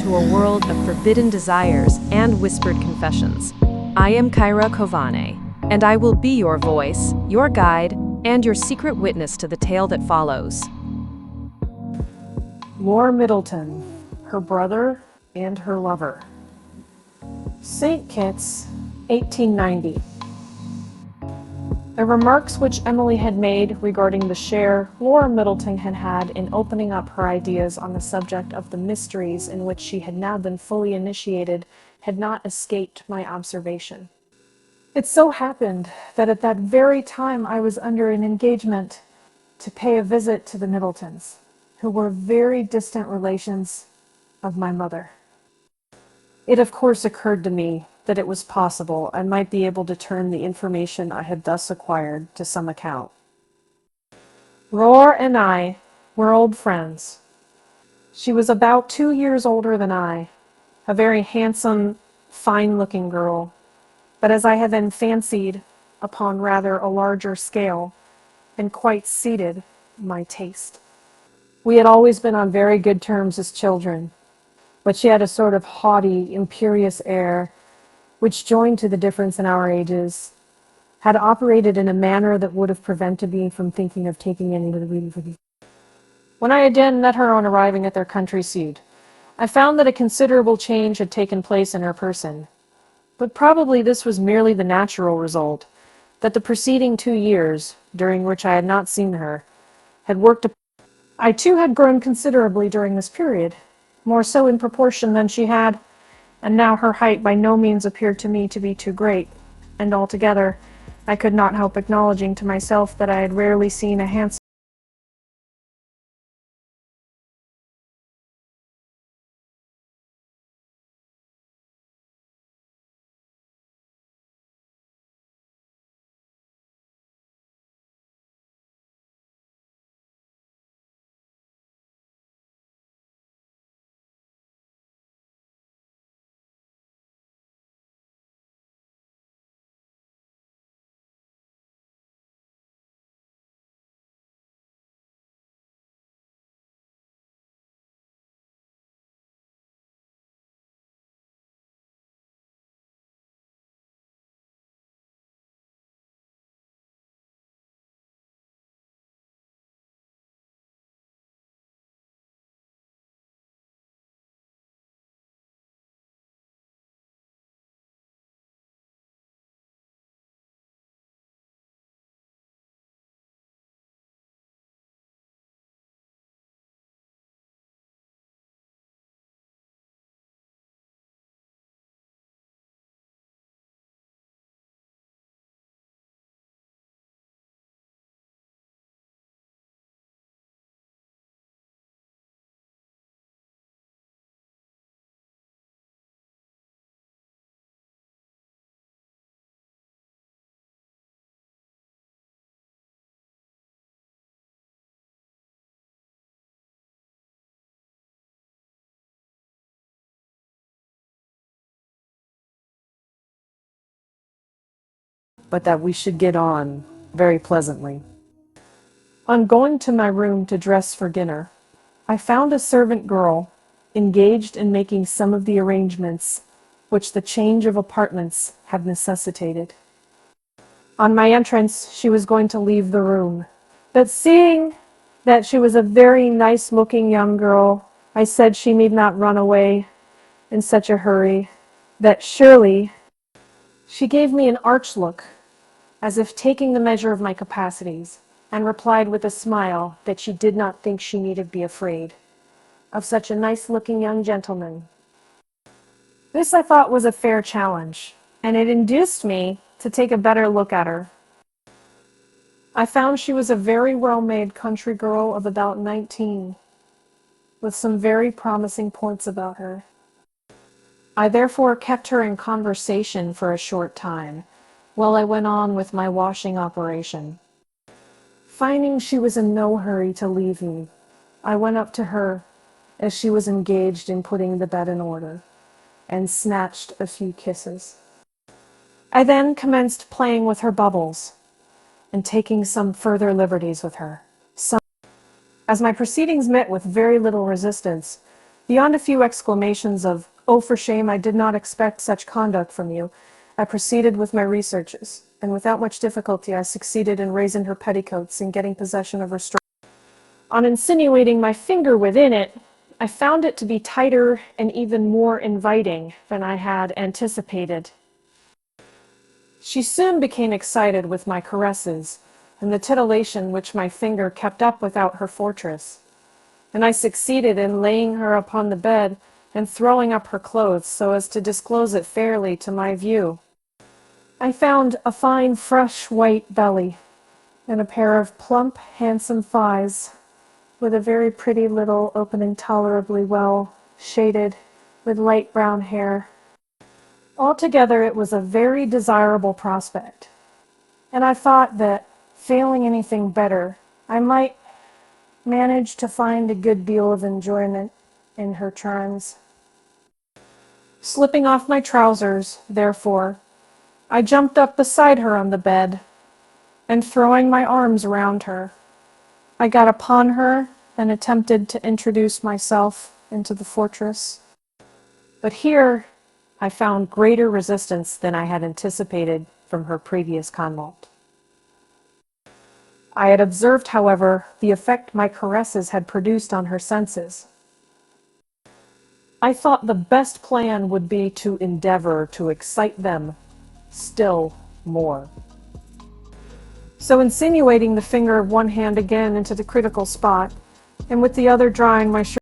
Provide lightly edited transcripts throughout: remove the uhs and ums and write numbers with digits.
into a world of forbidden desires and whispered confessions. I am Kyra Kovane, and I will be your voice, your guide, and your secret witness to the tale that follows. Laura Middleton, her brother, and her lover. St. Kitts, 1890. The remarks which Emily had made regarding the share Laura Middleton had had in opening up her ideas on the subject of the mysteries in which she had now been fully initiated had not escaped my observation. It so happened that at that very time I was under an engagement to pay a visit to the Middletons, who were very distant relations of my mother. It of course occurred to me that it was possible I might be able to turn the information I had thus acquired to some account. Laura and I were old friends. She was about 2 years older than I, a very handsome, fine-looking girl, but as I had then fancied, upon rather a larger scale, and quite seated my taste. We had always been on very good terms as children, but she had a sort of haughty, imperious air, which, joined to the difference in our ages, had operated in a manner that would have prevented me from thinking of taking any of the reading for these. When I again met her on arriving at their country seat, I found that a considerable change had taken place in her person, but probably this was merely the natural result, that the preceding 2 years, during which I had not seen her, had worked. I too had grown considerably during this period, more so in proportion than she had, and now her height by no means appeared to me to be too great, and altogether I could not help acknowledging to myself that I had rarely seen a handsome. But that we should get on very pleasantly. On going to my room to dress for dinner, I found a servant girl engaged in making some of the arrangements which the change of apartments had necessitated. On my entrance, she was going to leave the room, but seeing that she was a very nice-looking young girl, I said she need not run away in such a hurry, that surely. She gave me an arch look, as if taking the measure of my capacities, and replied with a smile that she did not think she needed be afraid of such a nice-looking young gentleman. This I thought was a fair challenge, and it induced me to take a better look at her. I found she was a very well-made country girl of about 19, with some very promising points about her. I therefore kept her in conversation for a short time, while I went on with my washing operation. Finding she was in no hurry to leave me, I went up to her as she was engaged in putting the bed in order, and snatched a few kisses. I then commenced playing with her bubbles, and taking some further liberties with her. As my proceedings met with very little resistance, Beyond a few exclamations of, "Oh, for shame, I did not expect such conduct from you," I proceeded with my researches, and without much difficulty I succeeded in raising her petticoats and getting possession of her straw. On insinuating my finger within it, I found it to be tighter and even more inviting than I had anticipated. She soon became excited with my caresses and the titillation which my finger kept up without her fortress, and I succeeded in laying her upon the bed and throwing up her clothes so as to disclose it fairly to my view. I found a fine, fresh, white belly, and a pair of plump, handsome thighs, with a very pretty little opening tolerably well shaded with light brown hair. Altogether, it was a very desirable prospect, and I thought that, failing anything better, I might manage to find a good deal of enjoyment in her charms. Slipping off my trousers, therefore, I jumped up beside her on the bed, and throwing my arms around her, I got upon her and attempted to introduce myself into the fortress. But here I found greater resistance than I had anticipated from her previous conduct. I had observed, however, the effect my caresses had produced on her senses. I thought the best plan would be to endeavor to excite them still more. So, insinuating the finger of one hand again into the critical spot, and with the other drawing my shirt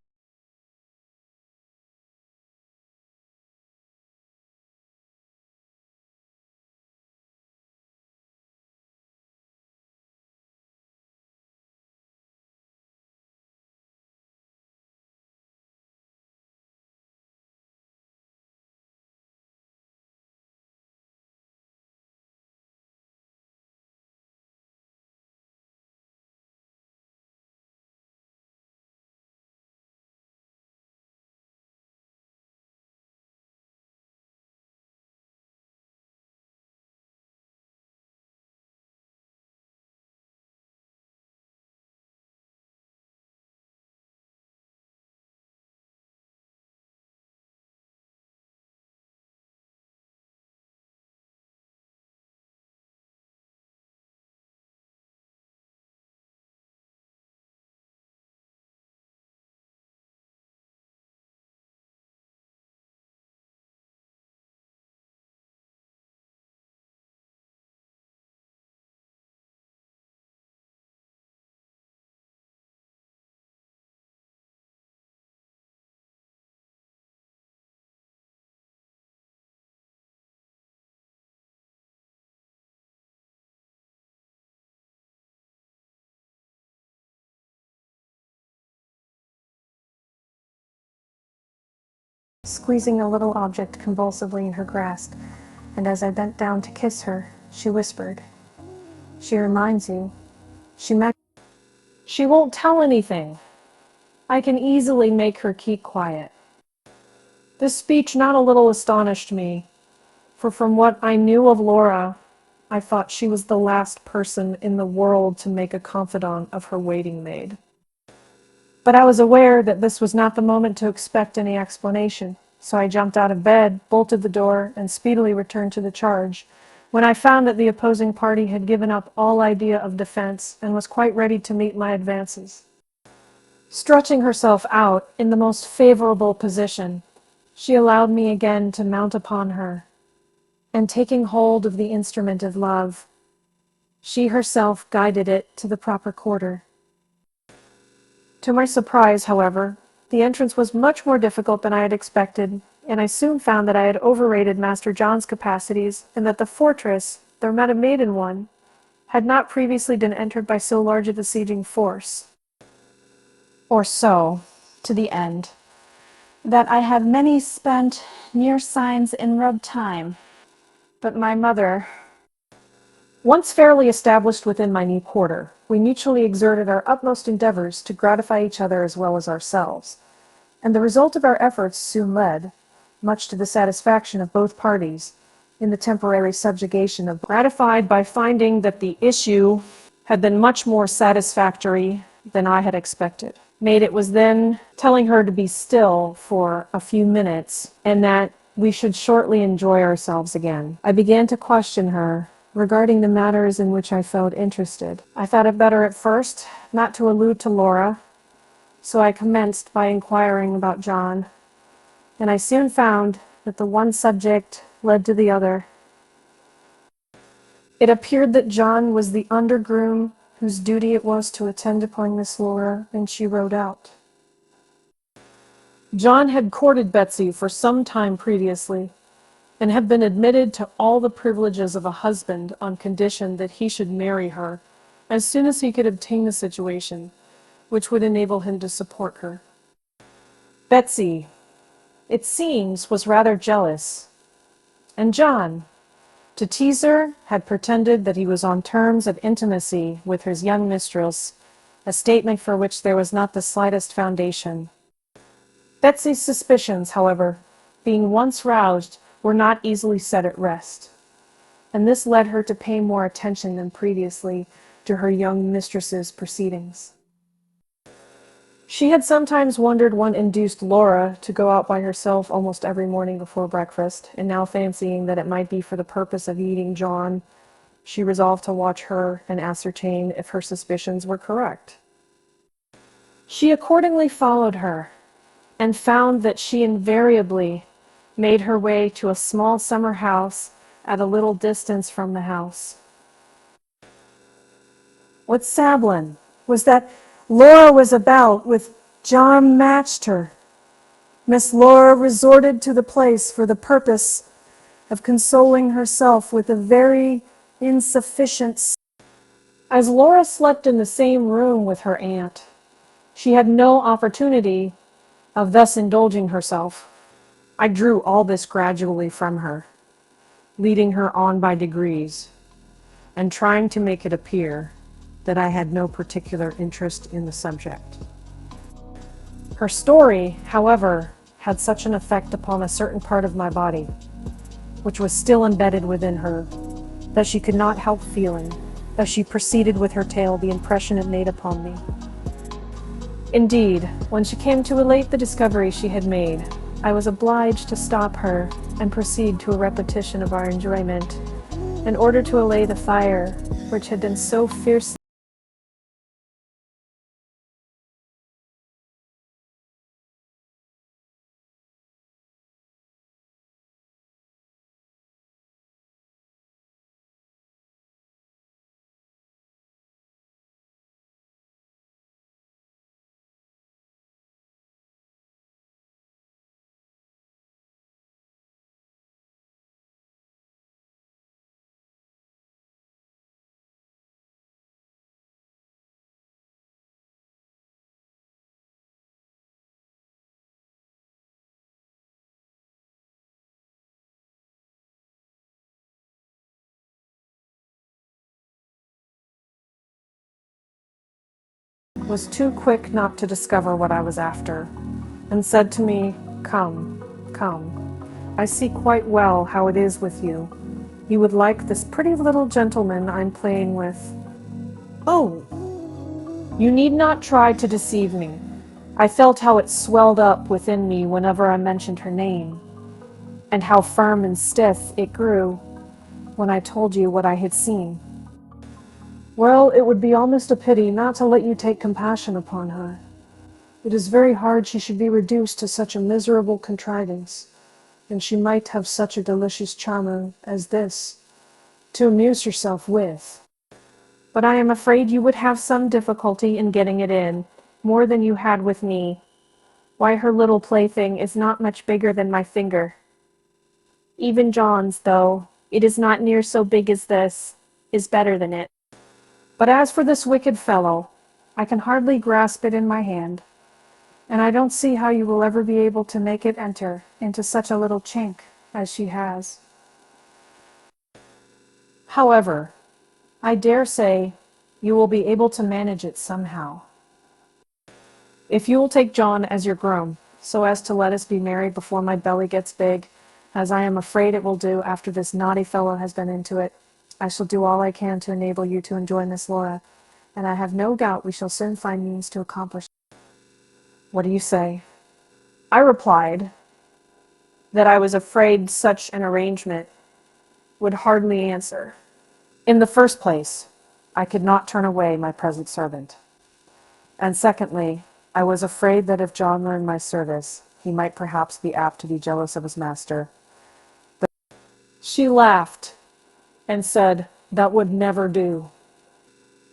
squeezing a little object convulsively in her grasp, and as I bent down to kiss her, she whispered, "She reminds you. She won't tell anything. I can easily make her keep quiet." This speech not a little astonished me, for from what I knew of Laura, I thought she was the last person in the world to make a confidant of her waiting maid. But I was aware that this was not the moment to expect any explanation, so I jumped out of bed, bolted the door, and speedily returned to the charge, when I found that the opposing party had given up all idea of defense and was quite ready to meet my advances. Stretching herself out in the most favorable position, she allowed me again to mount upon her, and taking hold of the instrument of love, she herself guided it to the proper quarter. To my surprise, however, the entrance was much more difficult than I had expected, and I soon found that I had overrated Master John's capacities, and that the fortress, though not a maiden one, had not previously been entered by so large a besieging force. Or so, to the end, that I have many spent near signs in rub time, but my mother. Once fairly established within my new quarter, we mutually exerted our utmost endeavors to gratify each other as well as ourselves, and the result of our efforts soon led, much to the satisfaction of both parties, in the temporary subjugation of gratified by finding that the issue had been much more satisfactory than I had expected. Maid it was then telling her to be still for a few minutes and that we should shortly enjoy ourselves again. I began to question her regarding the matters in which I felt interested. I thought it better at first not to allude to Laura, so I commenced by inquiring about John, and I soon found that the one subject led to the other. It appeared that John was the undergroom whose duty it was to attend upon Miss Laura, and she rode out. John had courted Betsy for some time previously, and had been admitted to all the privileges of a husband on condition that he should marry her as soon as he could obtain a situation which would enable him to support her. Betsy, it seems, was rather jealous, and John, to tease her, had pretended that he was on terms of intimacy with his young mistress, a statement for which there was not the slightest foundation. Betsy's suspicions, however, being once roused, were not easily set at rest, and this led her to pay more attention than previously to her young mistress's proceedings. She had sometimes wondered what induced Laura to go out by herself almost every morning before breakfast, and now fancying that it might be for the purpose of meeting John, she resolved to watch her and ascertain if her suspicions were correct. She accordingly followed her, and found that she invariably made her way to a small summer house at a little distance from the house. What Sablin was that Laura was about with John matched her. Miss Laura resorted to the place for the purpose of consoling herself with a very insufficient. As Laura slept in the same room with her aunt, she had no opportunity of thus indulging herself. I drew all this gradually from her, leading her on by degrees, and trying to make it appear that I had no particular interest in the subject. Her story, however, had such an effect upon a certain part of my body, which was still embedded within her, that she could not help feeling, as she proceeded with her tale, the impression it made upon me. Indeed, when she came to relate the discovery she had made, I was obliged to stop her and proceed to a repetition of our enjoyment, in order to allay the fire which had been so fiercely was too quick not to discover what I was after, and said to me, "Come, come, I see quite well how it is with you. You would like this pretty little gentleman I'm playing with. Oh, you need not try to deceive me." I felt how it swelled up within me whenever I mentioned her name, and how firm and stiff it grew when I told you what I had seen. "Well, it would be almost a pity not to let you take compassion upon her. It is very hard she should be reduced to such a miserable contrivance, and she might have such a delicious charmer as this to amuse yourself with. But I am afraid you would have some difficulty in getting it in, more than you had with me. Why, her little plaything is not much bigger than my finger. Even John's, though it is not near so big as this, is better than it. But as for this wicked fellow, I can hardly grasp it in my hand, and I don't see how you will ever be able to make it enter into such a little chink as she has. However, I dare say you will be able to manage it somehow. If you will take John as your groom, so as to let us be married before my belly gets big, as I am afraid it will do after this naughty fellow has been into it, I shall do all I can to enable you to enjoy Miss Laura, and I have no doubt we shall soon find means to accomplish it. What do you say? I replied that I was afraid such an arrangement would hardly answer. In the first place, I could not turn away my present servant. And secondly, I was afraid that if John learned my service, he might perhaps be apt to be jealous of his master. But she laughed and said that would never do.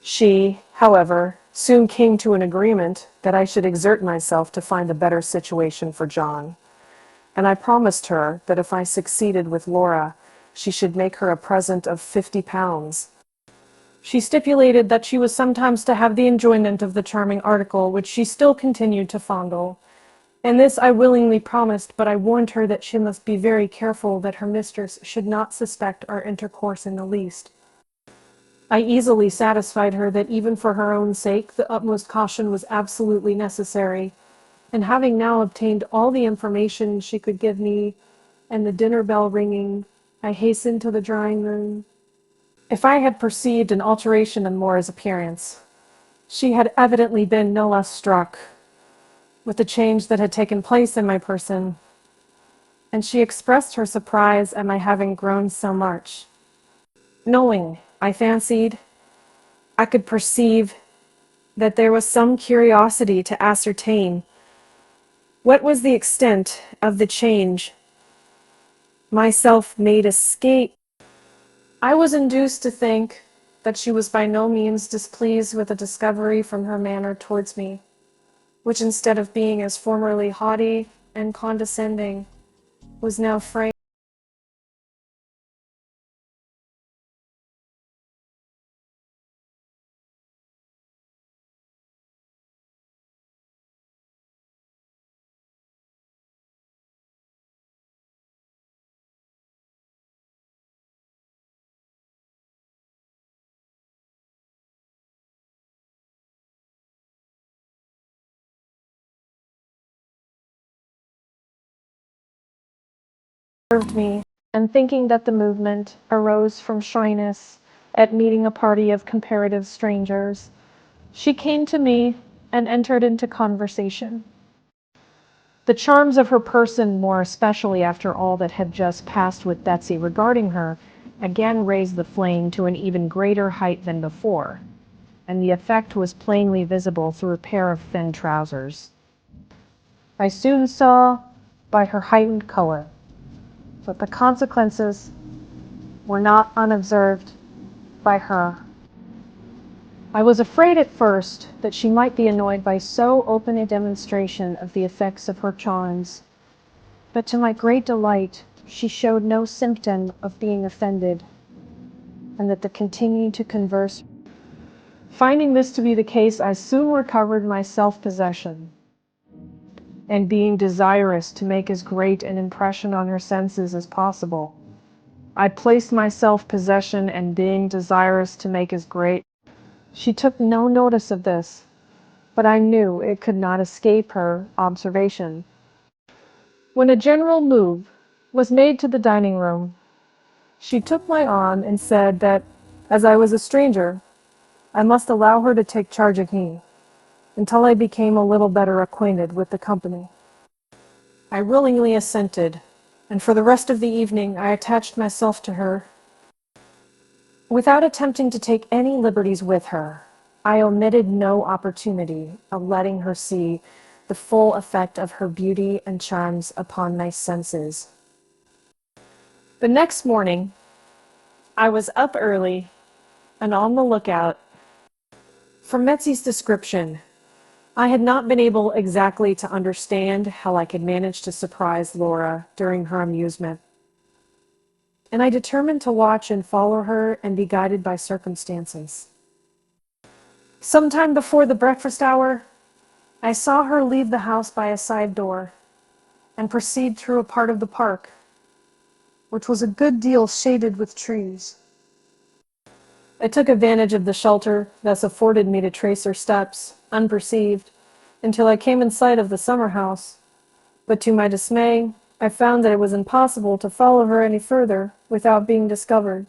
She, however, soon came to an agreement that I should exert myself to find a better situation for John, and I promised her that if I succeeded with Laura, she should make her a present of £50. She stipulated that she was sometimes to have the enjoyment of the charming article, which she still continued to fondle. And this I willingly promised, but I warned her that she must be very careful that her mistress should not suspect our intercourse in the least. I easily satisfied her that even for her own sake the utmost caution was absolutely necessary, and having now obtained all the information she could give me, and the dinner bell ringing, I hastened to the drawing room. If I had perceived an alteration in Laura's appearance, she had evidently been no less struck with the change that had taken place in my person, and she expressed her surprise at my having grown so much. Knowing, I fancied, I could perceive that there was some curiosity to ascertain what was the extent of the change my self-made escape. I was induced to think that she was by no means displeased with the discovery from her manner towards me, which instead of being as formerly haughty and condescending, was now frank. Observed me, and thinking that the movement arose from shyness at meeting a party of comparative strangers, she came to me and entered into conversation. The charms of her person, more especially after all that had just passed with Betsy regarding her, again raised the flame to an even greater height than before, and the effect was plainly visible through a pair of thin trousers. I soon saw, by her heightened color, that the consequences were not unobserved by her. I was afraid at first that she might be annoyed by so open a demonstration of the effects of her charms, but to my great delight she showed no symptom of being offended, and that the continuing to converse. Finding this to be the case, I soon recovered my self-possession, and being desirous to make as great an impression on her senses as possible, I placed my self-possession and being desirous to make as great. She took no notice of this, but I knew it could not escape her observation. When a general move was made to the dining room, she took my arm and said that, as I was a stranger, I must allow her to take charge of me, until I became a little better acquainted with the company. I willingly assented, and for the rest of the evening I attached myself to her. Without attempting to take any liberties with her, I omitted no opportunity of letting her see the full effect of her beauty and charms upon my senses. The next morning, I was up early and on the lookout. From Betsy's description, I had not been able exactly to understand how I could manage to surprise Laura during her amusement, and I determined to watch and follow her and be guided by circumstances. Sometime before the breakfast hour, I saw her leave the house by a side door and proceed through a part of the park, which was a good deal shaded with trees. I took advantage of the shelter thus afforded me to trace her steps, unperceived, until I came in sight of the summer house, but to my dismay, I found that it was impossible to follow her any further without being discovered.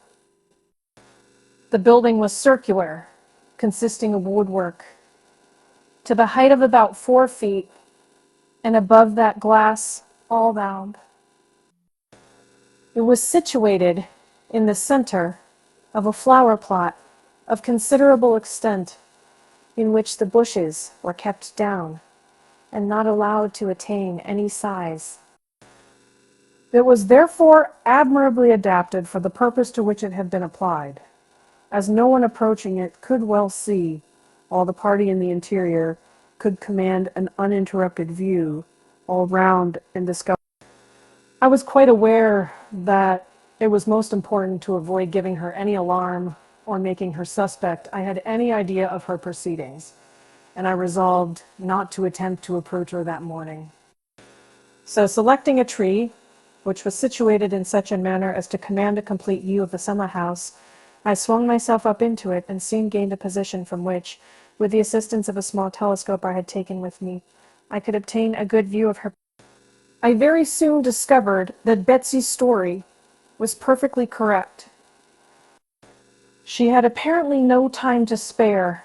The building was circular, consisting of woodwork. To the height of about 4 feet, and above that glass, all bound. It was situated in the center of a flower plot of considerable extent, in which the bushes were kept down and not allowed to attain any size. It was therefore admirably adapted for the purpose to which it had been applied, as no one approaching it could well see, while the party in the interior could command an uninterrupted view all round and discover. I was quite aware that it was most important to avoid giving her any alarm or making her suspect I had any idea of her proceedings, and I resolved not to attempt to approach her that morning. So, selecting a tree, which was situated in such a manner as to command a complete view of the summer house, I swung myself up into it and soon gained a position from which, with the assistance of a small telescope I had taken with me, I could obtain a good view of her. I very soon discovered that Betsy's story was perfectly correct. She had apparently no time to spare,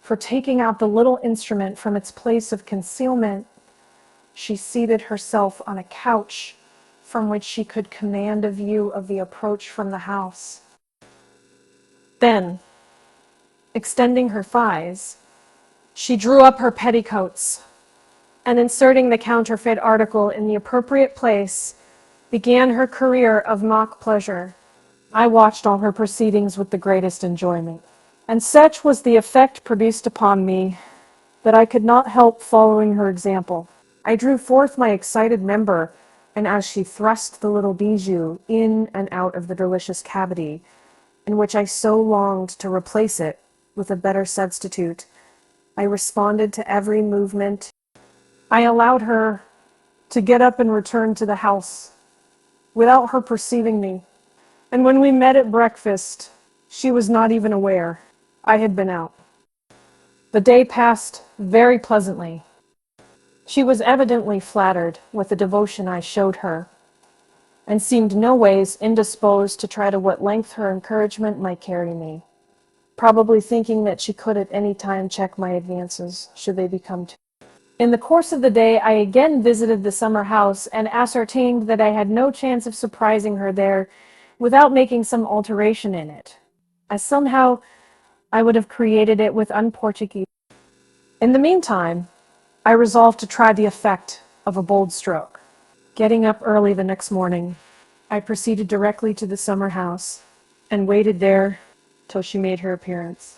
for taking out the little instrument from its place of concealment, she seated herself on a couch from which she could command a view of the approach from the house. Then, extending her thighs, she drew up her petticoats, and inserting the counterfeit article in the appropriate place, began her career of mock pleasure. I watched all her proceedings with the greatest enjoyment, and such was the effect produced upon me that I could not help following her example. I drew forth my excited member, and as she thrust the little bijou in and out of the delicious cavity, in which I so longed to replace it with a better substitute, I responded to every movement. I allowed her to get up and return to the house without her perceiving me, and when we met at breakfast, she was not even aware I had been out. The day passed very pleasantly. She was evidently flattered with the devotion I showed her, and seemed no ways indisposed to try to what length her encouragement might carry me, probably thinking that she could at any time check my advances, should they become too. In the course of the day, I again visited the summer house, and ascertained that I had no chance of surprising her there without making some alteration in it, as somehow I would have created it with un-Portuguese. In the meantime, I resolved to try the effect of a bold stroke. Getting up early the next morning, I proceeded directly to the summer house, and waited there till she made her appearance.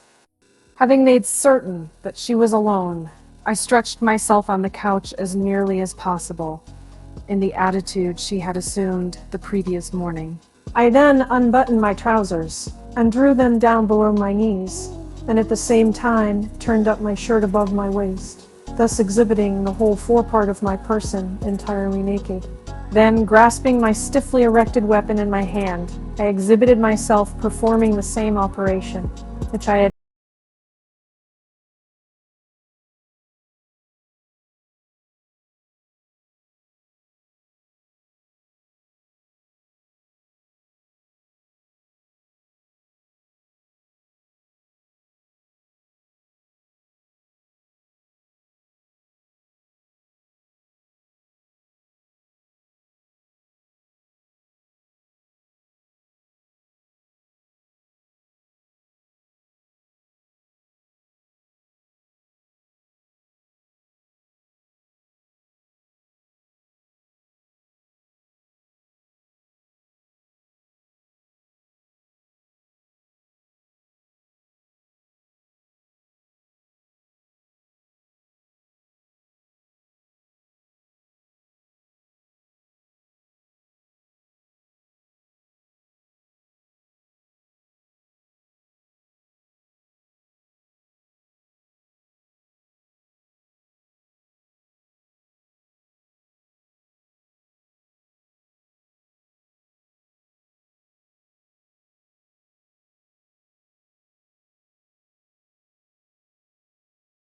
Having made certain that she was alone, I stretched myself on the couch as nearly as possible, in the attitude she had assumed the previous morning. I then unbuttoned my trousers, and drew them down below my knees, and at the same time turned up my shirt above my waist, thus exhibiting the whole forepart of my person entirely naked. Then, grasping my stiffly erected weapon in my hand, I exhibited myself performing the same operation, which I had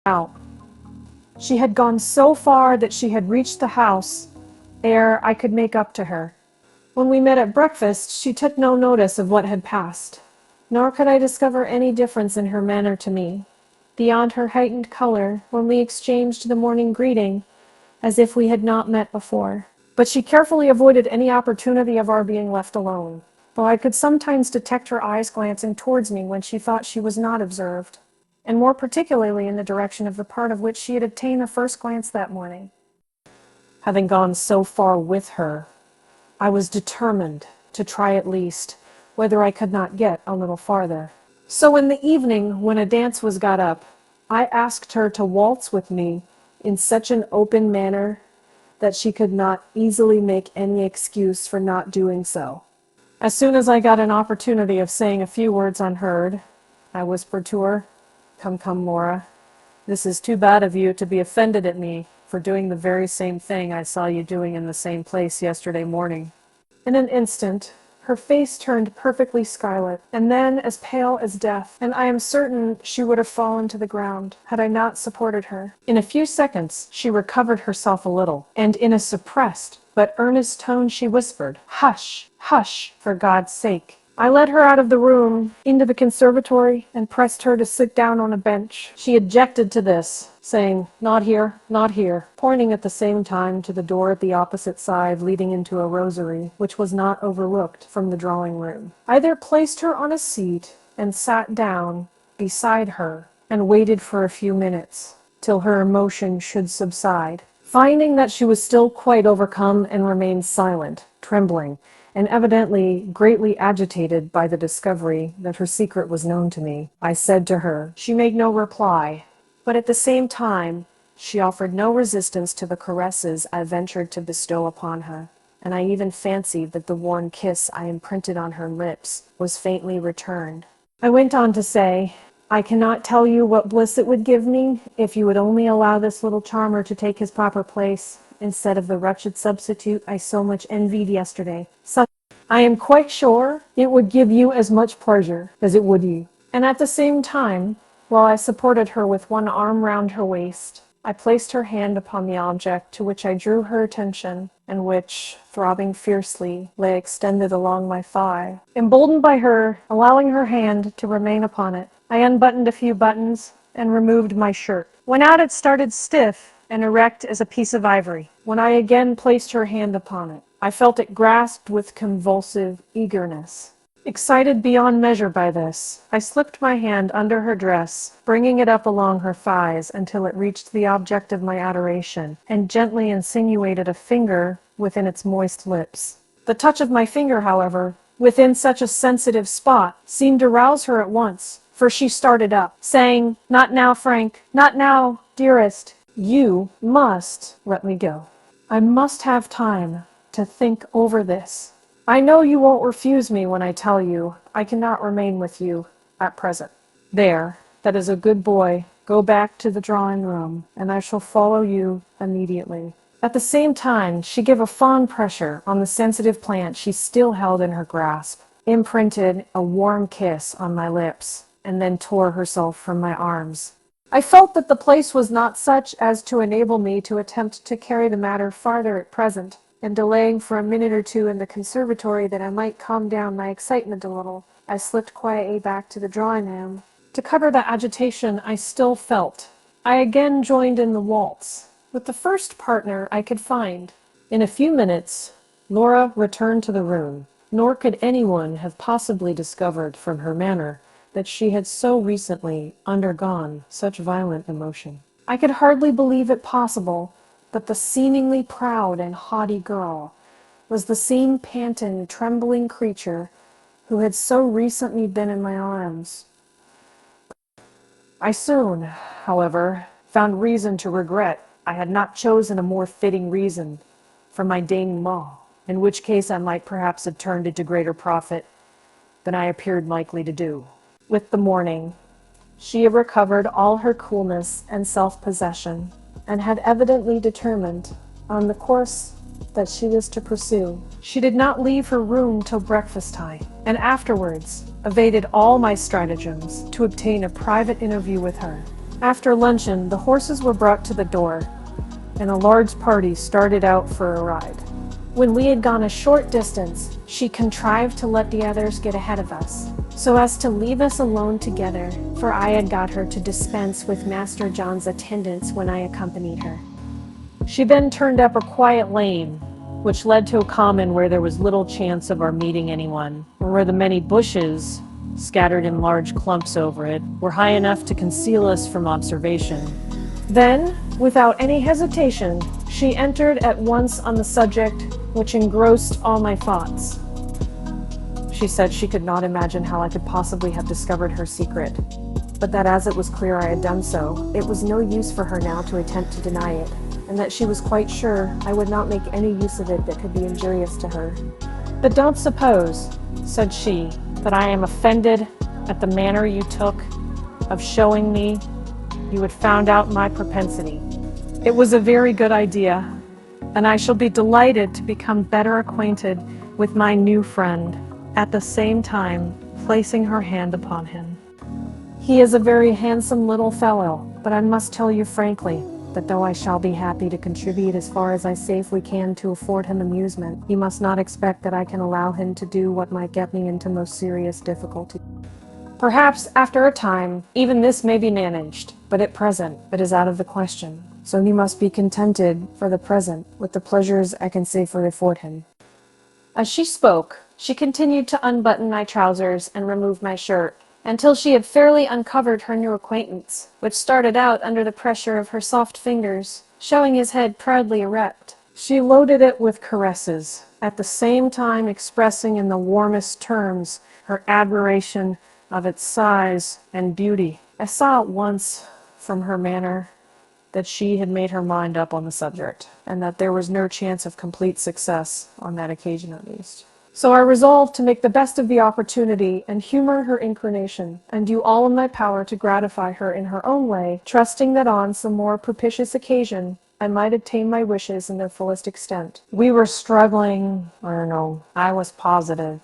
out. She had gone so far that she had reached the house ere I could make up to her. When we met at breakfast, she took no notice of what had passed, nor could I discover any difference in her manner to me, beyond her heightened color when we exchanged the morning greeting, as if we had not met before. But she carefully avoided any opportunity of our being left alone, though I could sometimes detect her eyes glancing towards me when she thought she was not observed, and more particularly in the direction of the part of which she had obtained the first glance that morning. Having gone so far with her, I was determined to try at least whether I could not get a little farther. So in the evening, when a dance was got up, I asked her to waltz with me in such an open manner that she could not easily make any excuse for not doing so. As soon as I got an opportunity of saying a few words unheard, I whispered to her, "Come, come, Laura, this is too bad of you to be offended at me for doing the very same thing I saw you doing in the same place yesterday morning." In an instant, her face turned perfectly scarlet, and then as pale as death, and I am certain she would have fallen to the ground had I not supported her. In a few seconds, she recovered herself a little, and in a suppressed but earnest tone she whispered, "Hush, hush, for God's sake." I led her out of the room, into the conservatory, and pressed her to sit down on a bench. She objected to this, saying, "Not here, not here," pointing at the same time to the door at the opposite side leading into a rosery, which was not overlooked from the drawing room. I there placed her on a seat and sat down beside her and waited for a few minutes, till her emotion should subside. Finding that she was still quite overcome and remained silent, trembling, and evidently greatly agitated by the discovery that her secret was known to me, I said to her. She made no reply, but at the same time she offered no resistance to the caresses I ventured to bestow upon her, and I even fancied that the warm kiss I imprinted on her lips was faintly returned. I went on to say, "I cannot tell you what bliss it would give me if you would only allow this little charmer to take his proper place, instead of the wretched substitute I so much envied yesterday. I am quite sure it would give you as much pleasure as it would you." And at the same time, while I supported her with one arm round her waist, I placed her hand upon the object to which I drew her attention, and which, throbbing fiercely, lay extended along my thigh. Emboldened by her allowing her hand to remain upon it, I unbuttoned a few buttons and removed my shirt. When out it started stiff and erect as a piece of ivory. When I again placed her hand upon it, I felt it grasped with convulsive eagerness. Excited beyond measure by this, I slipped my hand under her dress, bringing it up along her thighs until it reached the object of my adoration, and gently insinuated a finger within its moist lips. The touch of my finger, however, within such a sensitive spot, seemed to rouse her at once, for she started up, saying, "Not now, Frank, not now, dearest. You must let me go. I must have time to think over this. I know you won't refuse me when I tell you I cannot remain with you at present. There, that is a good boy. Go back to the drawing room, and I shall follow you immediately." At the same time, she gave a fond pressure on the sensitive plant she still held in her grasp, imprinted a warm kiss on my lips, and then tore herself from my arms. I felt that the place was not such as to enable me to attempt to carry the matter farther at present, and delaying for a minute or two in the conservatory that I might calm down my excitement a little, I slipped quietly back to the drawing room. To cover the agitation I still felt, I again joined in the waltz, with the first partner I could find. In a few minutes, Laura returned to the room, nor could anyone have possibly discovered from her manner that she had so recently undergone such violent emotion. I could hardly believe it possible that the seemingly proud and haughty girl was the same panting, trembling creature who had so recently been in my arms. I soon, however, found reason to regret I had not chosen a more fitting reason for my denouement, in which case I might perhaps have turned it to greater profit than I appeared likely to do. With the morning, she had recovered all her coolness and self-possession, and had evidently determined on the course that she was to pursue. She did not leave her room till breakfast time, and afterwards evaded all my stratagems to obtain a private interview with her. After luncheon, the horses were brought to the door, and a large party started out for a ride. When we had gone a short distance, she contrived to let the others get ahead of us, so as to leave us alone together, for I had got her to dispense with Master John's attendance when I accompanied her. She then turned up a quiet lane, which led to a common where there was little chance of our meeting anyone, or where the many bushes, scattered in large clumps over it, were high enough to conceal us from observation. Then, without any hesitation, she entered at once on the subject which engrossed all my thoughts. She said she could not imagine how I could possibly have discovered her secret, but that as it was clear I had done so, it was no use for her now to attempt to deny it, and that she was quite sure I would not make any use of it that could be injurious to her. "But don't suppose," said she, "that I am offended at the manner you took of showing me you had found out my propensity. It was a very good idea, and I shall be delighted to become better acquainted with my new friend," at the same time placing her hand upon him. "He is a very handsome little fellow, but I must tell you frankly that though I shall be happy to contribute as far as I safely can to afford him amusement, he must not expect that I can allow him to do what might get me into most serious difficulty. Perhaps, after a time, even this may be managed, but at present it is out of the question. So he must be contented, for the present, with the pleasures I can safely afford him." As she spoke, she continued to unbutton my trousers and remove my shirt, until she had fairly uncovered her new acquaintance, which started out under the pressure of her soft fingers, showing his head proudly erect. She loaded it with caresses, at the same time expressing in the warmest terms her admiration of its size and beauty. I saw at once from her manner that she had made her mind up on the subject, and that there was no chance of complete success, on that occasion at least. So I resolved to make the best of the opportunity and humor her inclination, and do all in my power to gratify her in her own way, trusting that on some more propitious occasion I might attain my wishes in their fullest extent. We were struggling, I was positive.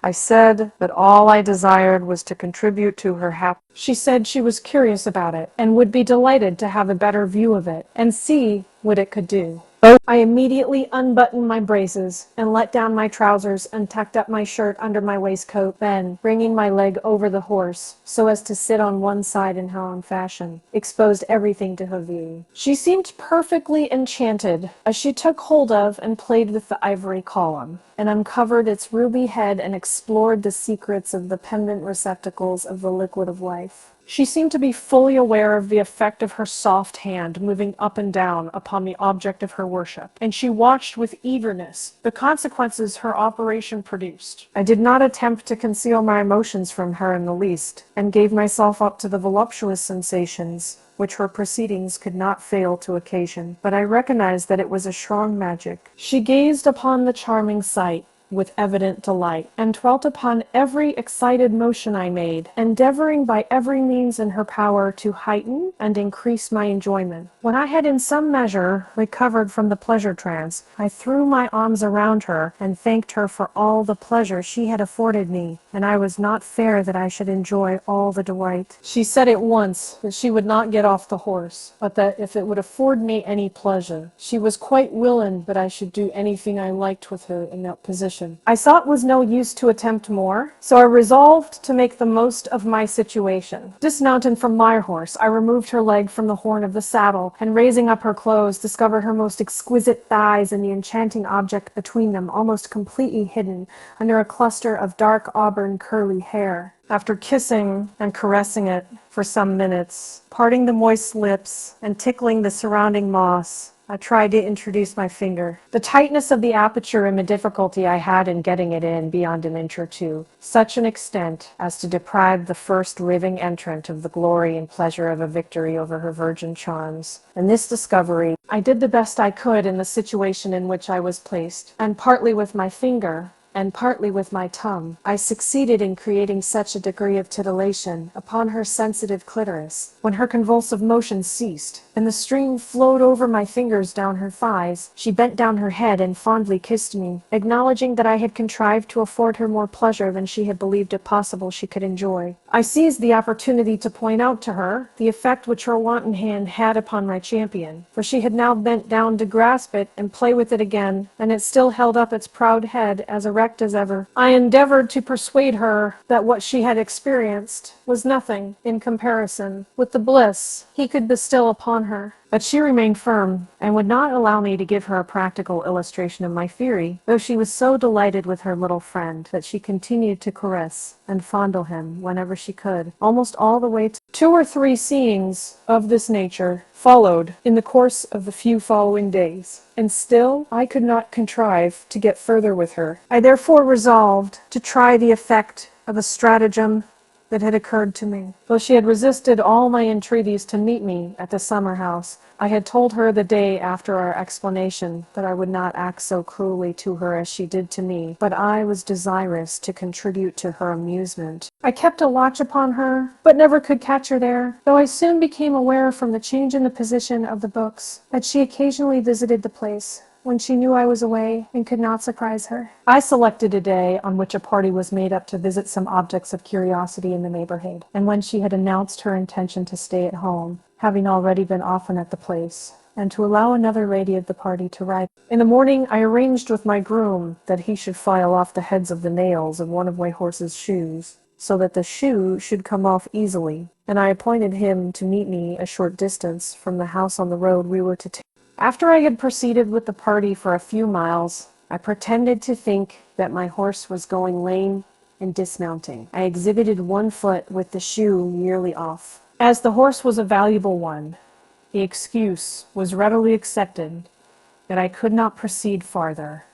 I said that all I desired was to contribute to her happiness. She said she was curious about it, and would be delighted to have a better view of it, and see what it could do. I immediately unbuttoned my braces, and let down my trousers, and tucked up my shirt under my waistcoat, then, bringing my leg over the horse, so as to sit on one side in her own fashion, exposed everything to her view. She seemed perfectly enchanted, as she took hold of and played with the ivory column, and uncovered its ruby head and explored the secrets of the pendant receptacles of the liquid of life. She seemed to be fully aware of the effect of her soft hand moving up and down upon the object of her worship, and she watched with eagerness the consequences her operation produced. I did not attempt to conceal my emotions from her in the least, and gave myself up to the voluptuous sensations which her proceedings could not fail to occasion, but I recognized that it was a strong magic. She gazed upon the charming sight with evident delight, and dwelt upon every excited motion I made, endeavoring by every means in her power to heighten and increase my enjoyment. When I had in some measure recovered from the pleasure trance, I threw my arms around her, and thanked her for all the pleasure she had afforded me, and I was not fair that I should enjoy all the delight. She said at once that she would not get off the horse, but that if it would afford me any pleasure, she was quite willing that I should do anything I liked with her in that position. I saw it was no use to attempt more, so I resolved to make the most of my situation. Dismounting from my horse, I removed her leg from the horn of the saddle, and raising up her clothes, discovered her most exquisite thighs and the enchanting object between them, almost completely hidden under a cluster of dark auburn curly hair. After kissing and caressing it for some minutes, parting the moist lips and tickling the surrounding moss, I tried to introduce my finger. The tightness of the aperture and the difficulty I had in getting it in beyond an inch or two, such an extent as to deprive the first living entrant of the glory and pleasure of a victory over her virgin charms. And this discovery, I did the best I could in the situation in which I was placed, and partly with my finger, and partly with my tongue, I succeeded in creating such a degree of titillation upon her sensitive clitoris, when her convulsive motion ceased, and the stream flowed over my fingers down her thighs. She bent down her head and fondly kissed me, acknowledging that I had contrived to afford her more pleasure than she had believed it possible she could enjoy. I seized the opportunity to point out to her the effect which her wanton hand had upon my champion, for she had now bent down to grasp it and play with it again, and it still held up its proud head as erect as ever. I endeavored to persuade her that what she had experienced was nothing in comparison with the bliss he could bestow upon her. But she remained firm and would not allow me to give her a practical illustration of my theory, though she was so delighted with her little friend that she continued to caress and fondle him whenever she could, almost all the way to 2 or 3 seeings of this nature followed in the course of the few following days, and still I could not contrive to get further with her. I therefore resolved to try the effect of a stratagem that had occurred to me. Though she had resisted all my entreaties to meet me at the summer house, I had told her the day after our explanation that I would not act so cruelly to her as she did to me, but I was desirous to contribute to her amusement. I kept a watch upon her, but never could catch her there, though I soon became aware from the change in the position of the books that she occasionally visited the place when she knew I was away and could not surprise her. I selected a day on which a party was made up to visit some objects of curiosity in the neighborhood, and when she had announced her intention to stay at home, having already been often at the place, and to allow another lady of the party to ride. In the morning I arranged with my groom that he should file off the heads of the nails of one of my horse's shoes, so that the shoe should come off easily, and I appointed him to meet me a short distance from the house on the road we were to take. After I had proceeded with the party for a few miles, I pretended to think that my horse was going lame and dismounting. I exhibited one foot with the shoe nearly off. As the horse was a valuable one, the excuse was readily accepted that I could not proceed farther,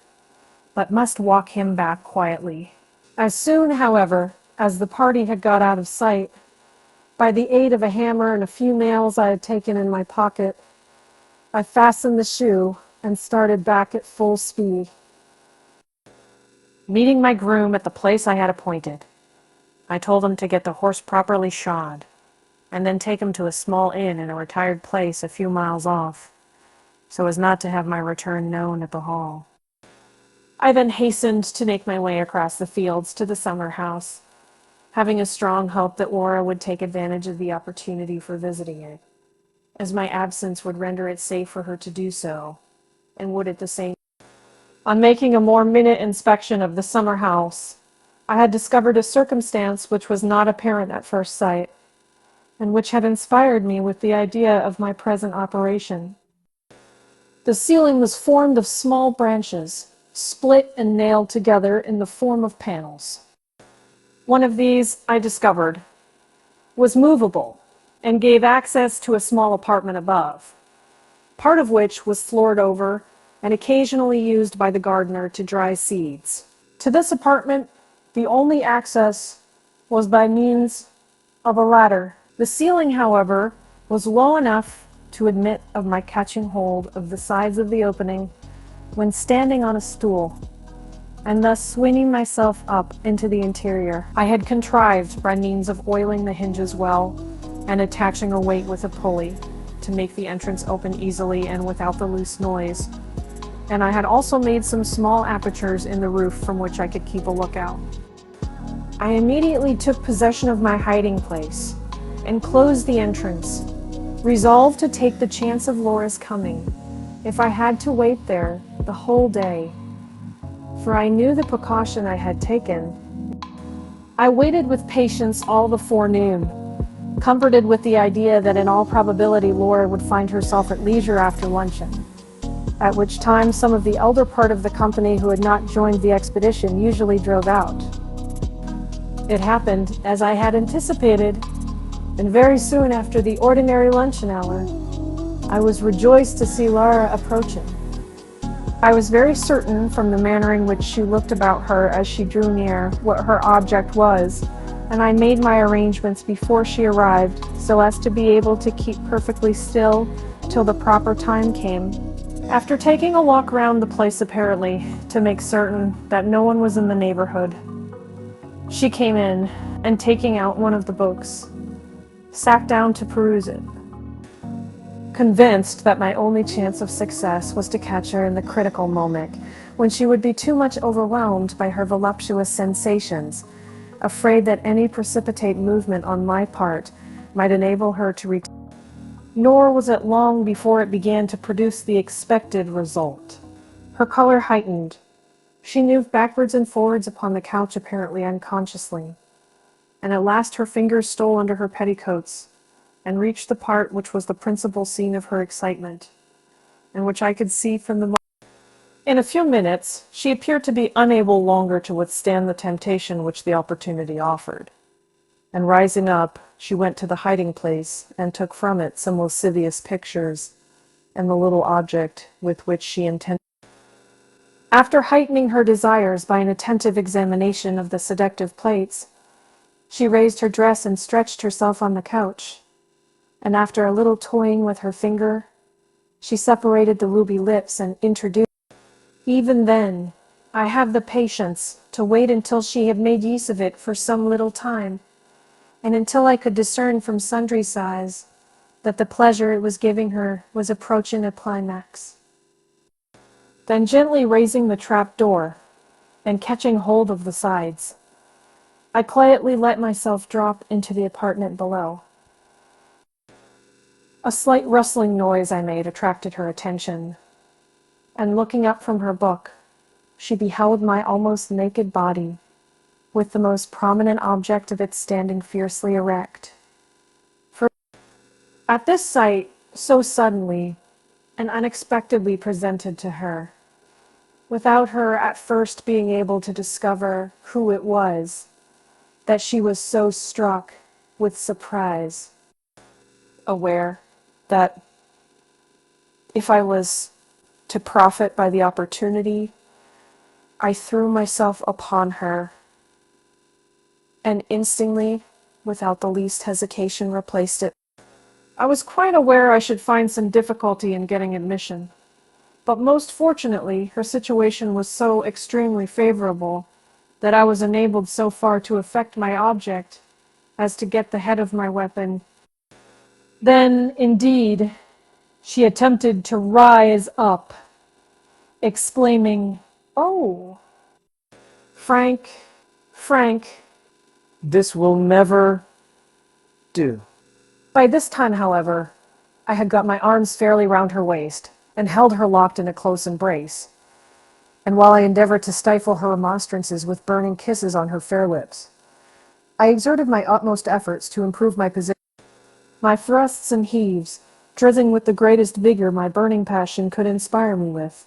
but must walk him back quietly. As soon, however, as the party had got out of sight, by the aid of a hammer and a few nails I had taken in my pocket, I fastened the shoe and started back at full speed. Meeting my groom at the place I had appointed, I told him to get the horse properly shod, and then take him to a small inn in a retired place a few miles off, so as not to have my return known at the hall. I then hastened to make my way across the fields to the summer house, having a strong hope that Laura would take advantage of the opportunity for visiting it, as my absence would render it safe for her to do so, and would at the same time. On making a more minute inspection of the summer house, I had discovered a circumstance which was not apparent at first sight, and which had inspired me with the idea of my present operation. The ceiling was formed of small branches, split and nailed together in the form of panels. One of these, I discovered, was movable, and gave access to a small apartment above, part of which was floored over and occasionally used by the gardener to dry seeds. To this apartment, the only access was by means of a ladder. The ceiling, however, was low enough to admit of my catching hold of the sides of the opening when standing on a stool, and thus swinging myself up into the interior. I had contrived, by means of oiling the hinges well, and attaching a weight with a pulley, to make the entrance open easily and without the loose noise, and I had also made some small apertures in the roof from which I could keep a lookout. I immediately took possession of my hiding place, and closed the entrance, resolved to take the chance of Laura's coming, if I had to wait there the whole day, for I knew the precaution I had taken. I waited with patience all the forenoon, comforted with the idea that in all probability Laura would find herself at leisure after luncheon, at which time some of the elder part of the company who had not joined the expedition usually drove out. It happened as I had anticipated, and very soon after the ordinary luncheon hour, I was rejoiced to see Laura approaching. I was very certain from the manner in which she looked about her as she drew near what her object was, and I made my arrangements before she arrived so as to be able to keep perfectly still till the proper time came. After taking a walk round the place apparently to make certain that no one was in the neighborhood, she came in, and taking out one of the books, sat down to peruse it. Convinced that my only chance of success was to catch her in the critical moment, when she would be too much overwhelmed by her voluptuous sensations, afraid that any precipitate movement on my part might enable her to retain. Nor was it long before it began to produce the expected result. Her color heightened. She moved backwards and forwards upon the couch apparently unconsciously, and at last her fingers stole under her petticoats, and reached the part which was the principal scene of her excitement, and which I could see from the moment. In a few minutes, she appeared to be unable longer to withstand the temptation which the opportunity offered, and rising up, she went to the hiding place and took from it some lascivious pictures and the little object with which she intended. After heightening her desires by an attentive examination of the seductive plates, she raised her dress and stretched herself on the couch, and after a little toying with her finger, she separated the ruby lips and introduced. Even then, I have the patience to wait until she had made use of it for some little time, and until I could discern from sundry sighs that the pleasure it was giving her was approaching a climax. Then gently raising the trap door, and catching hold of the sides, I quietly let myself drop into the apartment below. A slight rustling noise I made attracted her attention, and looking up from her book, she beheld my almost naked body, with the most prominent object of it standing fiercely erect. For at this sight, so suddenly and unexpectedly presented to her, without her at first being able to discover who it was, that she was so struck with surprise, aware that if I was to profit by the opportunity, I threw myself upon her, and instantly, without the least hesitation, replaced it. I was quite aware I should find some difficulty in getting admission, but most fortunately, her situation was so extremely favorable that I was enabled so far to effect my object as to get the head of my weapon. Then, indeed, she attempted to rise up, exclaiming, "Oh, Frank, Frank, this will never do." By this time, however, I had got my arms fairly round her waist and held her locked in a close embrace, and while I endeavored to stifle her remonstrances with burning kisses on her fair lips, I exerted my utmost efforts to improve my position. My thrusts and heaves, drizzling with the greatest vigor my burning passion could inspire me with,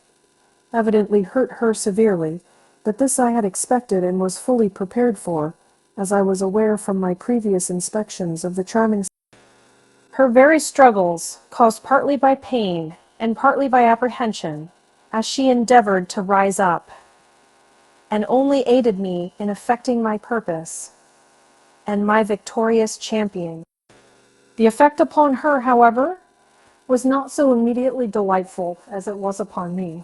evidently hurt her severely, but this I had expected and was fully prepared for, as I was aware from my previous inspections of the charming. Her very struggles, caused partly by pain and partly by apprehension, as she endeavored to rise up, and only aided me in effecting my purpose, and my victorious champion. The effect upon her, however, was not so immediately delightful as it was upon me.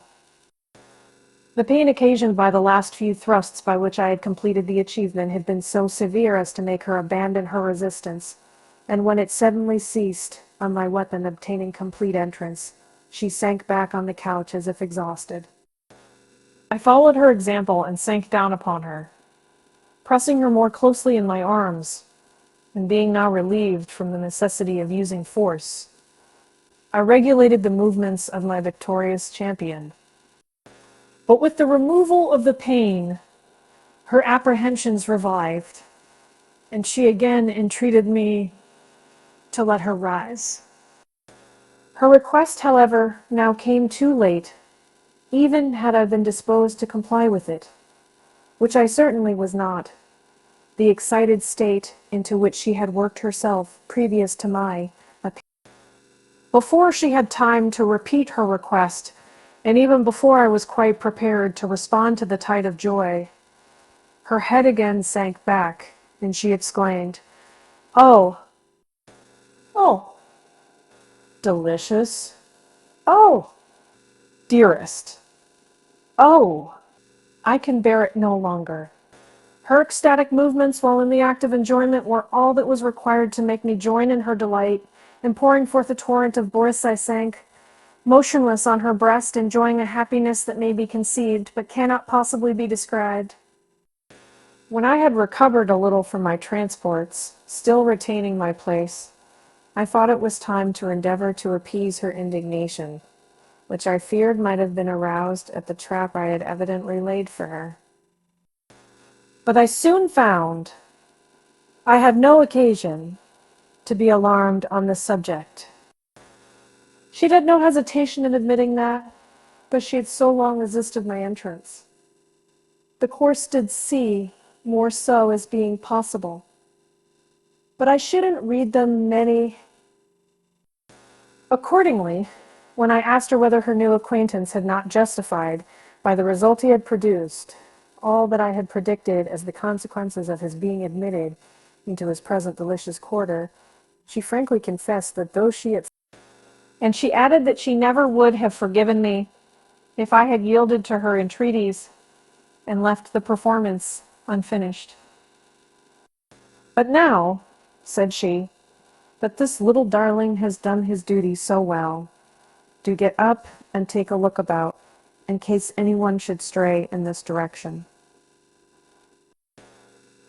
The pain occasioned by the last few thrusts by which I had completed the achievement had been so severe as to make her abandon her resistance, and when it suddenly ceased, on my weapon obtaining complete entrance, she sank back on the couch as if exhausted. I followed her example and sank down upon her, pressing her more closely in my arms, and being now relieved from the necessity of using force, I regulated the movements of my victorious champion. But with the removal of the pain, her apprehensions revived, and she again entreated me to let her rise. Her request, however, now came too late, even had I been disposed to comply with it, which I certainly was not. The excited state into which she had worked herself previous to my appearance. Before she had time to repeat her request, and even before I was quite prepared to respond to the tide of joy, her head again sank back, and she exclaimed, "Oh, oh, delicious. Oh, dearest. Oh, I can bear it no longer." Her ecstatic movements while in the act of enjoyment were all that was required to make me join in her delight, and pouring forth a torrent of bliss, I sank motionless on her breast, enjoying a happiness that may be conceived, but cannot possibly be described. When I had recovered a little from my transports, still retaining my place, I thought it was time to endeavor to appease her indignation, which I feared might have been aroused at the trap I had evidently laid for her. But I soon found I had no occasion, to be alarmed on this subject. She'd had no hesitation in admitting that, but she had so long resisted my entrance. The course did see more so as being possible, but I shouldn't read them many. Accordingly, when I asked her whether her new acquaintance had not justified, by the result he had produced, all that I had predicted as the consequences of his being admitted into his present delicious quarter, she frankly confessed that though she had, and she added that she never would have forgiven me if I had yielded to her entreaties and left the performance unfinished. But now, said she, that this little darling has done his duty so well, do get up and take a look about, in case anyone should stray in this direction.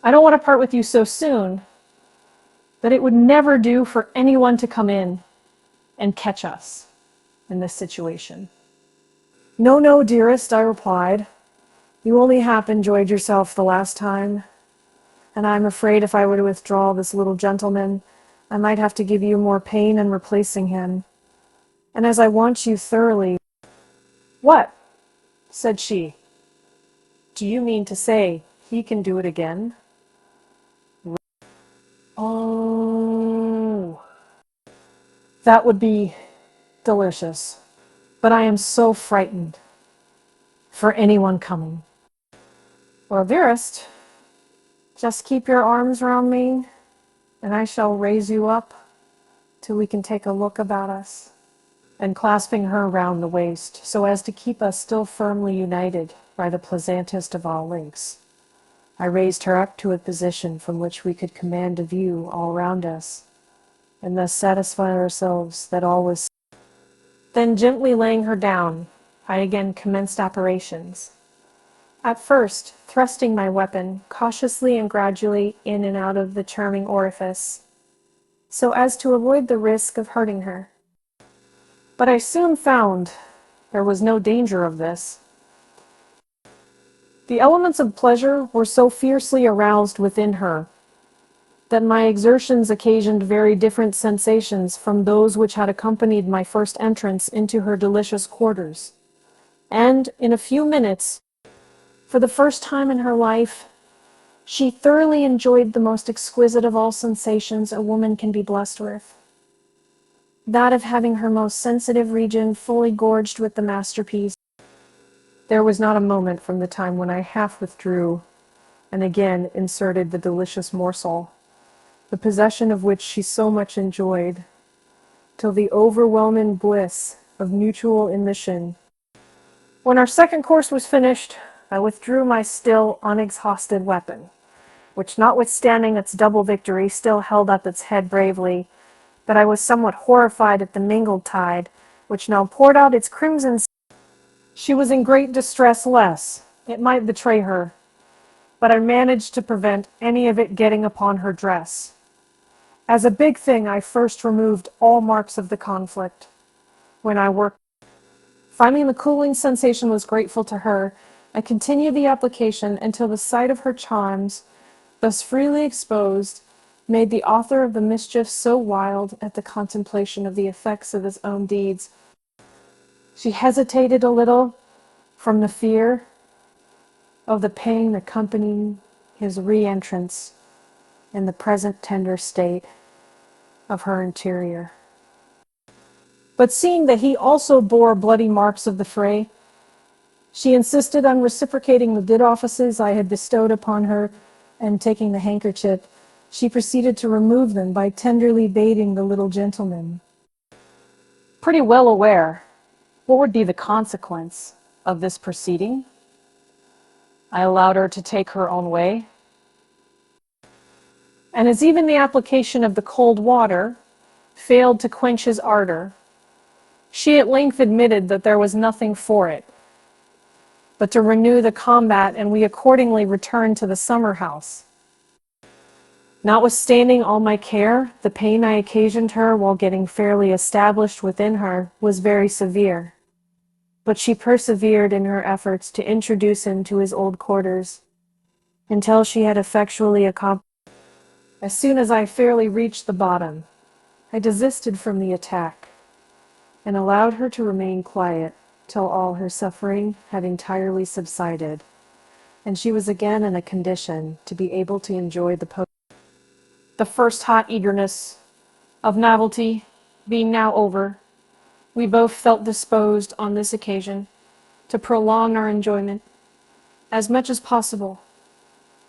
I don't want to part with you so soon, but it would never do for anyone to come in and catch us in this situation. No, no, dearest, I replied. You only half enjoyed yourself the last time, and I'm afraid if I were to withdraw this little gentleman, I might have to give you more pain in replacing him. And as I want you thoroughly... What? Said she. Do you mean to say he can do it again? Oh, that would be delicious. But I am so frightened for anyone coming. Well, dearest, just keep your arms around me, and I shall raise you up till we can take a look about us. And clasping her round the waist, so as to keep us still firmly united by the pleasantest of all links, I raised her up to a position from which we could command a view all round us, and thus satisfy ourselves that all was. Then gently laying her down, I again commenced operations. At first, thrusting my weapon cautiously and gradually in and out of the charming orifice, so as to avoid the risk of hurting her. But I soon found there was no danger of this. The elements of pleasure were so fiercely aroused within her that my exertions occasioned very different sensations from those which had accompanied my first entrance into her delicious quarters. And in a few minutes, for the first time in her life, she thoroughly enjoyed the most exquisite of all sensations a woman can be blessed with, that of having her most sensitive region fully gorged with the masterpiece. There was not a moment from the time when I half withdrew and again inserted the delicious morsel, the possession of which she so much enjoyed, till the overwhelming bliss of mutual emission. When our second course was finished, I withdrew my still unexhausted weapon, which, notwithstanding its double victory, still held up its head bravely, but I was somewhat horrified at the mingled tide, which now poured out its crimson. She was in great distress lest it might betray her, but I managed to prevent any of it getting upon her dress. As a big thing, I first removed all marks of the conflict. When I worked, finding the cooling sensation was grateful to her, I continued the application until the sight of her charms, thus freely exposed, made the author of the mischief so wild at the contemplation of the effects of his own deeds. She hesitated a little from the fear of the pain accompanying his re-entrance in the present tender state of her interior. But seeing that he also bore bloody marks of the fray, she insisted on reciprocating the good offices I had bestowed upon her, and taking the handkerchief, she proceeded to remove them by tenderly bathing the little gentleman. Pretty well aware what would be the consequence of this proceeding, I allowed her to take her own way. And as even the application of the cold water failed to quench his ardor, she at length admitted that there was nothing for it but to renew the combat, and we accordingly returned to the summer house. Notwithstanding all my care, the pain I occasioned her while getting fairly established within her was very severe, but she persevered in her efforts to introduce him to his old quarters, until she had effectually accomplished. As soon as I fairly reached the bottom, I desisted from the attack and allowed her to remain quiet till all her suffering had entirely subsided, and she was again in a condition to be able to enjoy the potion. The first hot eagerness of novelty being now over, we both felt disposed on this occasion to prolong our enjoyment as much as possible,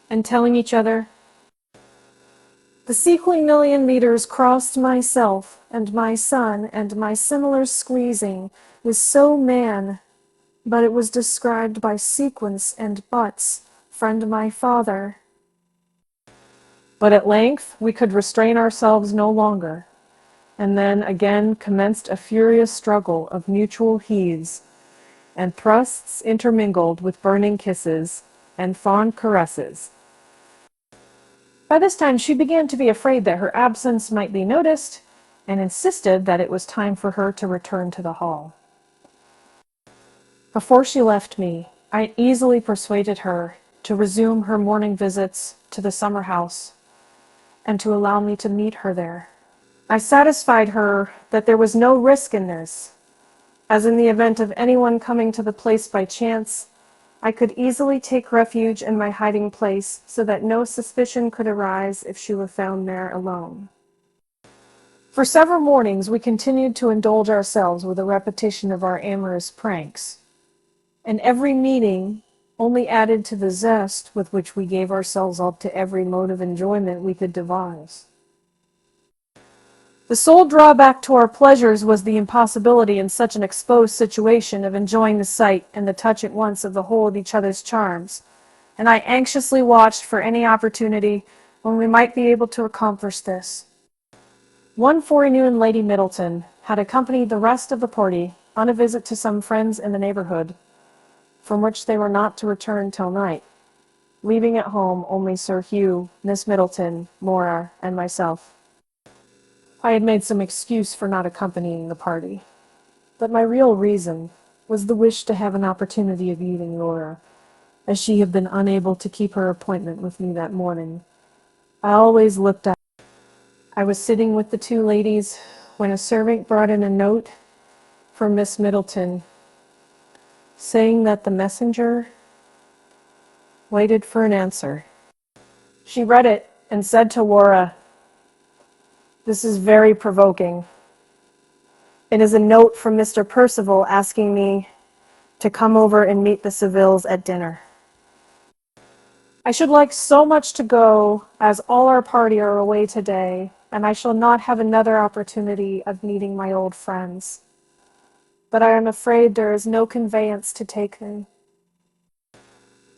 and telling each other, "The sequely million meters crossed myself and my son, and my similar squeezing was so man, but it was described by sequence and buts, friend my father." But at length we could restrain ourselves no longer, and then again commenced a furious struggle of mutual heaves, and thrusts intermingled with burning kisses and fond caresses. By this time she began to be afraid that her absence might be noticed, and insisted that it was time for her to return to the hall. Before she left me, I easily persuaded her to resume her morning visits to the summer house, and to allow me to meet her there. I satisfied her that there was no risk in this, as in the event of anyone coming to the place by chance, I could easily take refuge in my hiding place so that no suspicion could arise if she were found there alone. For several mornings we continued to indulge ourselves with a repetition of our amorous pranks, and every meeting only added to the zest with which we gave ourselves up to every mode of enjoyment we could devise. The sole drawback to our pleasures was the impossibility in such an exposed situation of enjoying the sight and the touch at once of the whole of each other's charms, and I anxiously watched for any opportunity when we might be able to accomplish this. One forenoon Lady Middleton had accompanied the rest of the party on a visit to some friends in the neighborhood, from which they were not to return till night, leaving at home only Sir Hugh, Miss Middleton, Laura, and myself. I had made some excuse for not accompanying the party, but my real reason was the wish to have an opportunity of meeting Laura, as she had been unable to keep her appointment with me that morning. I always looked up. I was sitting with the two ladies when a servant brought in a note from Miss Middleton, saying that the messenger waited for an answer. She read it and said to Laura, "This is very provoking. It is a note from Mr. Percival asking me to come over and meet the Savilles at dinner. I should like so much to go, as all our party are away today, and I shall not have another opportunity of meeting my old friends. But I am afraid there is no conveyance to take me.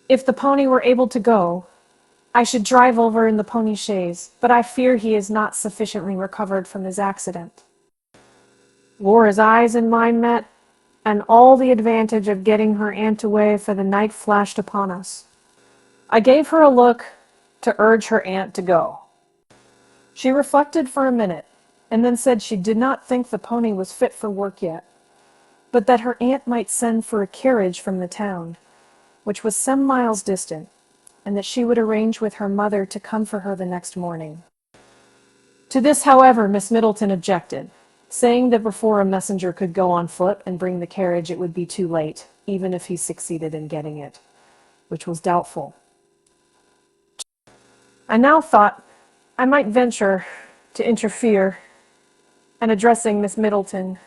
If the pony were able to go, I should drive over in the pony chaise, but I fear he is not sufficiently recovered from his accident." Laura's eyes and mine met, and all the advantage of getting her aunt away for the night flashed upon us. I gave her a look to urge her aunt to go. She reflected for a minute, and then said she did not think the pony was fit for work yet, but that her aunt might send for a carriage from the town, which was some miles distant, and that she would arrange with her mother to come for her the next morning. To this, however, Miss Middleton objected, saying that before a messenger could go on foot and bring the carriage it would be too late, even if he succeeded in getting it, which was doubtful. I now thought I might venture to interfere, and addressing Miss Middleton,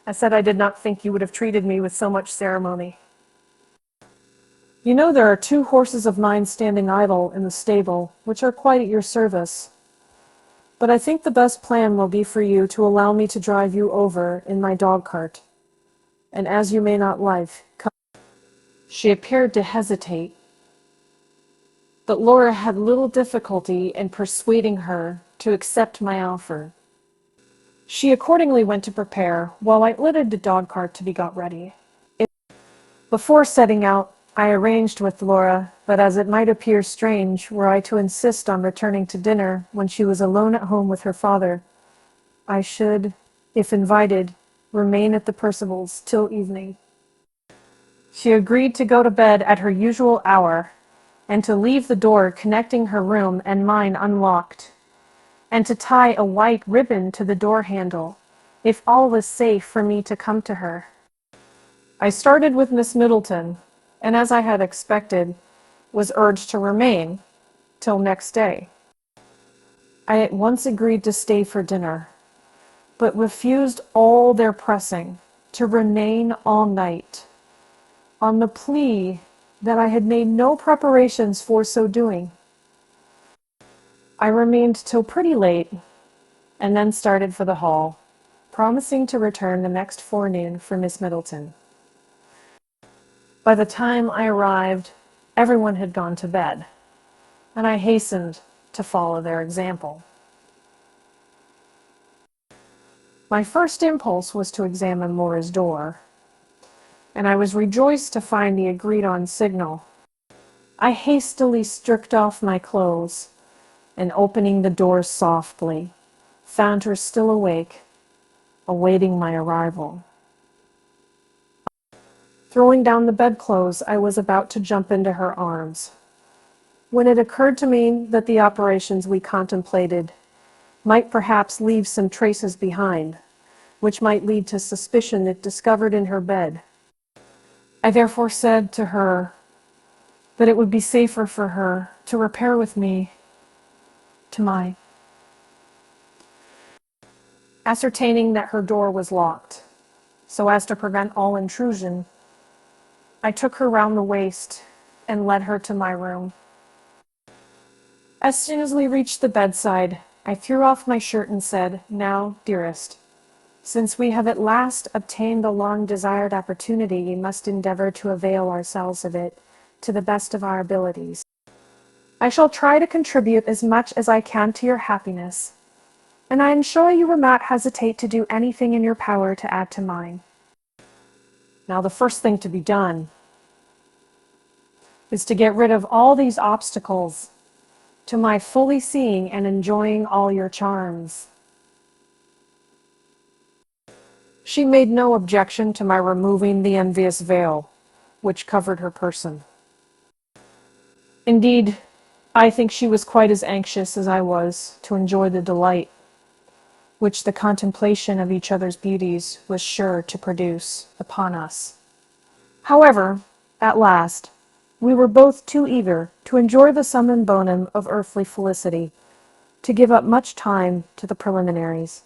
I said I did not think you would have treated me with so much ceremony. "You know there are 2 horses of mine standing idle in the stable, which are quite at your service. But I think the best plan will be for you to allow me to drive you over in my dog-cart. And as you may not like, come." She appeared to hesitate, but Laura had little difficulty in persuading her to accept my offer. She accordingly went to prepare, while I ordered the dog-cart to be got ready. Before setting out, I arranged with Laura that as it might appear strange were I to insist on returning to dinner when she was alone at home with her father, I should, if invited, remain at the Percivals till evening. She agreed to go to bed at her usual hour, and to leave the door connecting her room and mine unlocked, and to tie a white ribbon to the door handle, if all was safe for me to come to her. I started with Miss Middleton, and as I had expected, was urged to remain till next day. I at once agreed to stay for dinner, but refused all their pressing to remain all night, on the plea that I had made no preparations for so doing. I remained till pretty late, and then started for the hall, promising to return the next forenoon for Miss Middleton. By the time I arrived, everyone had gone to bed, and I hastened to follow their example. My first impulse was to examine Laura's door, and I was rejoiced to find the agreed-on signal. I hastily stripped off my clothes, and opening the door softly, found her still awake, awaiting my arrival. Throwing down the bedclothes, I was about to jump into her arms, when it occurred to me that the operations we contemplated might perhaps leave some traces behind, which might lead to suspicion if discovered in her bed. I therefore said to her that it would be safer for her to repair with me to mine. Ascertaining that her door was locked, so as to prevent all intrusion, I took her round the waist and led her to my room. As soon as we reached the bedside, I threw off my shirt and said, "Now, dearest, since we have at last obtained the long-desired opportunity, we must endeavor to avail ourselves of it to the best of our abilities. I shall try to contribute as much as I can to your happiness, and I am sure you will not hesitate to do anything in your power to add to mine. Now, the first thing to be done is to get rid of all these obstacles to my fully seeing and enjoying all your charms." She made no objection to my removing the envious veil which covered her person. Indeed, I think she was quite as anxious as I was to enjoy the delight which the contemplation of each other's beauties was sure to produce upon us. However, at last, we were both too eager to enjoy the summum bonum of earthly felicity to give up much time to the preliminaries.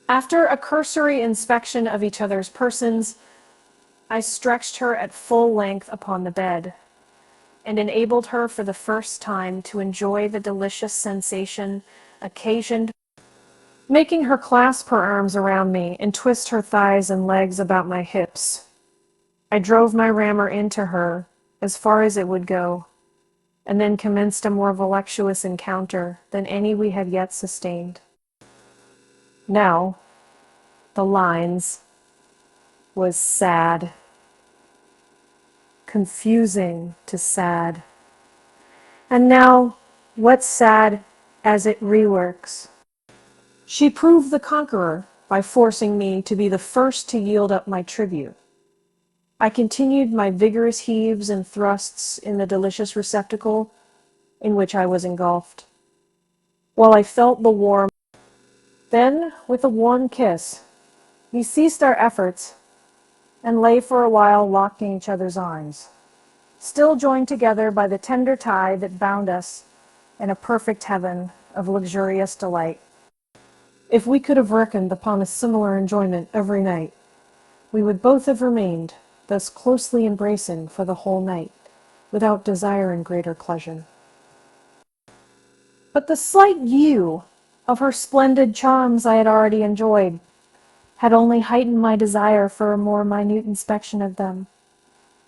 After a cursory inspection of each other's persons, I stretched her at full length upon the bed, and enabled her for the first time to enjoy the delicious sensation occasioned, making her clasp her arms around me and twist her thighs and legs about my hips. I drove my rammer into her as far as it would go, and then commenced a more voluptuous encounter than any we had yet sustained. Now, the lines was sad, confusing to sad, and now what's sad as it reworks. She proved the conqueror by forcing me to be the first to yield up my tribute. I continued my vigorous heaves and thrusts in the delicious receptacle in which I was engulfed, while I felt the warm. Then, with a warm kiss, we ceased our efforts and lay for a while locked in each other's arms, still joined together by the tender tie that bound us in a perfect heaven of luxurious delight. If we could have reckoned upon a similar enjoyment every night, we would both have remained thus closely embracing for the whole night, without desiring greater pleasure. But the slight view of her splendid charms I had already enjoyed had only heightened my desire for a more minute inspection of them,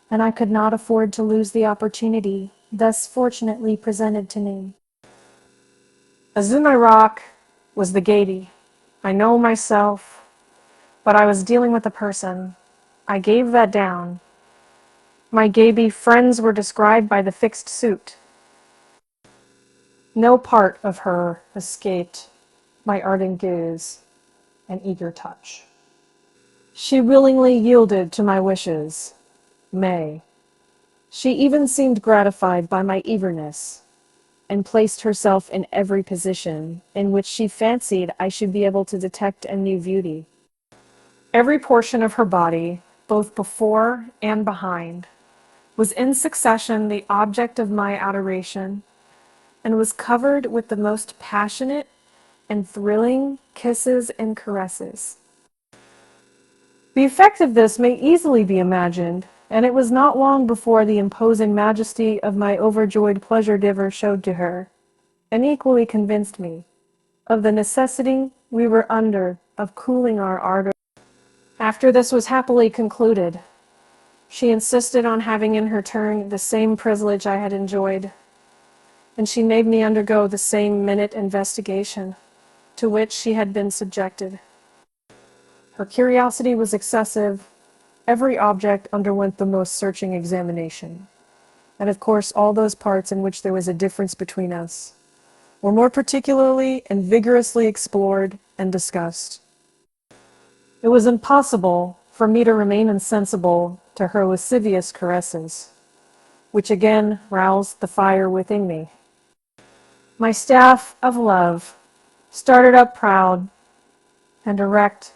and I could not afford to lose the opportunity thus fortunately presented to me. As in my rock was the gaiety. I know myself, but I was dealing with a person. I gave that down. My gay friends were described by the fixed suit. No part of her escaped my ardent gaze and eager touch. She willingly yielded to my wishes. May, She even seemed gratified by my eagerness, and placed herself in every position in which she fancied I should be able to detect a new beauty. Every portion of her body, both before and behind, was in succession the object of my adoration, and was covered with the most passionate and thrilling kisses and caresses. The effect of this may easily be imagined, and it was not long before the imposing majesty of my overjoyed pleasure-giver showed to her, and equally convinced me, of the necessity we were under of cooling our ardor. After this was happily concluded, she insisted on having in her turn the same privilege I had enjoyed, and she made me undergo the same minute investigation to which she had been subjected. Her curiosity was excessive. Every object underwent the most searching examination, and of course all those parts in which there was a difference between us were more particularly and vigorously explored and discussed. It was impossible for me to remain insensible to her lascivious caresses, which again roused the fire within me. My staff of love started up proud and erect,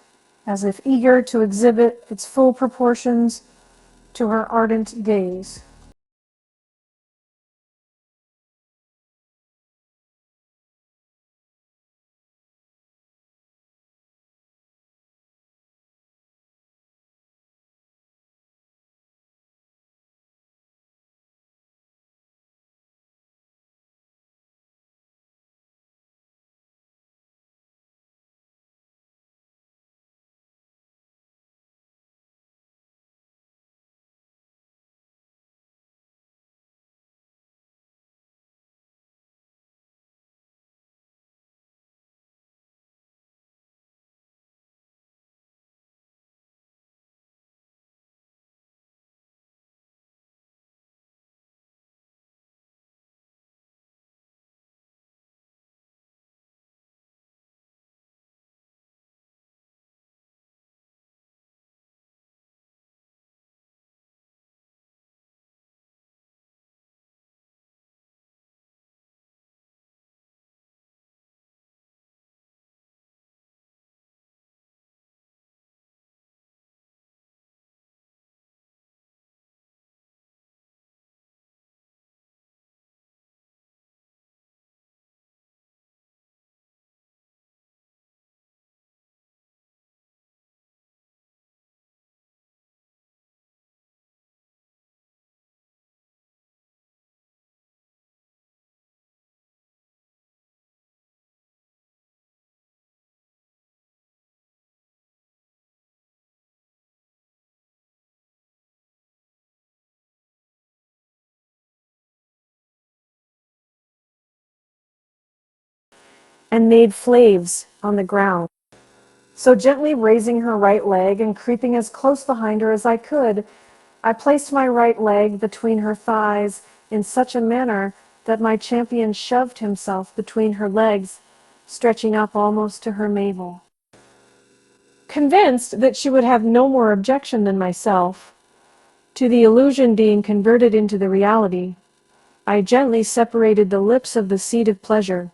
as if eager to exhibit its full proportions to her ardent gaze. And made flaves on the ground. So gently raising her right leg and creeping as close behind her as I could, I placed my right leg between her thighs in such a manner that my champion shoved himself between her legs, stretching up almost to her navel. Convinced that she would have no more objection than myself to the illusion being converted into the reality, I gently separated the lips of the seat of pleasure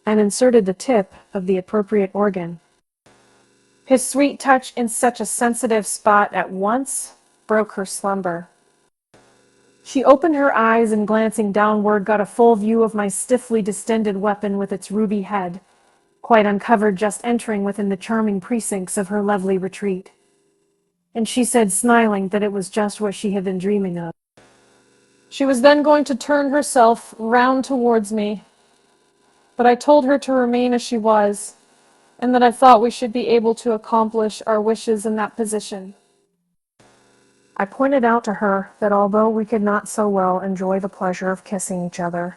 and inserted the tip of the appropriate organ. His sweet touch in such a sensitive spot at once broke her slumber. She opened her eyes and glancing downward got a full view of my stiffly distended weapon with its ruby head, quite uncovered just entering within the charming precincts of her lovely retreat. And she said, smiling, that it was just what she had been dreaming of. She was then going to turn herself round towards me, but I told her to remain as she was, and that I thought we should be able to accomplish our wishes in that position. I pointed out to her that although we could not so well enjoy the pleasure of kissing each other,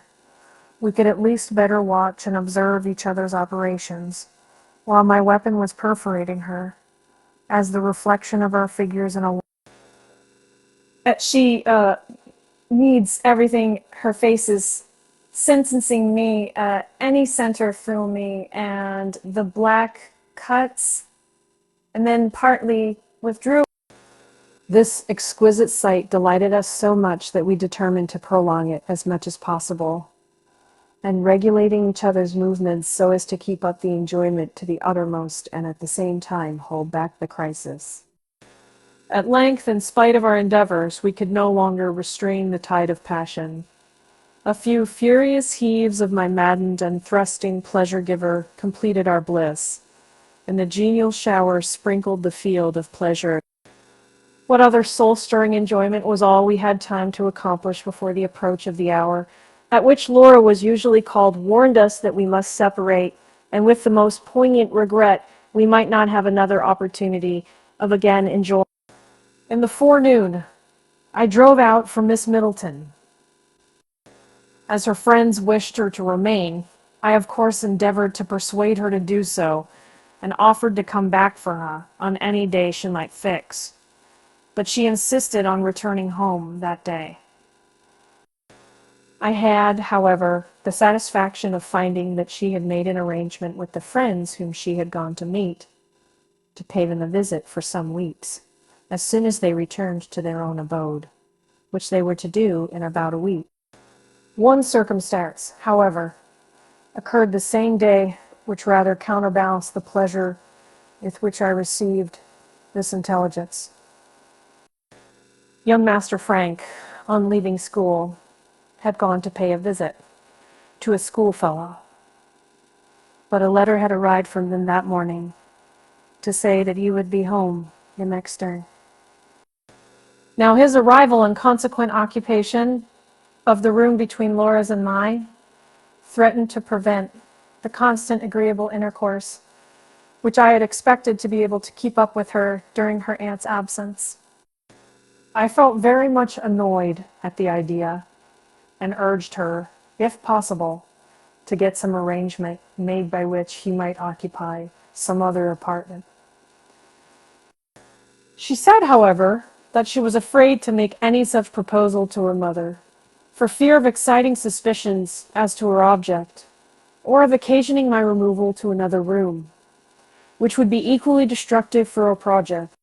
we could at least better watch and observe each other's operations, while my weapon was perforating her, as the reflection of our figures in a... She needs everything, her face is sentencing me, any center through me, and the black cuts, and then partly withdrew. This exquisite sight delighted us so much that we determined to prolong it as much as possible, and regulating each other's movements so as to keep up the enjoyment to the uttermost and at the same time hold back the crisis. At length, in spite of our endeavors, we could no longer restrain the tide of passion. A few furious heaves of my maddened and thrusting pleasure-giver completed our bliss, and the genial shower sprinkled the field of pleasure. What other soul-stirring enjoyment was all we had time to accomplish before the approach of the hour, at which Laura was usually called, warned us that we must separate, and with the most poignant regret we might not have another opportunity of again enjoying. In the forenoon, I drove out for Miss Middleton. As her friends wished her to remain, I of course endeavored to persuade her to do so, and offered to come back for her on any day she might fix. But she insisted on returning home that day. I had, however, the satisfaction of finding that she had made an arrangement with the friends whom she had gone to meet, to pay them a visit for some weeks, as soon as they returned to their own abode, which they were to do in about a week. One circumstance, however, occurred the same day which rather counterbalanced the pleasure with which I received this intelligence. Young Master Frank, on leaving school, had gone to pay a visit to a schoolfellow, but a letter had arrived from them that morning to say that he would be home the next day. Now his arrival and consequent occupation of the room between Laura's and mine threatened to prevent the constant agreeable intercourse which I had expected to be able to keep up with her during her aunt's absence. I felt very much annoyed at the idea, and urged her, if possible, to get some arrangement made by which he might occupy some other apartment. She said, however, that she was afraid to make any such proposal to her mother, for fear of exciting suspicions as to her object, or of occasioning my removal to another room, which would be equally destructive for her project.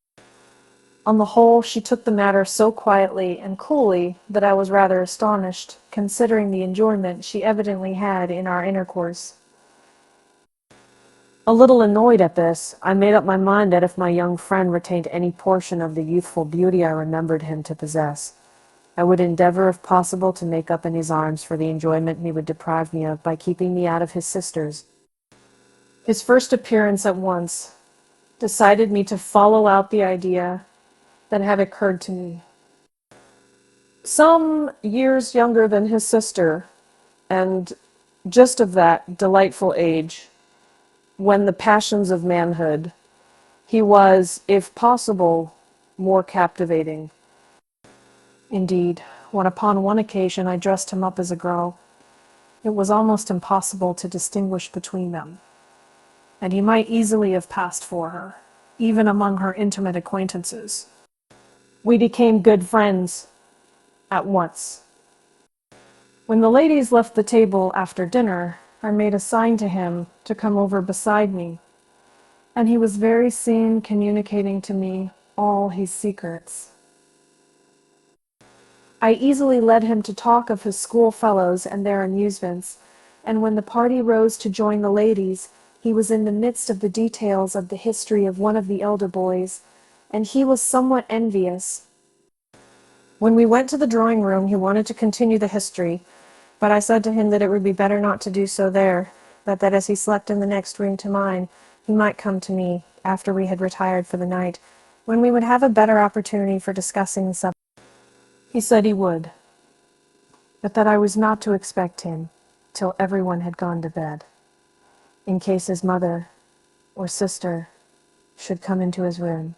On the whole, she took the matter so quietly and coolly that I was rather astonished, considering the enjoyment she evidently had in our intercourse. A little annoyed at this, I made up my mind that if my young friend retained any portion of the youthful beauty I remembered him to possess, I would endeavor, if possible, to make up in his arms for the enjoyment he would deprive me of by keeping me out of his sisters. His first appearance at once decided me to follow out the idea that had occurred to me. Some years younger than his sister, and just of that delightful age, when the passions of manhood, he was, if possible, more captivating. Indeed, when upon one occasion I dressed him up as a girl, it was almost impossible to distinguish between them, and he might easily have passed for her, even among her intimate acquaintances. We became good friends at once. When the ladies left the table after dinner, I made a sign to him to come over beside me, and he was very soon communicating to me all his secrets. I easily led him to talk of his schoolfellows and their amusements, and when the party rose to join the ladies, he was in the midst of the details of the history of one of the elder boys, and he was somewhat envious. When we went to the drawing room, he wanted to continue the history, but I said to him that it would be better not to do so there, but that as he slept in the next room to mine, he might come to me after we had retired for the night, when we would have a better opportunity for discussing the subject. He said he would, but that I was not to expect him till everyone had gone to bed, in case his mother or sister should come into his room.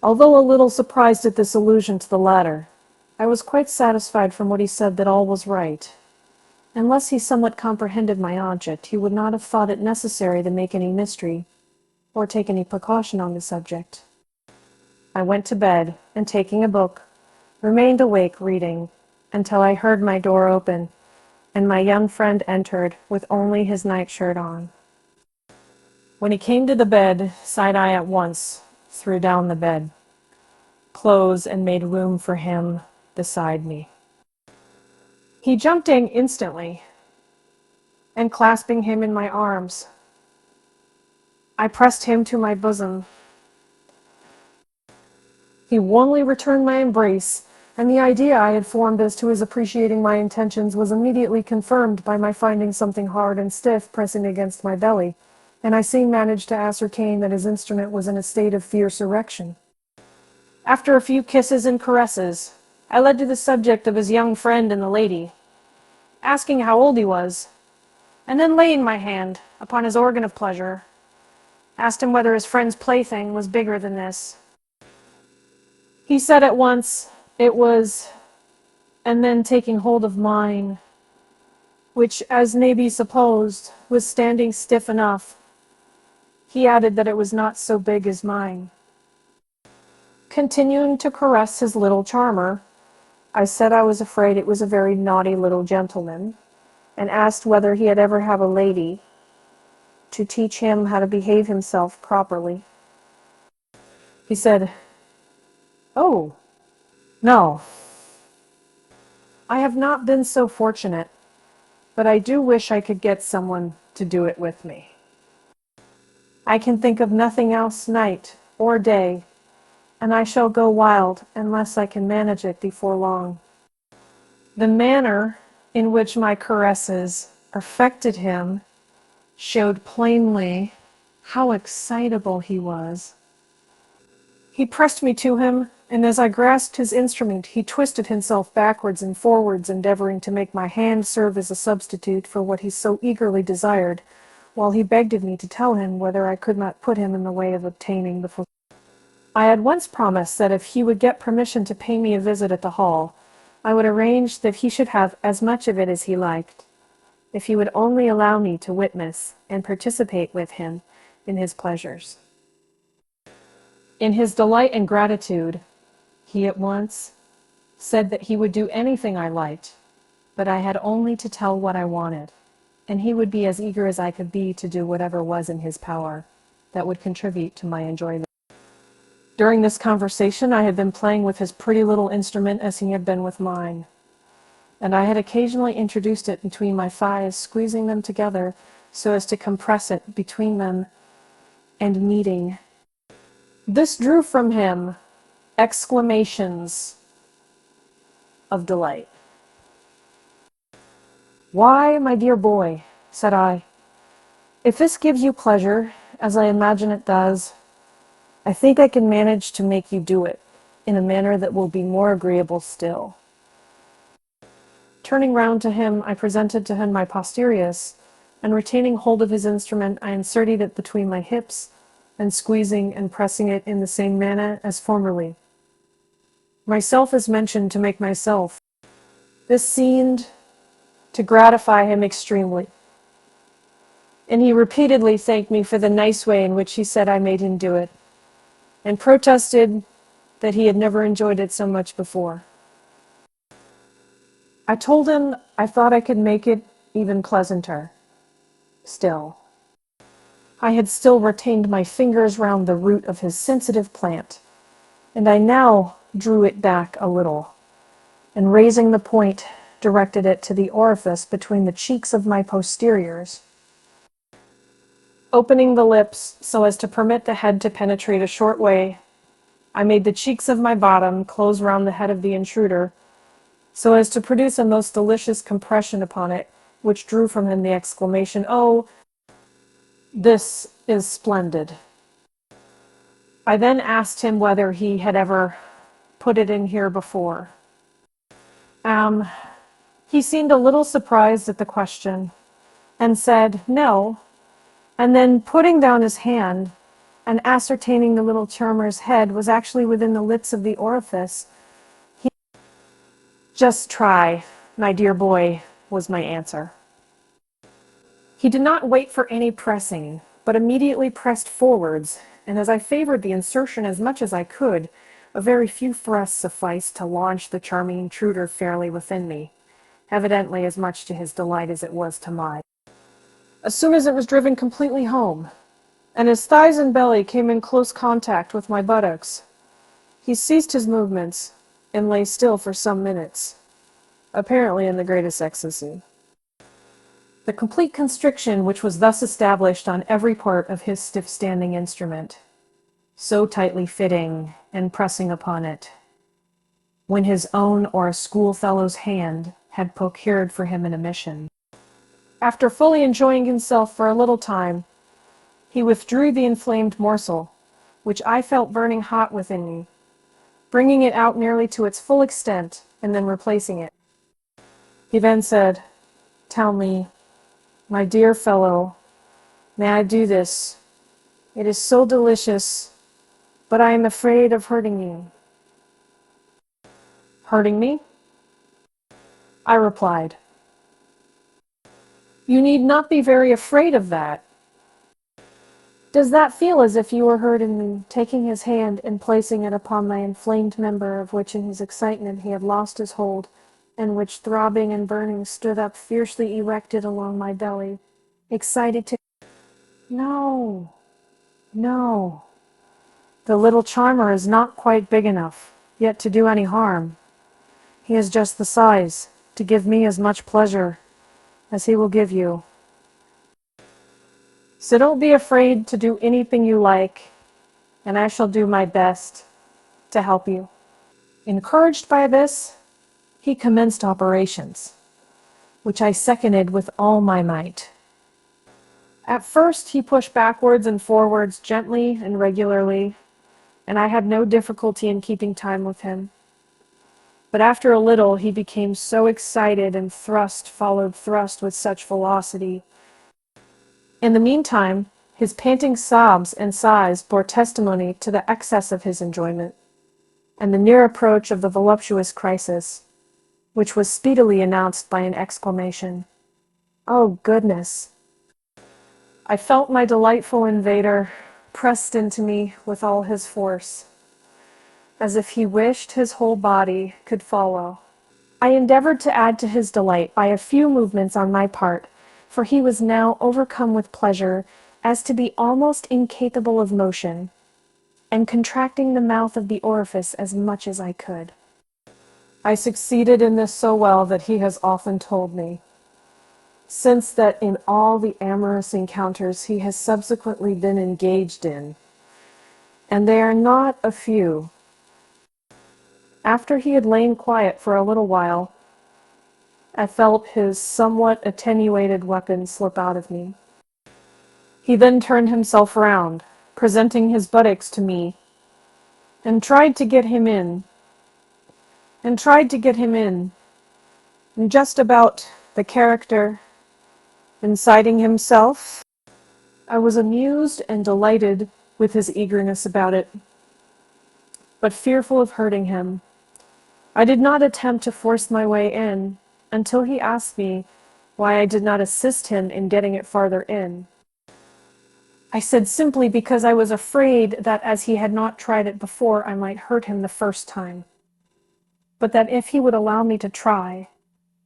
Although a little surprised at this allusion to the latter, I was quite satisfied from what he said that all was right. Unless he somewhat comprehended my object, he would not have thought it necessary to make any mystery, or take any precaution on the subject. I went to bed, and taking a book, remained awake reading, until I heard my door open, and my young friend entered with only his nightshirt on. When he came to the bed, Side-Eye at once threw down the bed. clothes and made room for him beside me. He jumped in instantly, and clasping him in my arms, I pressed him to my bosom. He warmly returned my embrace, and the idea I had formed as to his appreciating my intentions was immediately confirmed by my finding something hard and stiff pressing against my belly, and I soon managed to ascertain that his instrument was in a state of fierce erection. After a few kisses and caresses, I led to the subject of his young friend and the lady, asking how old he was, and then laying my hand upon his organ of pleasure, asked him whether his friend's plaything was bigger than this. He said at once it was, and then taking hold of mine, which, as may be supposed, was standing stiff enough, he added that it was not so big as mine. Continuing to caress his little charmer, I said I was afraid it was a very naughty little gentleman, and asked whether he had ever had a lady to teach him how to behave himself properly. He said, "Oh, no. I have not been so fortunate, but I do wish I could get someone to do it with me. I can think of nothing else night or day, and I shall go wild unless I can manage it before long." The manner in which my caresses affected him showed plainly how excitable he was. He pressed me to him, and as I grasped his instrument, he twisted himself backwards and forwards, endeavoring to make my hand serve as a substitute for what he so eagerly desired, while he begged of me to tell him whether I could not put him in the way of obtaining the full. I had once promised that if he would get permission to pay me a visit at the hall, I would arrange that he should have as much of it as he liked, if he would only allow me to witness and participate with him in his pleasures. In his delight and gratitude, he at once said that he would do anything I liked, but I had only to tell what I wanted, and he would be as eager as I could be to do whatever was in his power that would contribute to my enjoyment. During this conversation, I had been playing with his pretty little instrument as he had been with mine, and I had occasionally introduced it between my thighs, squeezing them together so as to compress it between them and meeting. This drew from him exclamations of delight. "Why, my dear boy," said I, "if this gives you pleasure, as I imagine it does, I think I can manage to make you do it in a manner that will be more agreeable still." Turning round to him, I presented to him my posterius, and retaining hold of his instrument, I inserted it between my hips, and squeezing and pressing it in the same manner as formerly. Myself is mentioned to make myself. This seemed to gratify him extremely, and he repeatedly thanked me for the nice way in which he said I made him do it, and protested that he had never enjoyed it so much before. I told him I thought I could make it even pleasanter. Still, I had still retained my fingers round the root of his sensitive plant, and I now drew it back a little, and raising the point, directed it to the orifice between the cheeks of my posteriors. Opening the lips so as to permit the head to penetrate a short way, I made the cheeks of my bottom close round the head of the intruder, so as to produce a most delicious compression upon it, which drew from him the exclamation, "Oh, this is splendid." I then asked him whether he had ever put it in here before. He seemed a little surprised at the question, and said, "No," and then putting down his hand, and ascertaining the little charmer's head was actually within the lips of the orifice, he, "Just try, my dear boy," was my answer. He did not wait for any pressing, but immediately pressed forwards, and as I favored the insertion as much as I could, a very few thrusts sufficed to launch the charming intruder fairly within me, evidently as much to his delight as it was to mine. As soon as it was driven completely home, and his thighs and belly came in close contact with my buttocks, He ceased his movements and lay still for some minutes, apparently in the greatest ecstasy. The complete constriction which was thus established on every part of his stiff-standing instrument, so tightly fitting and pressing upon it, when his own or a schoolfellow's hand had procured for him an emission. After fully enjoying himself for a little time, he withdrew the inflamed morsel, which I felt burning hot within me, bringing it out nearly to its full extent, and then replacing it. He then said, "Tell me, my dear fellow, may I do this? It is so delicious, but I am afraid of hurting you." "Hurting me?" I replied. "You need not be very afraid of that. Does that feel as if you were hurting me, taking his hand and placing it upon my inflamed member, of which in his excitement he had lost his hold, and which, throbbing and burning, stood up fiercely erected along my belly, excited to—" "No, no. The little charmer is not quite big enough yet to do any harm. He is just the size to give me as much pleasure as he will give you. So don't be afraid to do anything you like, and I shall do my best to help you." Encouraged by this, he commenced operations, which I seconded with all my might. At first he pushed backwards and forwards gently and regularly, and I had no difficulty in keeping time with him. But after a little he became so excited, and thrust followed thrust with such velocity. In the meantime, his panting sobs and sighs bore testimony to the excess of his enjoyment, and the near approach of the voluptuous crisis, which was speedily announced by an exclamation, "Oh, goodness!" I felt my delightful invader pressed into me with all his force, as if he wished his whole body could follow. I endeavored to add to his delight by a few movements on my part, for he was now overcome with pleasure as to be almost incapable of motion, and contracting the mouth of the orifice as much as I could. I succeeded in this so well that he has often told me, since, that in all the amorous encounters he has subsequently been engaged in, and they are not a few, after he had lain quiet for a little while, I felt his somewhat attenuated weapon slip out of me. He then turned himself round, presenting his buttocks to me, and tried to get him in, and just about the character, inciting himself. I was amused and delighted with his eagerness about it, but fearful of hurting him. I did not attempt to force my way in, until he asked me why I did not assist him in getting it farther in. I said simply because I was afraid that as he had not tried it before, I might hurt him the first time, but that if he would allow me to try,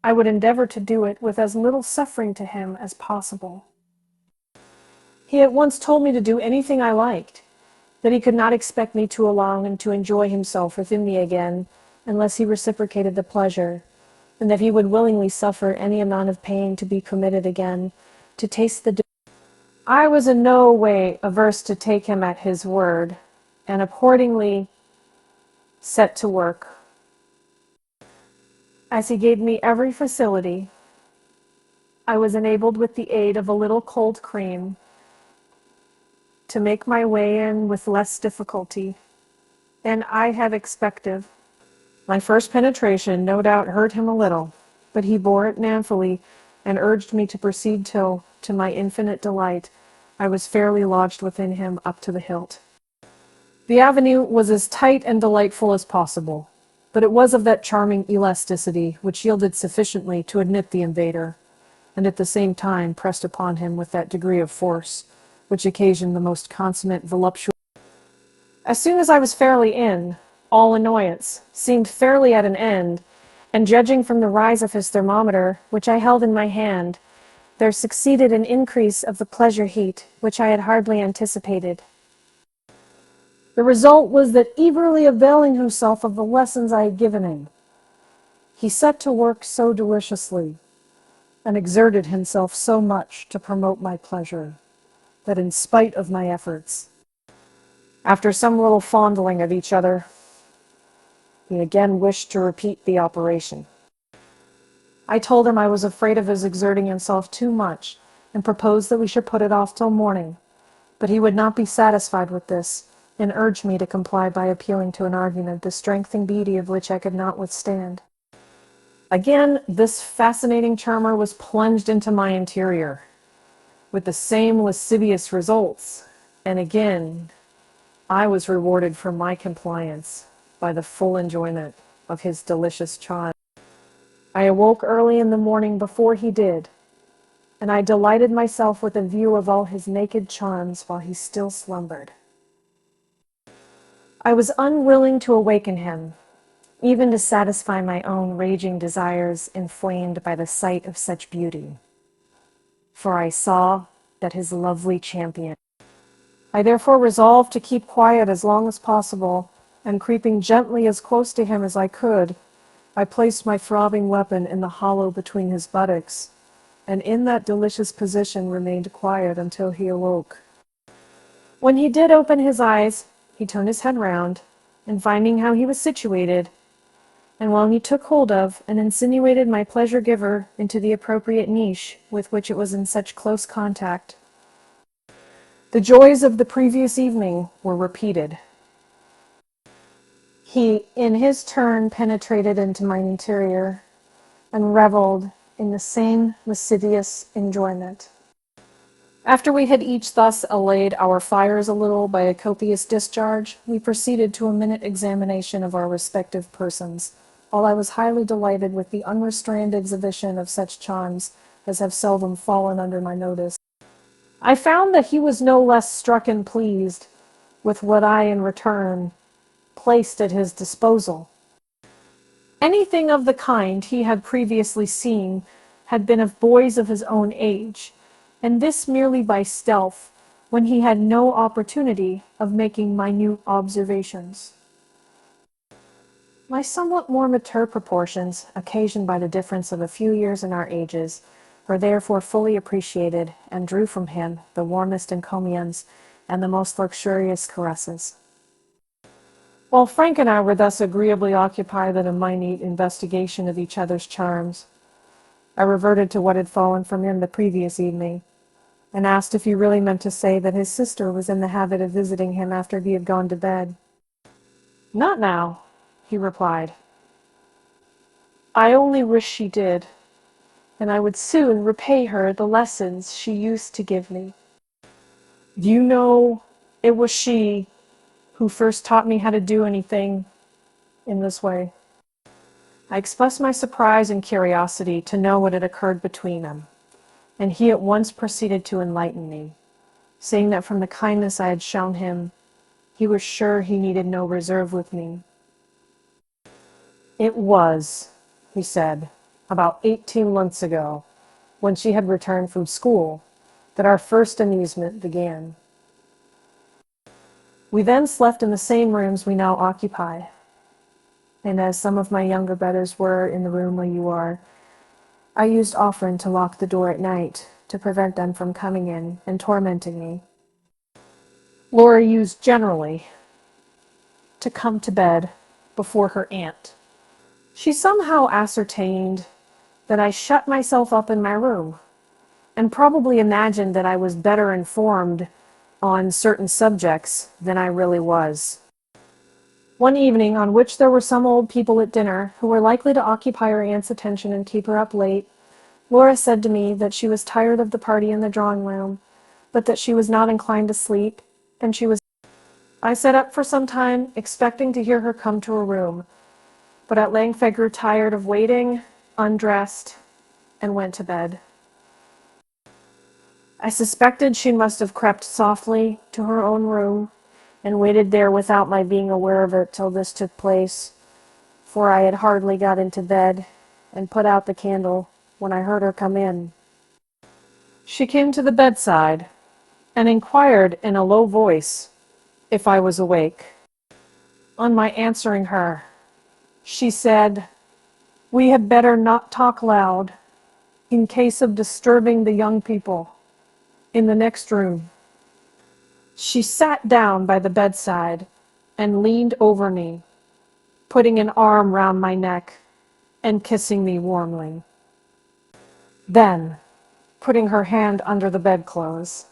I would endeavor to do it with as little suffering to him as possible. He at once told me to do anything I liked, that he could not expect me to allow him to enjoy himself within me again unless he reciprocated the pleasure, and that he would willingly suffer any amount of pain to be permitted again to taste the. I was in no way averse to take him at his word, and accordingly set to work. As he gave me every facility, I was enabled with the aid of a little cold cream to make my way in with less difficulty than I had expected. My first penetration no doubt hurt him a little, but he bore it manfully and urged me to proceed till, to my infinite delight, I was fairly lodged within him up to the hilt. The avenue was as tight and delightful as possible, but it was of that charming elasticity which yielded sufficiently to admit the invader, and at the same time pressed upon him with that degree of force which occasioned the most consummate voluptuous. As soon as I was fairly in, all annoyance seemed fairly at an end, and judging from the rise of his thermometer, which I held in my hand, there succeeded an increase of the pleasure heat which I had hardly anticipated. The result was that, eagerly availing himself of the lessons I had given him, he set to work so deliciously and exerted himself so much to promote my pleasure that, in spite of my efforts, after some little fondling of each other, he again wished to repeat the operation. I told him I was afraid of his exerting himself too much and proposed that we should put it off till morning, but he would not be satisfied with this, and urged me to comply by appealing to an argument, the strength and beauty of which I could not withstand. Again, this fascinating charmer was plunged into my interior, with the same lascivious results, and again I was rewarded for my compliance by the full enjoyment of his delicious charm. I awoke early in the morning before he did, and I delighted myself with a view of all his naked charms while he still slumbered. I was unwilling to awaken him, even to satisfy my own raging desires inflamed by the sight of such beauty, for I saw that his lovely champion. I therefore resolved to keep quiet as long as possible, and creeping gently as close to him as I could, I placed my throbbing weapon in the hollow between his buttocks, and in that delicious position remained quiet until he awoke. When he did open his eyes, he turned his head round, and finding how he was situated, and while he took hold of and insinuated my pleasure-giver into the appropriate niche with which it was in such close contact, the joys of the previous evening were repeated. He, in his turn, penetrated into my interior, and reveled in the same lascivious enjoyment. After we had each thus allayed our fires a little by a copious discharge, we proceeded to a minute examination of our respective persons, while I was highly delighted with the unrestrained exhibition of such charms as have seldom fallen under my notice. I found that he was no less struck and pleased with what I, in return, placed at his disposal. Anything of the kind he had previously seen had been of boys of his own age, and this merely by stealth, when he had no opportunity of making minute observations. My somewhat more mature proportions, occasioned by the difference of a few years in our ages, were therefore fully appreciated, and drew from him the warmest encomiums and the most luxurious caresses. While Frank and I were thus agreeably occupied in a minute investigation of each other's charms, I reverted to what had fallen from him the previous evening, and asked if he really meant to say that his sister was in the habit of visiting him after he had gone to bed. "Not now," he replied. "I only wish she did, and I would soon repay her the lessons she used to give me. Do you know, it was she who first taught me how to do anything in this way." I expressed my surprise and curiosity to know what had occurred between them, and he at once proceeded to enlighten me, saying that from the kindness I had shown him, he was sure he needed no reserve with me. "It was," he said, "about 18 months ago, when she had returned from school, that our first amusement began. We then slept in the same rooms we now occupy, and as some of my younger brothers were in the room where you are, I used often to lock the door at night to prevent them from coming in and tormenting me. Laura used generally to come to bed before her aunt. She somehow ascertained that I shut myself up in my room, and probably imagined that I was better informed on certain subjects than I really was. One evening, on which there were some old people at dinner who were likely to occupy her aunt's attention and keep her up late, Laura said to me that she was tired of the party in the drawing room, but that she was not inclined to sleep, and she was. I sat up for some time, expecting to hear her come to her room, but at length I grew tired of waiting, undressed, and went to bed. I suspected she must have crept softly to her own room and waited there without my being aware of it till this took place, for I had hardly got into bed and put out the candle when I heard her come in. She came to the bedside and inquired in a low voice if I was awake. On my answering her, she said, "We had better not talk loud in case of disturbing the young people in the next room." She sat down by the bedside and leaned over me, putting an arm round my neck and kissing me warmly. Then, putting her hand under the bedclothes,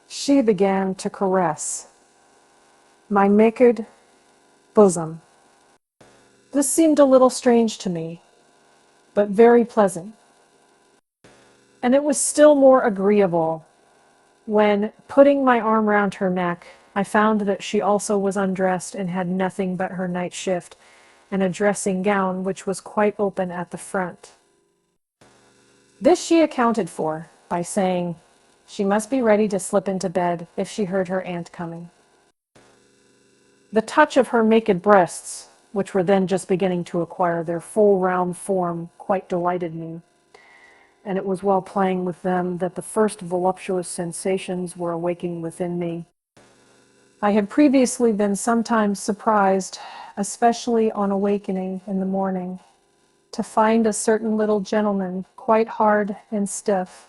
she began to caress my naked bosom. This seemed a little strange to me, but very pleasant. And it was still more agreeable when, putting my arm round her neck, I found that she also was undressed and had nothing but her night shift and a dressing gown which was quite open at the front. This she accounted for by saying she must be ready to slip into bed if she heard her aunt coming. The touch of her naked breasts, which were then just beginning to acquire their full round form, quite delighted me, and it was while playing with them that the first voluptuous sensations were awaking within me. I had previously been sometimes surprised, especially on awakening in the morning, to find a certain little gentleman quite hard and stiff,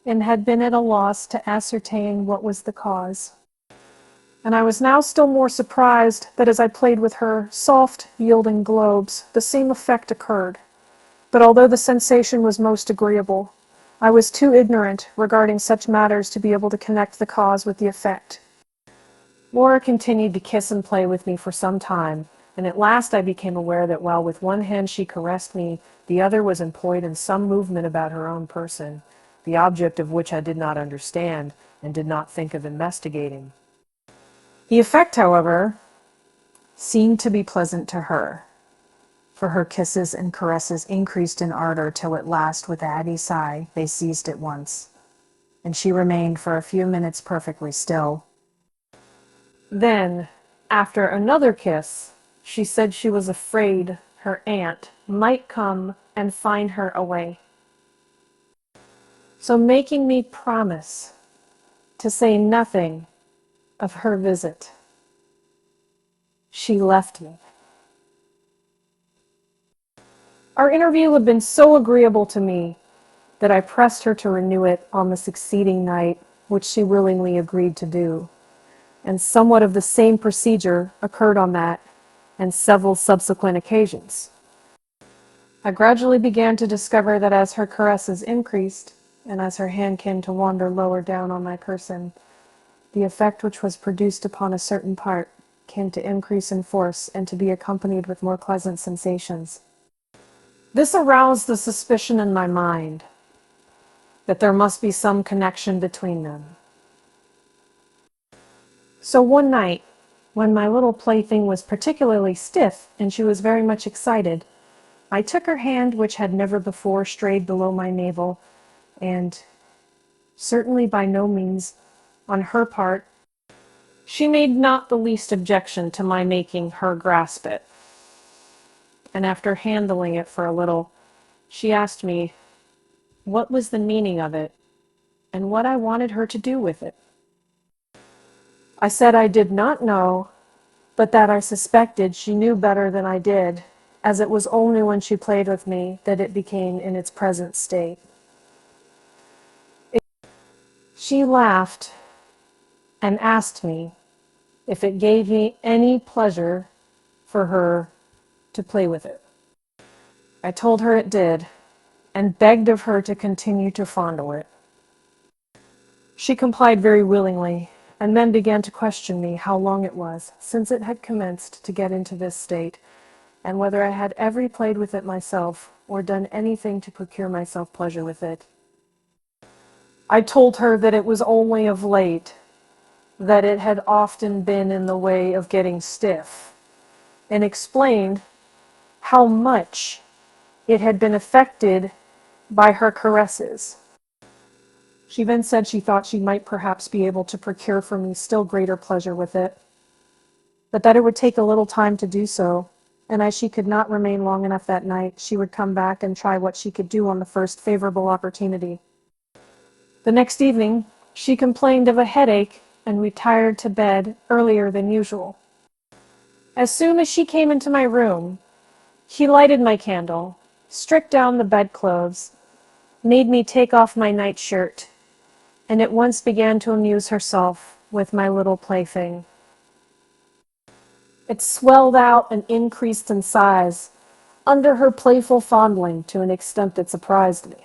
and had been at a loss to ascertain what was the cause. And I was now still more surprised that as I played with her soft, yielding globes, the same effect occurred. But although the sensation was most agreeable, I was too ignorant regarding such matters to be able to connect the cause with the effect. Laura continued to kiss and play with me for some time, and at last I became aware that while with one hand she caressed me, the other was employed in some movement about her own person, the object of which I did not understand and did not think of investigating. The effect, however, seemed to be pleasant to her, for her kisses and caresses increased in ardor till at last, with a heady sigh, they ceased at once, and she remained for a few minutes perfectly still. Then, after another kiss, she said she was afraid her aunt might come and find her away. So, making me promise to say nothing of her visit, she left me. Our interview had been so agreeable to me that I pressed her to renew it on the succeeding night, which she willingly agreed to do. And somewhat of the same procedure occurred on that and several subsequent occasions. I gradually began to discover that as her caresses increased, and as her hand came to wander lower down on my person, the effect which was produced upon a certain part came to increase in force and to be accompanied with more pleasant sensations. This aroused the suspicion in my mind that there must be some connection between them. So one night, when my little plaything was particularly stiff and she was very much excited, I took her hand, which had never before strayed below my navel, and certainly by no means on her part, she made not the least objection to my making her grasp it. And after handling it for a little, she asked me what was the meaning of it and what I wanted her to do with it. I said I did not know, but that I suspected she knew better than I did, as it was only when she played with me that it became in its present state. She laughed and asked me if it gave me any pleasure for her to play with it. I told her it did, and begged of her to continue to fondle it. She complied very willingly, and then began to question me how long it was since it had commenced to get into this state, and whether I had ever played with it myself, or done anything to procure myself pleasure with it. I told her that it was only of late, that it had often been in the way of getting stiff, and explained how much it had been affected by her caresses. She then said she thought she might perhaps be able to procure for me still greater pleasure with it, but that it would take a little time to do so, and as she could not remain long enough that night, she would come back and try what she could do on the first favorable opportunity. The next evening, she complained of a headache and retired to bed earlier than usual. As soon as she came into my room, he lighted my candle, stripped down the bedclothes, made me take off my nightshirt, and at once began to amuse herself with my little plaything. It swelled out and increased in size under her playful fondling to an extent that surprised me.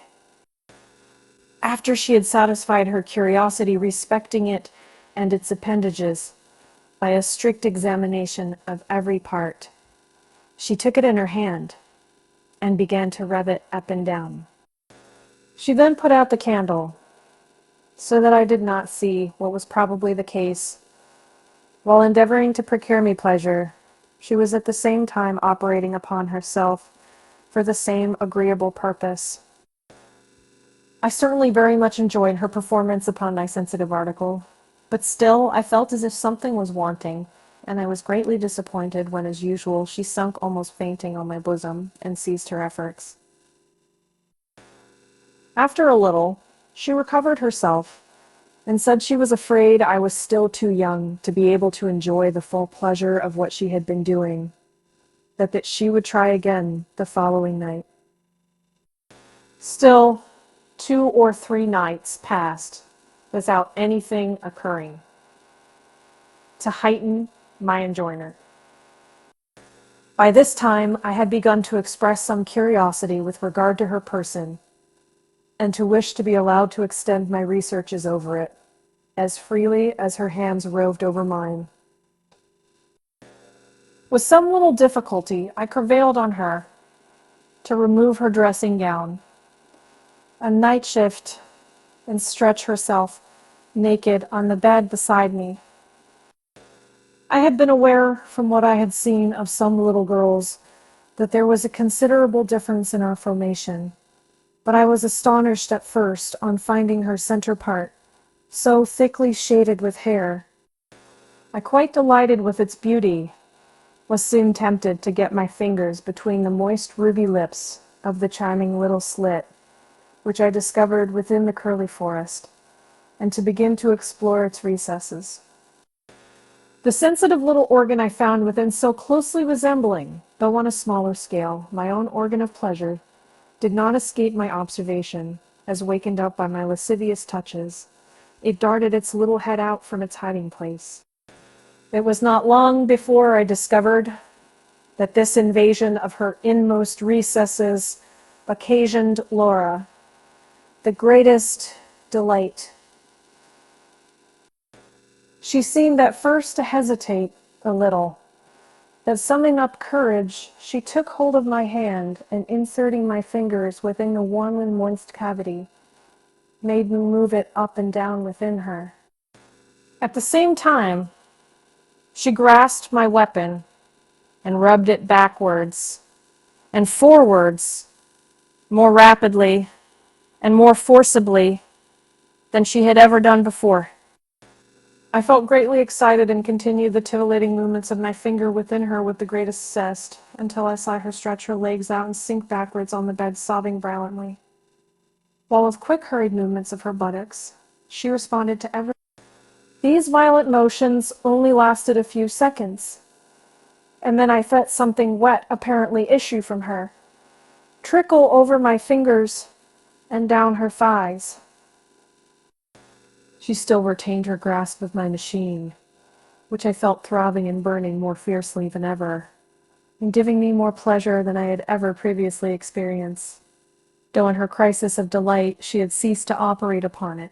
After she had satisfied her curiosity respecting it and its appendages by a strict examination of every part, she took it in her hand and began to rub it up and down. She then put out the candle so that I did not see what was probably the case. While endeavoring to procure me pleasure, she was at the same time operating upon herself for the same agreeable purpose. I certainly very much enjoyed her performance upon my sensitive article, but still I felt as if something was wanting, and I was greatly disappointed when, as usual, she sunk almost fainting on my bosom and ceased her efforts. After a little, she recovered herself and said she was afraid I was still too young to be able to enjoy the full pleasure of what she had been doing, that she would try again the following night. Still, 2 or 3 nights passed without anything occurring to heighten my enjoyment. By this time, I had begun to express some curiosity with regard to her person, and to wish to be allowed to extend my researches over it, as freely as her hands roved over mine. With some little difficulty, I prevailed on her to remove her dressing gown, a night shift, and stretch herself naked on the bed beside me. I had been aware from what I had seen of some little girls that there was a considerable difference in our formation, but I was astonished at first on finding her center part so thickly shaded with hair. I, quite delighted with its beauty, was soon tempted to get my fingers between the moist ruby lips of the charming little slit, which I discovered within the curly forest, and to begin to explore its recesses. The sensitive little organ I found within so closely resembling, though on a smaller scale, my own organ of pleasure, did not escape my observation, as wakened up by my lascivious touches, it darted its little head out from its hiding place. It was not long before I discovered that this invasion of her inmost recesses occasioned Laura the greatest delight. She seemed at first to hesitate a little, but summing up courage, she took hold of my hand and, inserting my fingers within the warm and moist cavity, made me move it up and down within her. At the same time, she grasped my weapon and rubbed it backwards and forwards more rapidly and more forcibly than she had ever done before. I felt greatly excited and continued the titillating movements of my finger within her with the greatest zest, until I saw her stretch her legs out and sink backwards on the bed, sobbing violently, while with quick hurried movements of her buttocks, she responded to every. These violent motions only lasted a few seconds, and then I felt something wet apparently issue from her, trickle over my fingers and down her thighs. She still retained her grasp of my machine, which I felt throbbing and burning more fiercely than ever, and giving me more pleasure than I had ever previously experienced, though in her crisis of delight she had ceased to operate upon it.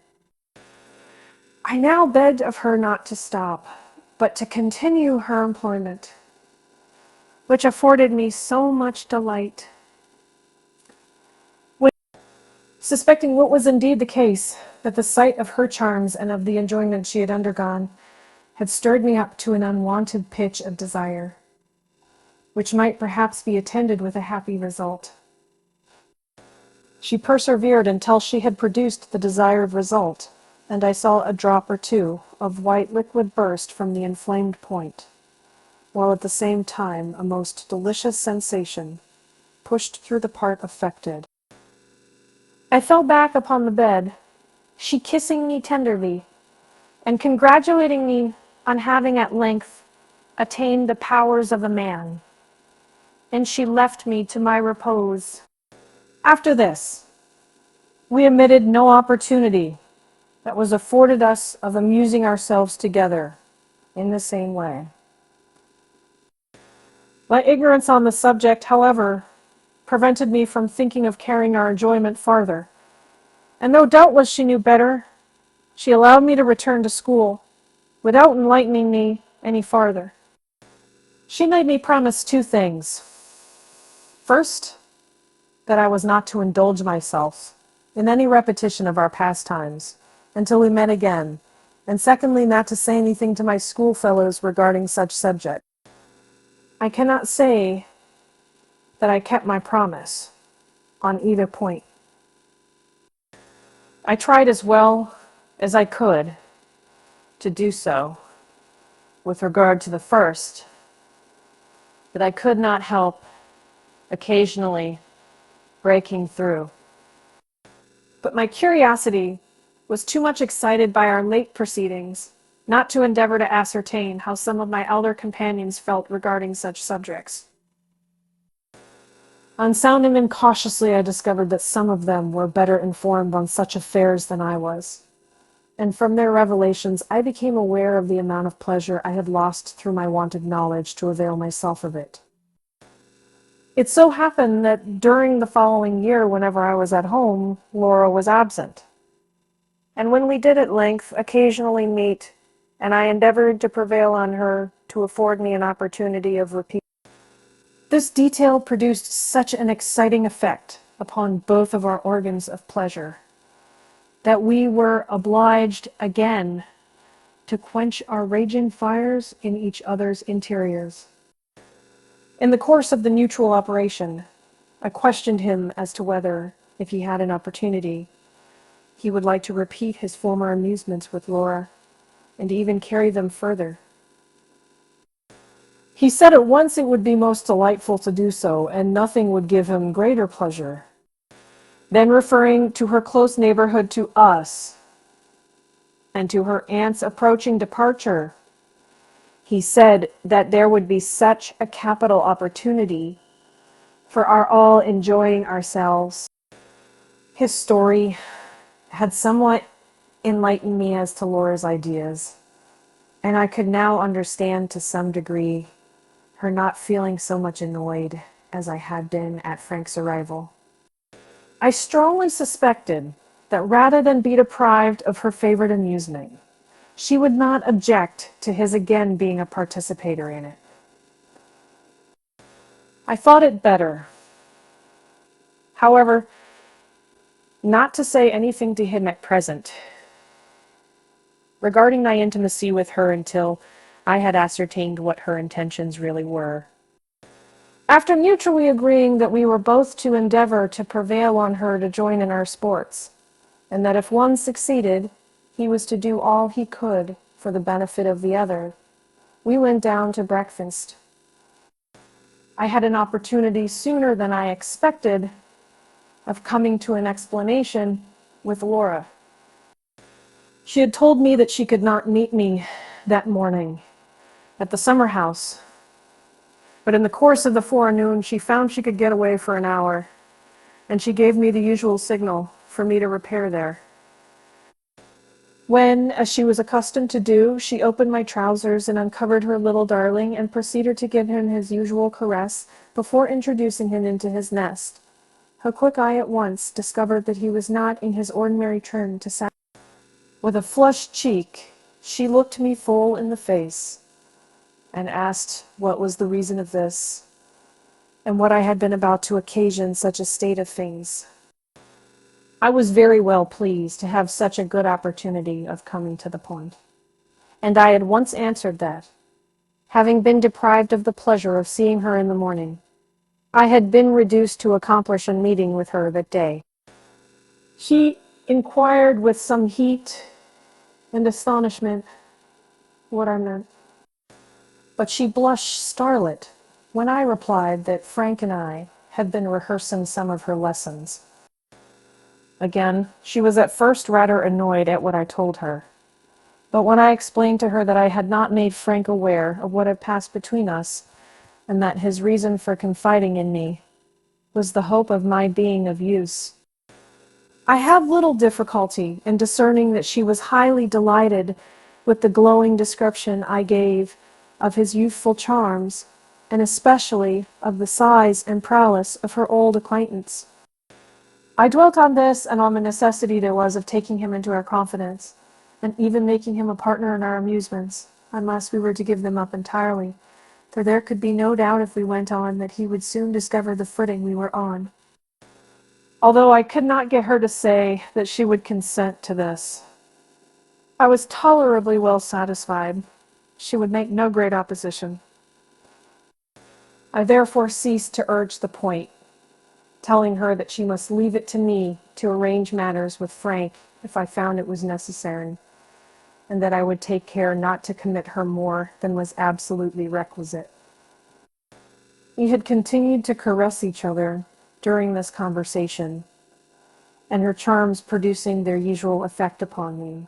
I now begged of her not to stop, but to continue her employment, which afforded me so much delight. Suspecting what was indeed the case, that the sight of her charms and of the enjoyment she had undergone had stirred me up to an unwonted pitch of desire, which might perhaps be attended with a happy result. She persevered until she had produced the desired result, and I saw a drop or two of white liquid burst from the inflamed point, while at the same time a most delicious sensation pushed through the part affected. I fell back upon the bed, she kissing me tenderly, and congratulating me on having at length attained the powers of a man. And she left me to my repose. After this, we omitted no opportunity that was afforded us of amusing ourselves together in the same way. My ignorance on the subject, however, prevented me from thinking of carrying our enjoyment farther. And though doubtless she knew better, she allowed me to return to school without enlightening me any farther. She made me promise two things. First, that I was not to indulge myself in any repetition of our pastimes until we met again, and secondly, not to say anything to my schoolfellows regarding such subject. I cannot say that I kept my promise on either point. I tried as well as I could to do so with regard to the first, but I could not help occasionally breaking through. But my curiosity was too much excited by our late proceedings not to endeavor to ascertain how some of my elder companions felt regarding such subjects. On sounding them cautiously, I discovered that some of them were better informed on such affairs than I was, and from their revelations I became aware of the amount of pleasure I had lost through my want of knowledge to avail myself of it. It so happened that during the following year, whenever I was at home, Laura was absent. And when we did at length occasionally meet, and I endeavored to prevail on her to afford me an opportunity of repeat, this detail produced such an exciting effect upon both of our organs of pleasure that we were obliged again to quench our raging fires in each other's interiors. In the course of the mutual operation, I questioned him as to whether, if he had an opportunity, he would like to repeat his former amusements with Laura, and even carry them further. He said at once it would be most delightful to do so, and nothing would give him greater pleasure. Then referring to her close neighborhood to us, and to her aunt's approaching departure, he said that there would be such a capital opportunity for our all enjoying ourselves. His story had somewhat enlightened me as to Laura's ideas, and I could now understand to some degree her not feeling so much annoyed as I had been at Frank's arrival. I strongly suspected that rather than be deprived of her favorite amusement, she would not object to his again being a participator in it. I thought it better, however, not to say anything to him at present regarding my intimacy with her until I had ascertained what her intentions really were. After mutually agreeing that we were both to endeavor to prevail on her to join in our sports, and that if one succeeded, he was to do all he could for the benefit of the other, we went down to breakfast. I had an opportunity sooner than I expected of coming to an explanation with Laura. She had told me that she could not meet me that morning at the summer house, but in the course of the forenoon she found she could get away for an hour, and she gave me the usual signal for me to repair there. When, as she was accustomed to do, she opened my trousers and uncovered her little darling and proceeded to give him his usual caress before introducing him into his nest, her quick eye at once discovered that he was not in his ordinary turn to satisfy. With a flushed cheek, she looked me full in the face and asked what was the reason of this, and what I had been about to occasion such a state of things. I was very well pleased to have such a good opportunity of coming to the point, and I at once answered that, having been deprived of the pleasure of seeing her in the morning, I had been reduced to accomplish a meeting with her that day. She inquired with some heat and astonishment what I meant, but she blushed scarlet when I replied that Frank and I had been rehearsing some of her lessons. Again, she was at first rather annoyed at what I told her, But when I explained to her that I had not made Frank aware of what had passed between us, and that his reason for confiding in me was the hope of my being of use, I had little difficulty in discerning that she was highly delighted with the glowing description I gave of his youthful charms, and especially of the size and prowess of her old acquaintance. I dwelt on this and on the necessity there was of taking him into our confidence, and even making him a partner in our amusements, unless we were to give them up entirely, for there could be no doubt if we went on that he would soon discover the footing we were on. Although I could not get her to say that she would consent to this, I was tolerably well satisfied she would make no great opposition. I therefore ceased to urge the point, telling her that she must leave it to me to arrange matters with Frank if I found it was necessary, and that I would take care not to commit her more than was absolutely requisite. We had continued to caress each other during this conversation, and her charms producing their usual effect upon me,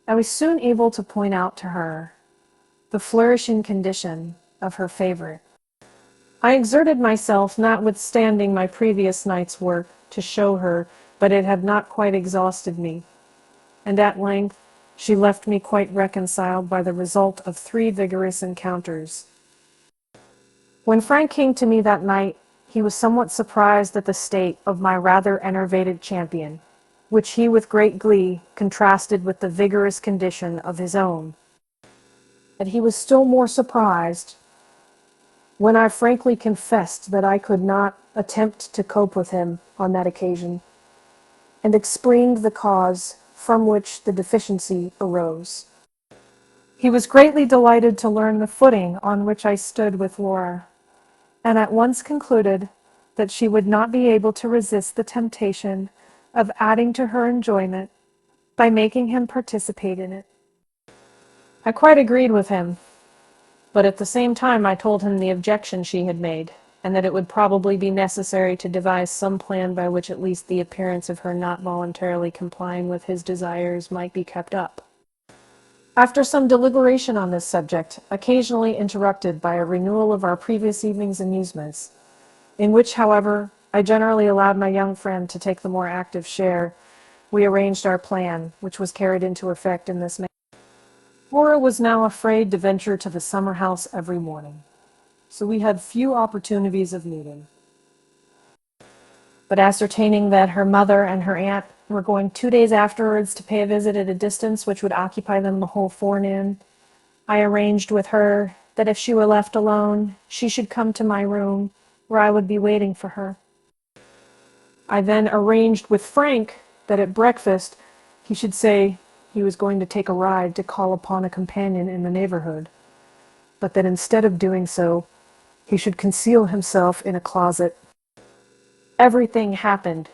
I was soon able to point out to her the flourishing condition of her favorite. I exerted myself, notwithstanding my previous night's work, to show her, but it had not quite exhausted me, and at length she left me quite reconciled by the result of 3 vigorous encounters. When Frank came to me that night, he was somewhat surprised at the state of my rather enervated champion, which he with great glee contrasted with the vigorous condition of his own. And he was still more surprised when I frankly confessed that I could not attempt to cope with him on that occasion, and explained the cause from which the deficiency arose. He was greatly delighted to learn the footing on which I stood with Laura, and at once concluded that she would not be able to resist the temptation of adding to her enjoyment by making him participate in it. I quite agreed with him, but at the same time I told him the objection she had made, and that it would probably be necessary to devise some plan by which at least the appearance of her not voluntarily complying with his desires might be kept up. After some deliberation on this subject, occasionally interrupted by a renewal of our previous evening's amusements, in which, however, I generally allowed my young friend to take the more active share, we arranged our plan, which was carried into effect in this manner. Laura was now afraid to venture to the summer house every morning, so we had few opportunities of meeting. But ascertaining that her mother and her aunt were going 2 days afterwards to pay a visit at a distance which would occupy them the whole forenoon, I arranged with her that if she were left alone, she should come to my room, where I would be waiting for her. I then arranged with Frank that at breakfast he should say he was going to take a ride to call upon a companion in the neighborhood, but that instead of doing so, he should conceal himself in a closet. Everything happened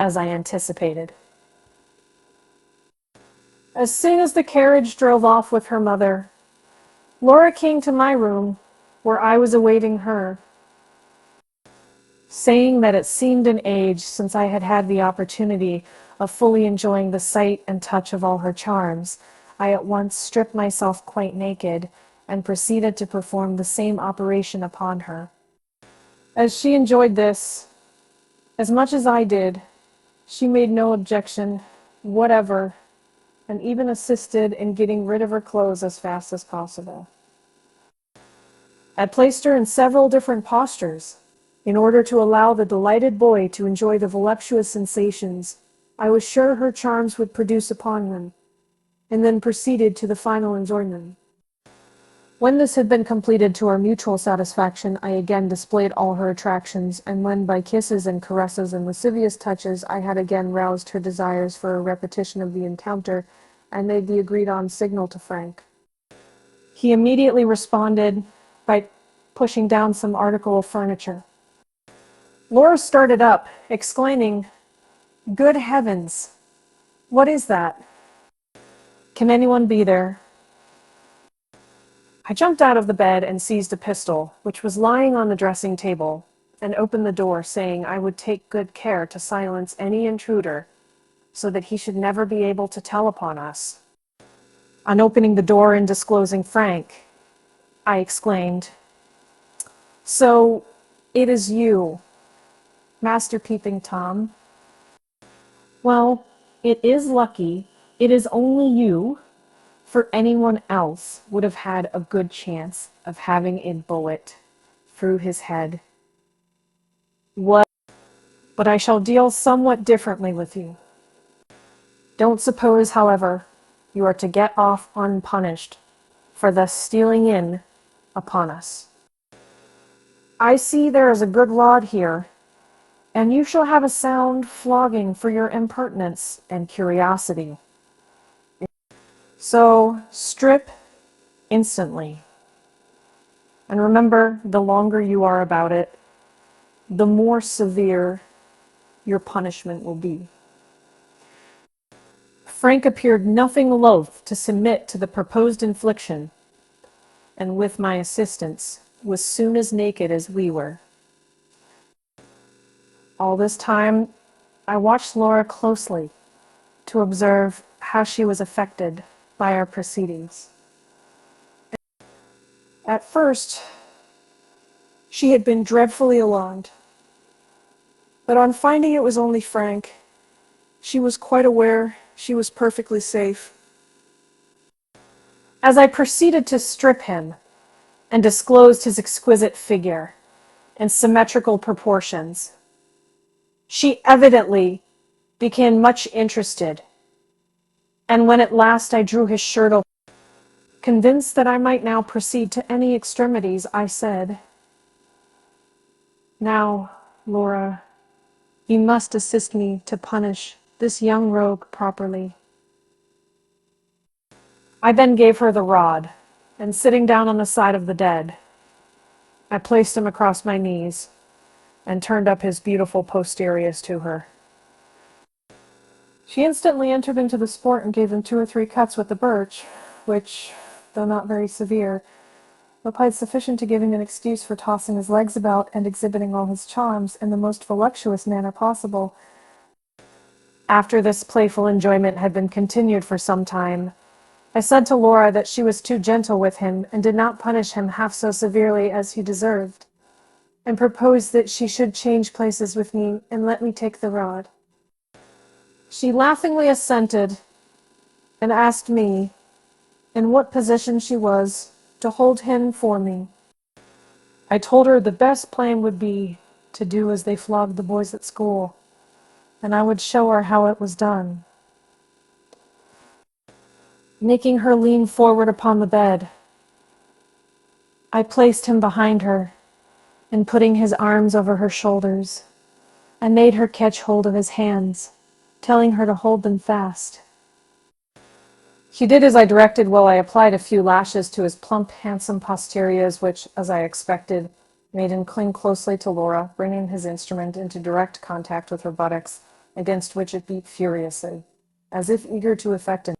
as I anticipated. As soon as the carriage drove off with her mother, Laura came to my room, where I was awaiting her, saying that it seemed an age since I had had the opportunity of fully enjoying the sight and touch of all her charms. I at once stripped myself quite naked, and proceeded to perform the same operation upon her. As she enjoyed this as much as I did, she made no objection whatever, and even assisted in getting rid of her clothes as fast as possible. I placed her in several different postures, in order to allow the delighted boy to enjoy the voluptuous sensations I was sure her charms would produce upon him, and then proceeded to the final enjoyment. When this had been completed to our mutual satisfaction, I again displayed all her attractions, and when by kisses and caresses and lascivious touches I had again roused her desires for a repetition of the encounter, I made the agreed-on signal to Frank. He immediately responded by pushing down some article of furniture. Laura started up, exclaiming, "Good heavens! What is that? Can anyone be there?" I jumped out of the bed and seized a pistol, which was lying on the dressing table, and opened the door, saying I would take good care to silence any intruder, so that he should never be able to tell upon us. On opening the door and disclosing Frank, I exclaimed, "So, it is you, Master Peeping Tom. Well, it is lucky it is only you, for anyone else would have had a good chance of having a bullet through his head. What? But I shall deal somewhat differently with you. Don't suppose, however, you are to get off unpunished for thus stealing in upon us. I see there is a good rod here, and you shall have a sound flogging for your impertinence and curiosity. So strip instantly. And remember, the longer you are about it, the more severe your punishment will be." Frank appeared nothing loath to submit to the proposed infliction, and with my assistance was soon as naked as we were. All this time, I watched Laura closely to observe how she was affected by our proceedings. At first, she had been dreadfully alarmed, but on finding it was only Frank, she was quite aware she was perfectly safe. As I proceeded to strip him and disclosed his exquisite figure and symmetrical proportions, she evidently became much interested, and when at last I drew his shirt open, convinced that I might now proceed to any extremities, I said, "Now, Laura, you must assist me to punish this young rogue properly." I then gave her the rod, and sitting down on the side of the dead, I placed him across my knees and turned up his beautiful posteriors to her. She instantly entered into the sport and gave him 2 or 3 cuts with the birch, which, though not very severe, applied sufficient to give him an excuse for tossing his legs about and exhibiting all his charms in the most voluptuous manner possible. After this playful enjoyment had been continued for some time, I said to Laura that she was too gentle with him and did not punish him half so severely as he deserved, and proposed that she should change places with me and let me take the rod. She laughingly assented and asked me in what position she was to hold him for me. I told her the best plan would be to do as they flogged the boys at school, and I would show her how it was done. Making her lean forward upon the bed, I placed him behind her, and putting his arms over her shoulders, I made her catch hold of his hands, telling her to hold them fast. She did as I directed while I applied a few lashes to his plump, handsome posteriors, which, as I expected, made him cling closely to Laura, bringing his instrument into direct contact with her buttocks, against which it beat furiously, as if eager to effect an.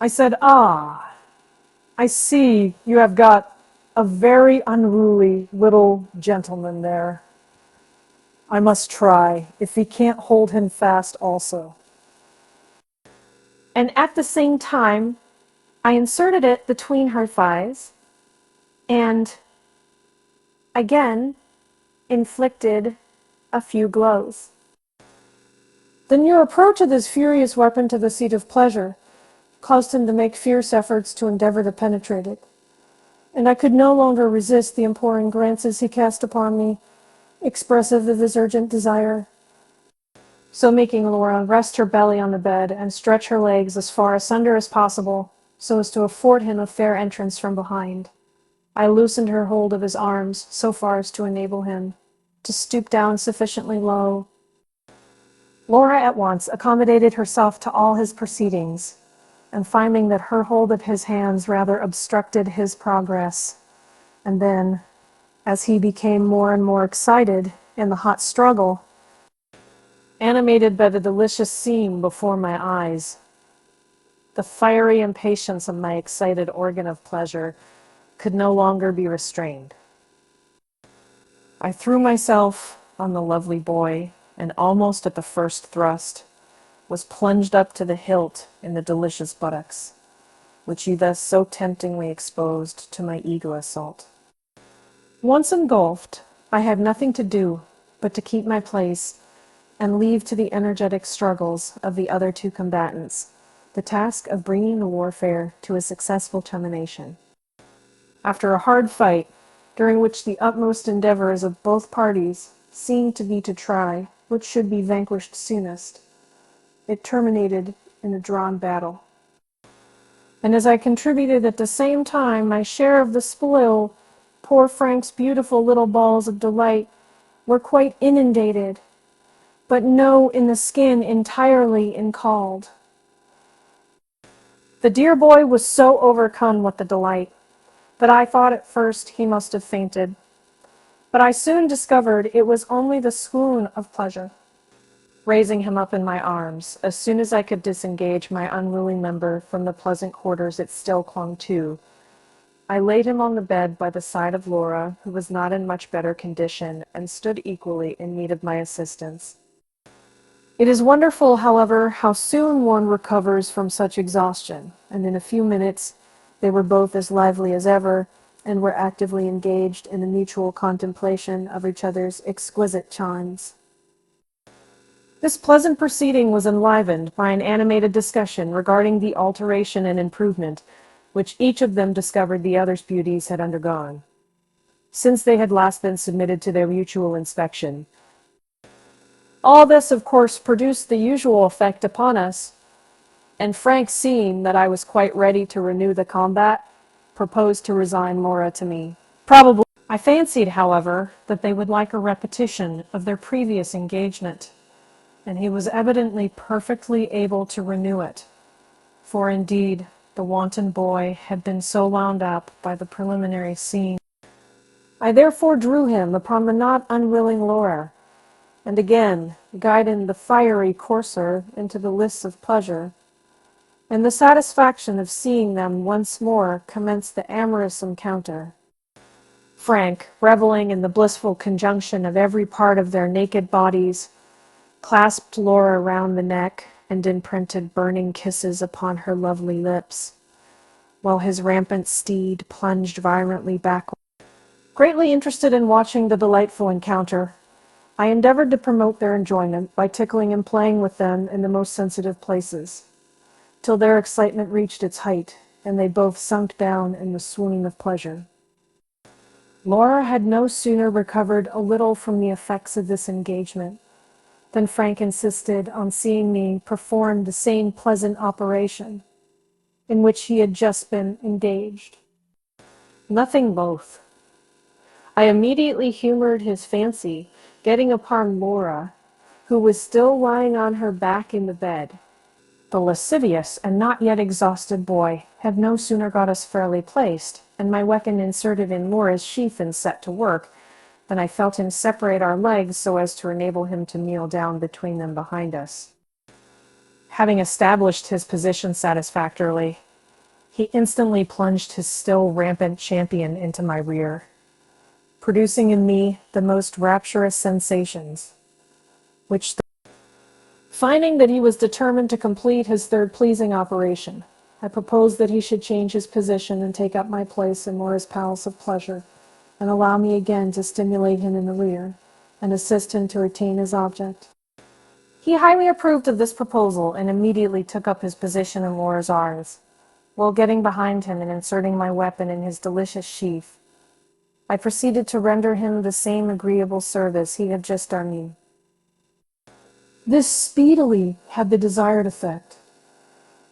I said, "Ah, I see you have got a very unruly little gentleman there. I must try, if he can't hold him fast also." And at the same time, I inserted it between her thighs and again inflicted a few blows. The near approach of this furious weapon to the seat of pleasure caused him to make fierce efforts to endeavor to penetrate it, and I could no longer resist the imploring glances he cast upon me, expressive of his urgent desire. So making Laura rest her belly on the bed and stretch her legs as far asunder as possible, so as to afford him a fair entrance from behind, I loosened her hold of his arms so far as to enable him to stoop down sufficiently low. Laura at once accommodated herself to all his proceedings, and finding that her hold of his hands rather obstructed his progress, and then, as he became more and more excited in the hot struggle, animated by the delicious scene before my eyes, the fiery impatience of my excited organ of pleasure could no longer be restrained. I threw myself on the lovely boy, and almost at the first thrust was plunged up to the hilt in the delicious buttocks. which he thus so temptingly exposed to my ego assault. Once engulfed, I had nothing to do but to keep my place and leave to the energetic struggles of the other two combatants the task of bringing the warfare to a successful termination. After a hard fight, during which the utmost endeavors of both parties seemed to be to try which should be vanquished soonest, it terminated in a drawn battle. And as I contributed at the same time my share of the spoil, poor Frank's beautiful little balls of delight were quite inundated, but no in the skin entirely encalled. The dear boy was so overcome with the delight that I thought at first he must have fainted, but I soon discovered it was only the swoon of pleasure. Raising him up in my arms, as soon as I could disengage my unruly member from the pleasant quarters it still clung to, I laid him on the bed by the side of Laura, who was not in much better condition and stood equally in need of my assistance. It is wonderful, however, how soon one recovers from such exhaustion, and in a few minutes they were both as lively as ever, and were actively engaged in the mutual contemplation of each other's exquisite charms. This pleasant proceeding was enlivened by an animated discussion regarding the alteration and improvement which each of them discovered the other's beauties had undergone, since they had last been submitted to their mutual inspection. All this, of course, produced the usual effect upon us, and Frank, seeing that I was quite ready to renew the combat, proposed to resign Laura to me. Probably, I fancied, however, that they would like a repetition of their previous engagement, and he was evidently perfectly able to renew it, for indeed the wanton boy had been so wound up by the preliminary scene. I therefore drew him upon the not unwilling Laura, and again guided the fiery courser into the lists of pleasure, and the satisfaction of seeing them once more commence the amorous encounter. Frank, reveling in the blissful conjunction of every part of their naked bodies, clasped Laura round the neck and imprinted burning kisses upon her lovely lips, while his rampant steed plunged violently backward. Greatly interested in watching the delightful encounter, I endeavored to promote their enjoyment by tickling and playing with them in the most sensitive places, till their excitement reached its height, and they both sunk down in the swoon of pleasure. Laura had no sooner recovered a little from the effects of this engagement than Frank insisted on seeing me perform the same pleasant operation in which he had just been engaged. Nothing both. I immediately humored his fancy, getting upon Laura, who was still lying on her back in the bed. The lascivious and not yet exhausted boy had no sooner got us fairly placed, and my weapon inserted in Laura's sheath and set to work, than I felt him separate our legs so as to enable him to kneel down between them behind us. Having established his position satisfactorily, he instantly plunged his still rampant champion into my rear, producing in me the most rapturous sensations, which, finding that he was determined to complete his third pleasing operation, I proposed that he should change his position and take up my place in Laura's palace of pleasure, and allow me again to stimulate him in the rear, and assist him to attain his object. He highly approved of this proposal, and immediately took up his position in Laura's arms, while getting behind him and inserting my weapon in his delicious sheath. I proceeded to render him the same agreeable service he had just done me. This speedily had the desired effect,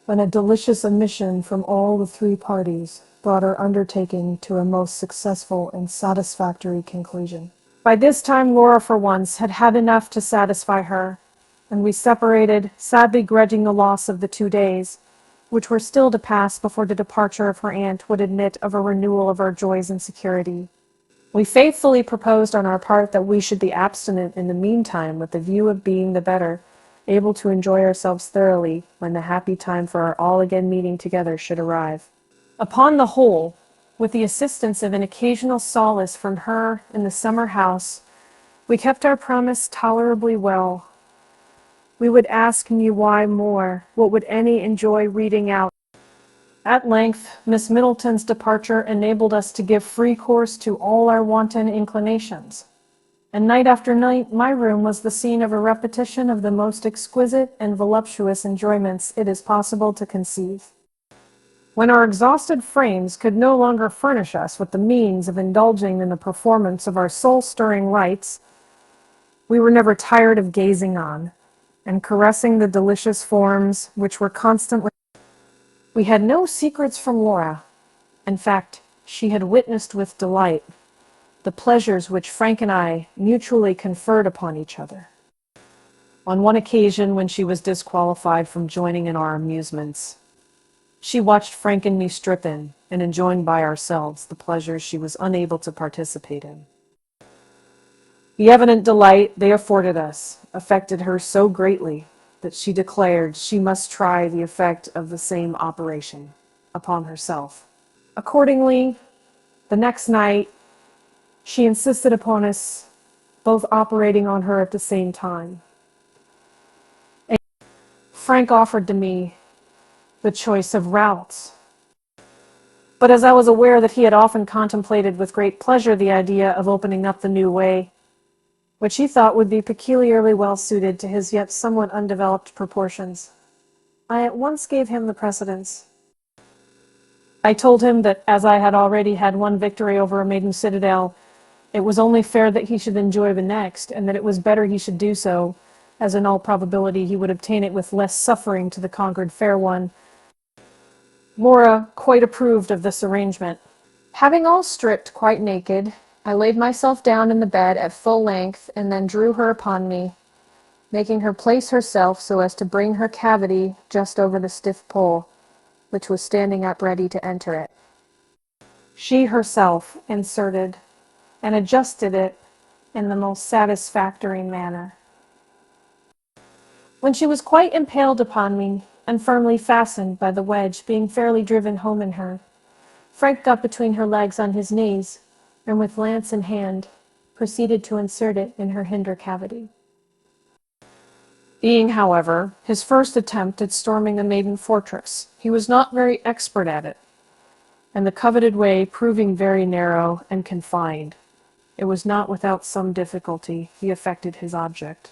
when a delicious emission from all the three parties brought our undertaking to a most successful and satisfactory conclusion. By this time Laura, for once, had had enough to satisfy her, and we separated, sadly grudging the loss of the 2 days, which were still to pass before the departure of her aunt would admit of a renewal of our joys and security. We faithfully proposed on our part that we should be abstinent in the meantime, with the view of being the better able to enjoy ourselves thoroughly when the happy time for our all again meeting together should arrive. Upon the whole, with the assistance of an occasional solace from her in the summer house, we kept our promise tolerably well. We would ask me why more, what would any enjoy reading out? At length, Miss Middleton's departure enabled us to give free course to all our wanton inclinations. And night after night, my room was the scene of a repetition of the most exquisite and voluptuous enjoyments it is possible to conceive. When our exhausted frames could no longer furnish us with the means of indulging in the performance of our soul-stirring rites, we were never tired of gazing on and caressing the delicious forms which were constantly. We had no secrets from Laura. In fact, she had witnessed with delight the pleasures which Frank and I mutually conferred upon each other. On one occasion, when she was disqualified from joining in our amusements, she watched Frank and me strip in and enjoying by ourselves the pleasures she was unable to participate in. The evident delight they afforded us affected her so greatly that she declared she must try the effect of the same operation upon herself. Accordingly, the next night, she insisted upon us both operating on her at the same time. Frank offered to me the choice of routes. But as I was aware that he had often contemplated with great pleasure the idea of opening up the new way, which he thought would be peculiarly well suited to his yet somewhat undeveloped proportions, I at once gave him the precedence. I told him that as I had already had one victory over a maiden citadel, it was only fair that he should enjoy the next, and that it was better he should do so, as in all probability he would obtain it with less suffering to the conquered fair one. Laura quite approved of this arrangement. Having all stripped quite naked, I laid myself down in the bed at full length and then drew her upon me, making her place herself so as to bring her cavity just over the stiff pole, which was standing up ready to enter it. She herself inserted and adjusted it in the most satisfactory manner. When she was quite impaled upon me, and firmly fastened by the wedge being fairly driven home in her, Frank got between her legs on his knees, and with lance in hand, proceeded to insert it in her hinder cavity. Being, however, his first attempt at storming the maiden fortress, he was not very expert at it, and the coveted way proving very narrow and confined, it was not without some difficulty he effected his object.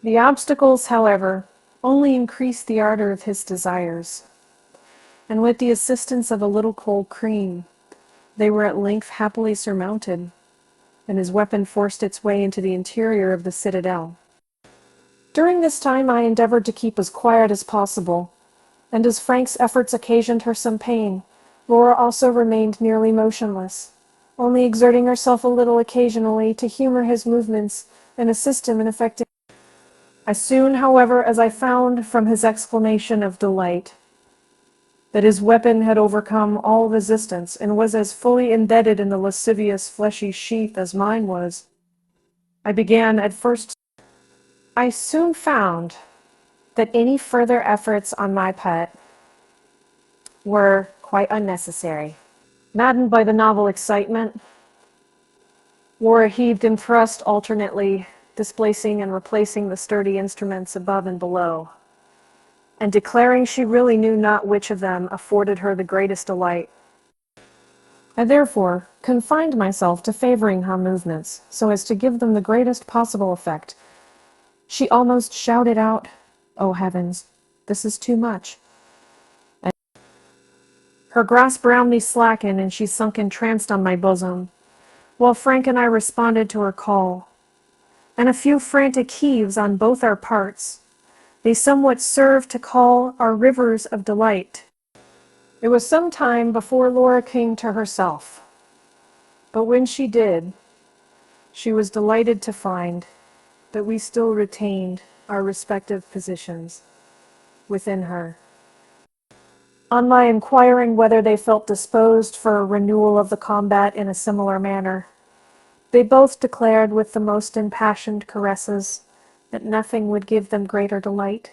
The obstacles, however, only increased the ardor of his desires, and with the assistance of a little cold cream, they were at length happily surmounted, and his weapon forced its way into the interior of the citadel. During this time I endeavored to keep as quiet as possible, and as Frank's efforts occasioned her some pain, Laura also remained nearly motionless, only exerting herself a little occasionally to humor his movements and assist him in effecting. As soon, however, as I found from his exclamation of delight that his weapon had overcome all resistance and was as fully embedded in the lascivious fleshy sheath as mine was, I began at first. I soon found that any further efforts on my part were quite unnecessary. Maddened by the novel excitement, Laura heaved and thrust alternately, displacing and replacing the sturdy instruments above and below, and declaring she really knew not which of them afforded her the greatest delight. I therefore confined myself to favoring her movements, so as to give them the greatest possible effect. She almost shouted out, "Oh heavens, this is too much." And her grasp round me slackened, and she sunk entranced on my bosom, while Frank and I responded to her call, and a few frantic heaves on both our parts. They somewhat served to call our rivers of delight. It was some time before Laura came to herself, but when she did, she was delighted to find that we still retained our respective positions within her. On my inquiring whether they felt disposed for a renewal of the combat in a similar manner, they both declared with the most impassioned caresses that nothing would give them greater delight.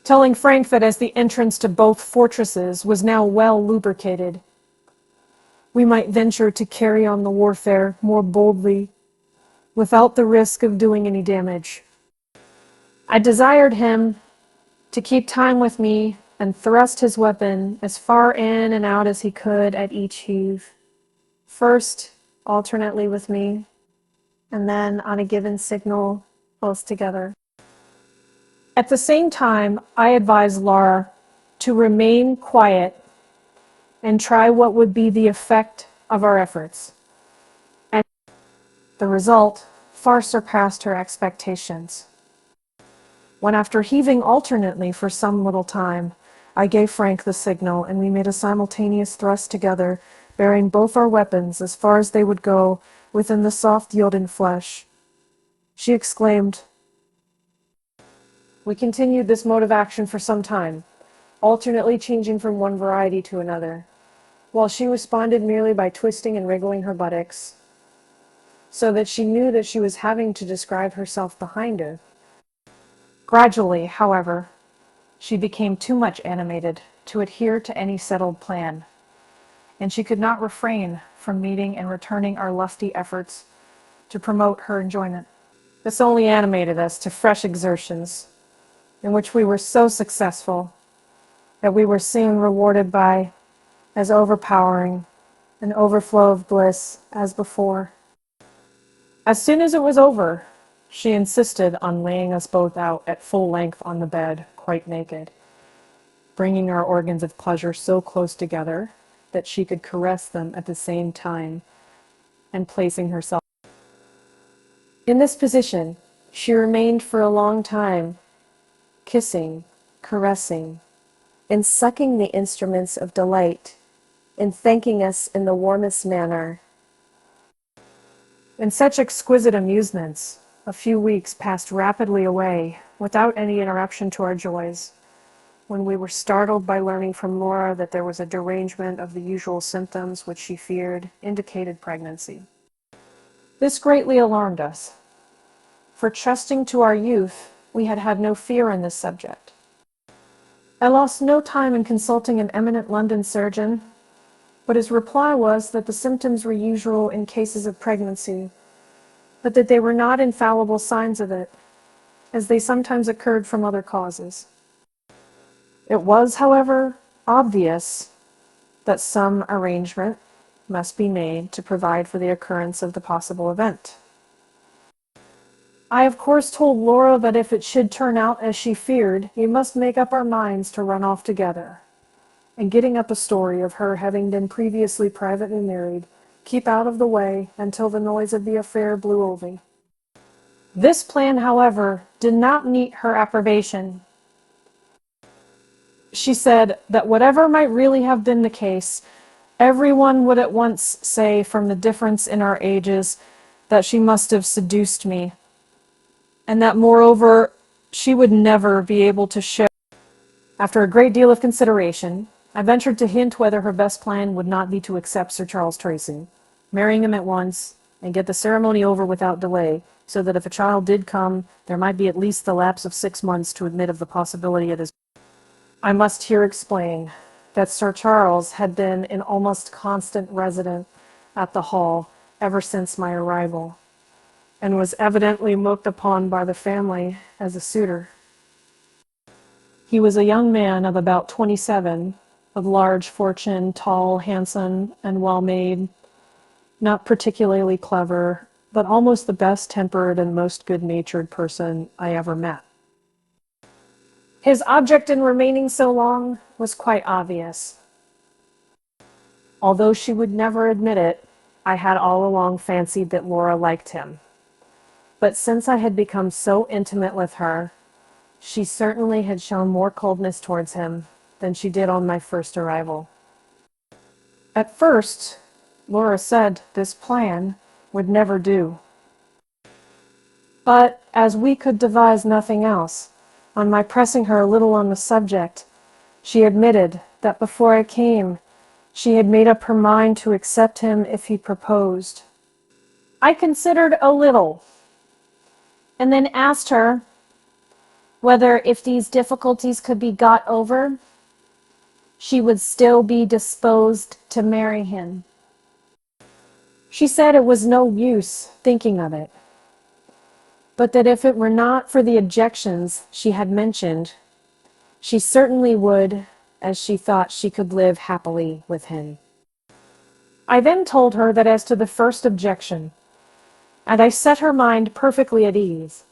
Telling Frank that as the entrance to both fortresses was now well lubricated, we might venture to carry on the warfare more boldly, without the risk of doing any damage. I desired him to keep time with me and thrust his weapon as far in and out as he could at each heave, first alternately with me, and then on a given signal, both together. At the same time, I advised Laura to remain quiet and try what would be the effect of our efforts. And the result far surpassed her expectations. When, after heaving alternately for some little time, I gave Frank the signal and we made a simultaneous thrust together, bearing both our weapons as far as they would go within the soft yielding flesh, she exclaimed. We continued this mode of action for some time, alternately changing from one variety to another, while she responded merely by twisting and wriggling her buttocks, so that she knew that she was having to describe herself behind her. Gradually, however, she became too much animated to adhere to any settled plan, and she could not refrain from meeting and returning our lusty efforts to promote her enjoyment. This only animated us to fresh exertions, in which we were so successful that we were soon rewarded by as overpowering an overflow of bliss as before. As soon as it was over, she insisted on laying us both out at full length on the bed, quite naked, bringing our organs of pleasure so close together that she could caress them at the same time, and placing herself in this position, she remained for a long time, kissing, caressing, and sucking the instruments of delight, and thanking us in the warmest manner. In such exquisite amusements, a few weeks passed rapidly away without any interruption to our joys, when we were startled by learning from Laura that there was a derangement of the usual symptoms which she feared indicated pregnancy. This greatly alarmed us, for trusting to our youth, we had had no fear in this subject. I lost no time in consulting an eminent London surgeon, but his reply was that the symptoms were usual in cases of pregnancy, but that they were not infallible signs of it, as they sometimes occurred from other causes. It was, however, obvious that some arrangement must be made to provide for the occurrence of the possible event. I of course told Laura that if it should turn out as she feared, we must make up our minds to run off together, and getting up a story of her having been previously privately married, keep out of the way until the noise of the affair blew over. This plan, however, did not meet her approbation. She said that whatever might really have been the case, everyone would at once say from the difference in our ages that she must have seduced me, and that moreover she would never be able to show. After a great deal of consideration, I ventured to hint whether her best plan would not be to accept Sir Charles Tracy, marrying him at once, and get the ceremony over without delay, so that if a child did come, there might be at least the lapse of 6 months to admit of the possibility of his. I must here explain that Sir Charles had been an almost constant resident at the Hall ever since my arrival, and was evidently looked upon by the family as a suitor. He was a young man of about 27, of large fortune, tall, handsome, and well-made, not particularly clever, but almost the best-tempered and most good-natured person I ever met. His object in remaining so long was quite obvious. Although she would never admit it, I had all along fancied that Laura liked him. But since I had become so intimate with her, she certainly had shown more coldness towards him than she did on my first arrival. At first, Laura said this plan would never do. But as we could devise nothing else, on my pressing her a little on the subject, she admitted that before I came, she had made up her mind to accept him if he proposed. I considered a little, and then asked her whether, if these difficulties could be got over, she would still be disposed to marry him. She said it was no use thinking of it, but that if it were not for the objections she had mentioned, She certainly would, as she thought she could live happily with him. I then told her that as to the first objection, and I set her mind perfectly at ease,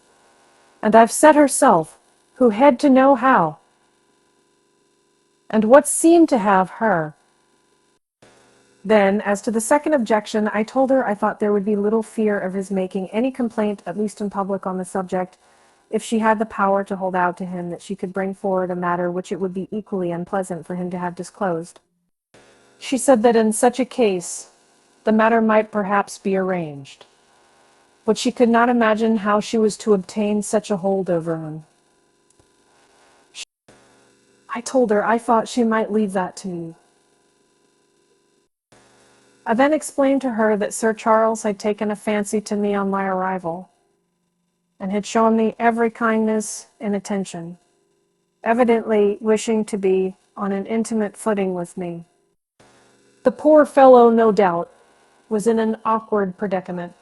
and I've set herself, who had to know how, and what seemed to have her. Then, as to the second objection, I told her I thought there would be little fear of his making any complaint, at least in public, on the subject, if she had the power to hold out to him that she could bring forward a matter which it would be equally unpleasant for him to have disclosed. She said that in such a case, the matter might perhaps be arranged, but she could not imagine how she was to obtain such a hold over him. I told her I thought she might leave that to me. I then explained to her that Sir Charles had taken a fancy to me on my arrival, and had shown me every kindness and attention, evidently wishing to be on an intimate footing with me. The poor fellow, no doubt, was in an awkward predicament.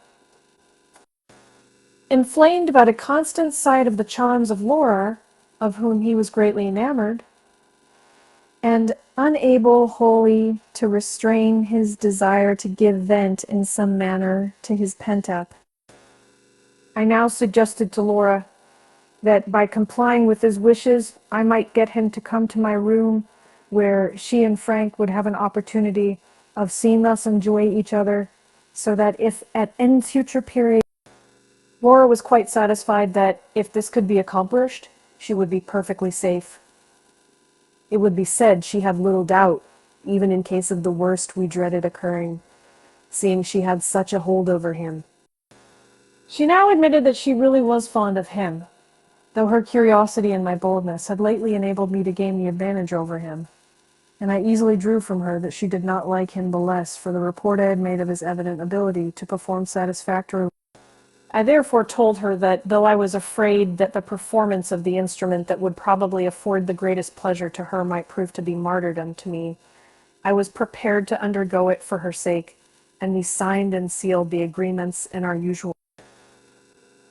Inflamed by the constant sight of the charms of Laura, of whom he was greatly enamored, and unable wholly to restrain his desire to give vent in some manner to his pent-up, I now suggested to Laura that by complying with his wishes, I might get him to come to my room, where she and Frank would have an opportunity of seeing us enjoy each other, so that if at any future period, Laura was quite satisfied that if this could be accomplished, she would be perfectly safe. It would be said she had little doubt, even in case of the worst we dreaded occurring, seeing she had such a hold over him. She now admitted that she really was fond of him, though her curiosity and my boldness had lately enabled me to gain the advantage over him, and I easily drew from her that she did not like him the less for the report I had made of his evident ability to perform satisfactorily. I therefore told her that, though I was afraid that the performance of the instrument that would probably afford the greatest pleasure to her might prove to be martyrdom to me, I was prepared to undergo it for her sake, and we signed and sealed the agreements in our usual.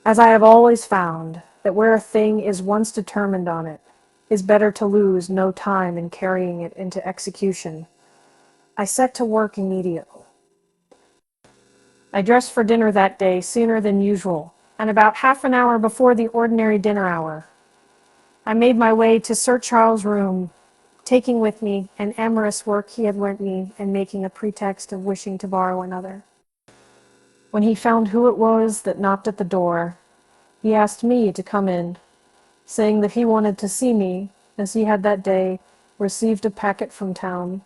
As I have always found, that where a thing is once determined on it, is better to lose no time in carrying it into execution, I set to work immediately. I dressed for dinner that day sooner than usual, and about half an hour before the ordinary dinner hour, I made my way to Sir Charles' room, taking with me an amorous work he had lent me and making a pretext of wishing to borrow another. When he found who it was that knocked at the door, he asked me to come in, saying that he wanted to see me, as he had that day received a packet from town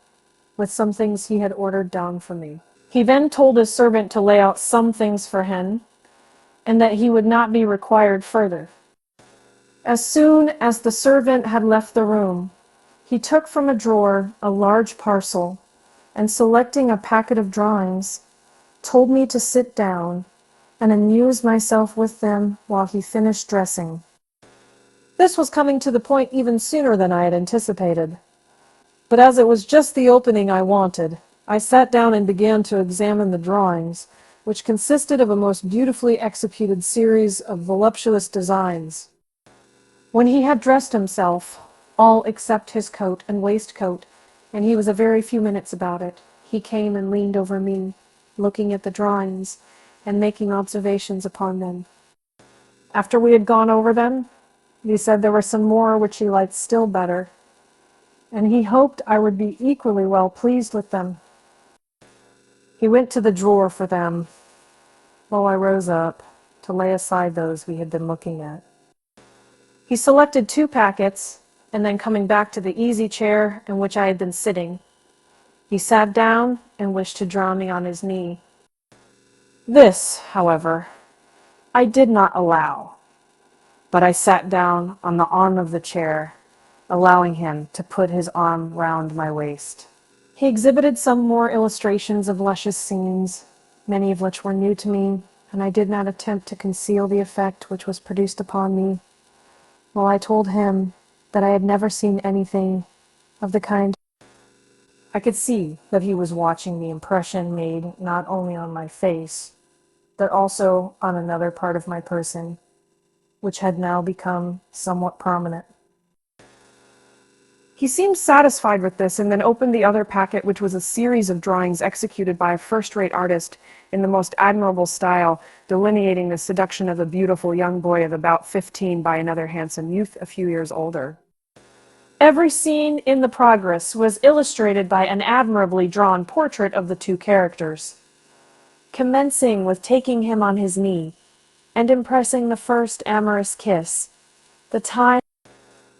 with some things he had ordered down for me. He then told his servant to lay out some things for him, and that he would not be required further. As soon as the servant had left the room, he took from a drawer a large parcel, and selecting a packet of drawings, told me to sit down and amuse myself with them while he finished dressing. This was coming to the point even sooner than I had anticipated, but as it was just the opening I wanted, I sat down and began to examine the drawings, which consisted of a most beautifully executed series of voluptuous designs. When he had dressed himself, all except his coat and waistcoat, and he was a very few minutes about it, he came and leaned over me, looking at the drawings and making observations upon them. After we had gone over them, he said there were some more which he liked still better, and he hoped I would be equally well pleased with them. He went to the drawer for them, while I rose up to lay aside those we had been looking at. He selected 2 packets, and then coming back to the easy chair in which I had been sitting, he sat down and wished to draw me on his knee. This, however, I did not allow, but I sat down on the arm of the chair, allowing him to put his arm round my waist. He exhibited some more illustrations of luscious scenes, many of which were new to me, and I did not attempt to conceal the effect which was produced upon me, while I told him that I had never seen anything of the kind. I could see that he was watching the impression made not only on my face, but also on another part of my person, which had now become somewhat prominent. He seemed satisfied with this and then opened the other packet, which was a series of drawings executed by a first-rate artist in the most admirable style, delineating the seduction of a beautiful young boy of about 15 by another handsome youth a few years older. Every scene in the progress was illustrated by an admirably drawn portrait of the two characters, commencing with taking him on his knee and impressing the first amorous kiss. The time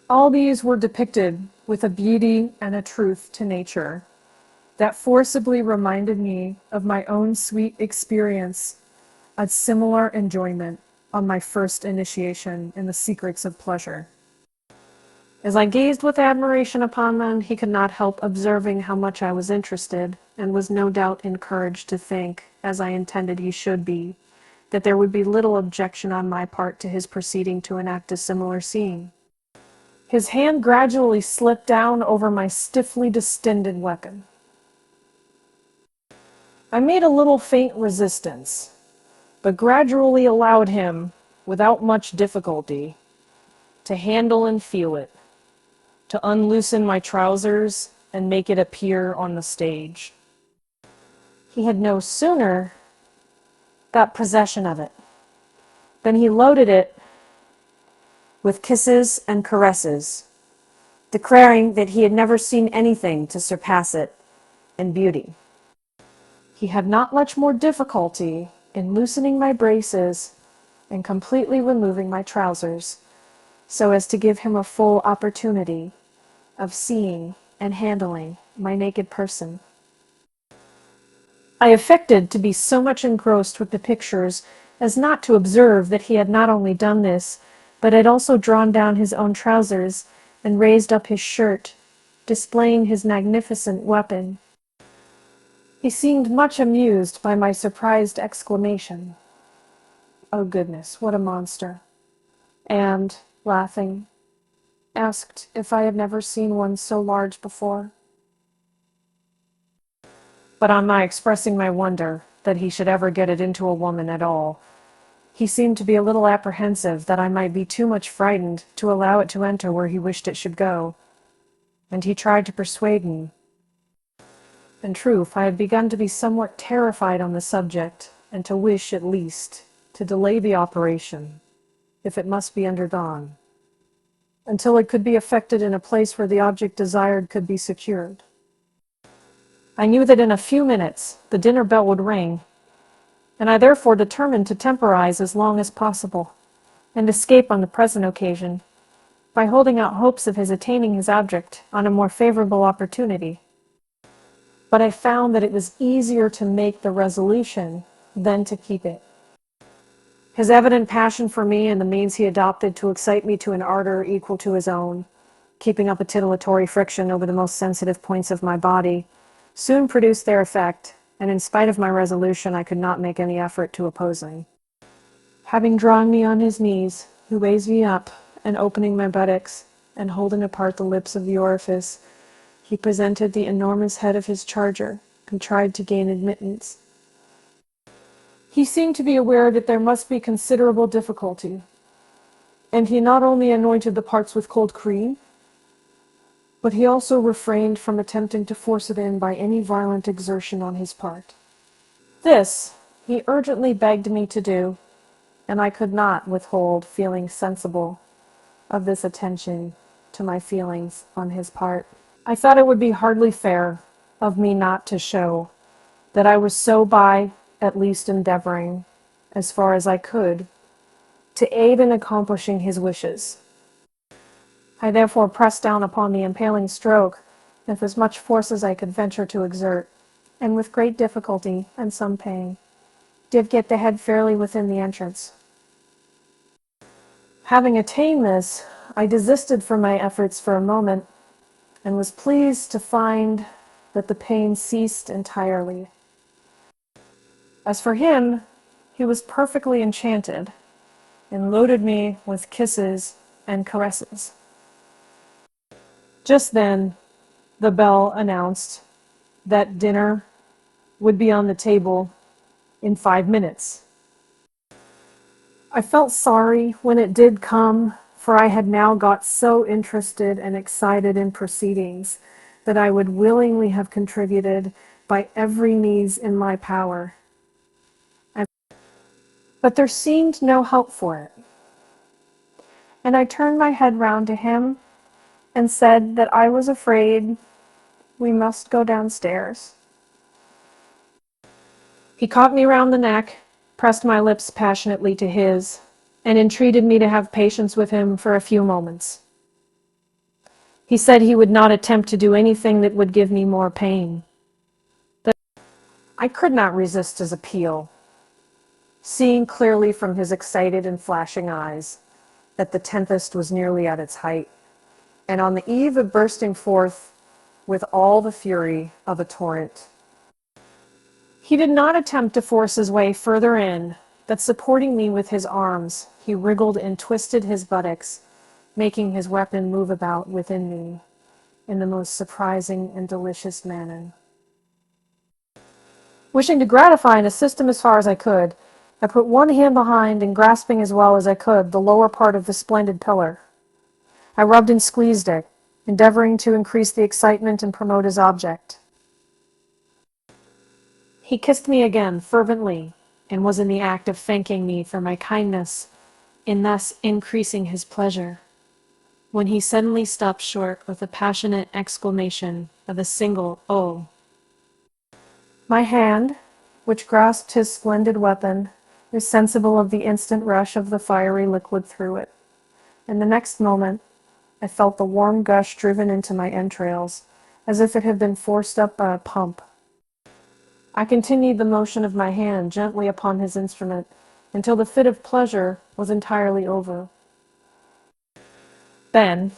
All these were depicted with a beauty and a truth to nature that forcibly reminded me of my own sweet experience of similar enjoyment on my first initiation in the secrets of pleasure. As I gazed with admiration upon them, he could not help observing how much I was interested, and was no doubt encouraged to think, as I intended he should be, that there would be little objection on my part to his proceeding to enact a similar scene. His hand gradually slipped down over my stiffly distended weapon. I made a little faint resistance, but gradually allowed him, without much difficulty, to handle and feel it, to unloosen my trousers and make it appear on the stage. He had no sooner got possession of it than he loaded it with kisses and caresses, declaring that he had never seen anything to surpass it in beauty. He had not much more difficulty in loosening my braces and completely removing my trousers, so as to give him a full opportunity of seeing and handling my naked person. I affected to be so much engrossed with the pictures as not to observe that he had not only done this, but had also drawn down his own trousers and raised up his shirt, displaying his magnificent weapon. He seemed much amused by my surprised exclamation, "Oh goodness, what a monster!" and, laughing, asked if I had never seen one so large before. But on my expressing my wonder that he should ever get it into a woman at all, he seemed to be a little apprehensive that I might be too much frightened to allow it to enter where he wished it should go, and he tried to persuade me. In truth, I had begun to be somewhat terrified on the subject, and to wish, at least, to delay the operation, if it must be undergone, until it could be effected in a place where the object desired could be secured. I knew that in a few minutes the dinner bell would ring, and I therefore determined to temporize as long as possible, and escape on the present occasion, by holding out hopes of his attaining his object on a more favorable opportunity. But I found that it was easier to make the resolution than to keep it. His evident passion for me and the means he adopted to excite me to an ardor equal to his own, keeping up a titillatory friction over the most sensitive points of my body, soon produced their effect, and in spite of my resolution I could not make any effort to oppose him. Having drawn me on his knees, he raised me up, and opening my buttocks, and holding apart the lips of the orifice, he presented the enormous head of his charger, and tried to gain admittance. He seemed to be aware that there must be considerable difficulty, and he not only anointed the parts with cold cream, but he also refrained from attempting to force it in by any violent exertion on his part. This he urgently begged me to do, and I could not withhold feeling sensible of this attention to my feelings on his part. I thought it would be hardly fair of me not to show that I was so by at least endeavoring, as far as I could, to aid in accomplishing his wishes. I therefore pressed down upon the impaling stroke with as much force as I could venture to exert, and with great difficulty and some pain, did get the head fairly within the entrance. Having attained this, I desisted from my efforts for a moment, and was pleased to find that the pain ceased entirely. As for him, he was perfectly enchanted, and loaded me with kisses and caresses. Just then, the bell announced that dinner would be on the table in 5 minutes. I felt sorry when it did come, for I had now got so interested and excited in proceedings that I would willingly have contributed by every means in my power. But there seemed no help for it, and I turned my head round to him and said that I was afraid we must go downstairs. He caught me round the neck, pressed my lips passionately to his, and entreated me to have patience with him for a few moments. He said he would not attempt to do anything that would give me more pain. But I could not resist his appeal, seeing clearly from his excited and flashing eyes that the tempest was nearly at its height, and on the eve of bursting forth with all the fury of a torrent. He did not attempt to force his way further in, but supporting me with his arms, he wriggled and twisted his buttocks, making his weapon move about within me in the most surprising and delicious manner. Wishing to gratify and assist him as far as I could, I put one hand behind and, grasping as well as I could the lower part of the splendid pillar, I rubbed and squeezed it, endeavoring to increase the excitement and promote his object. He kissed me again fervently and was in the act of thanking me for my kindness in thus increasing his pleasure, when he suddenly stopped short with a passionate exclamation of a single "Oh!" My hand, which grasped his splendid weapon, was sensible of the instant rush of the fiery liquid through it, and the next moment I felt the warm gush driven into my entrails, as if it had been forced up by a pump. I continued the motion of my hand gently upon his instrument until the fit of pleasure was entirely over. Then,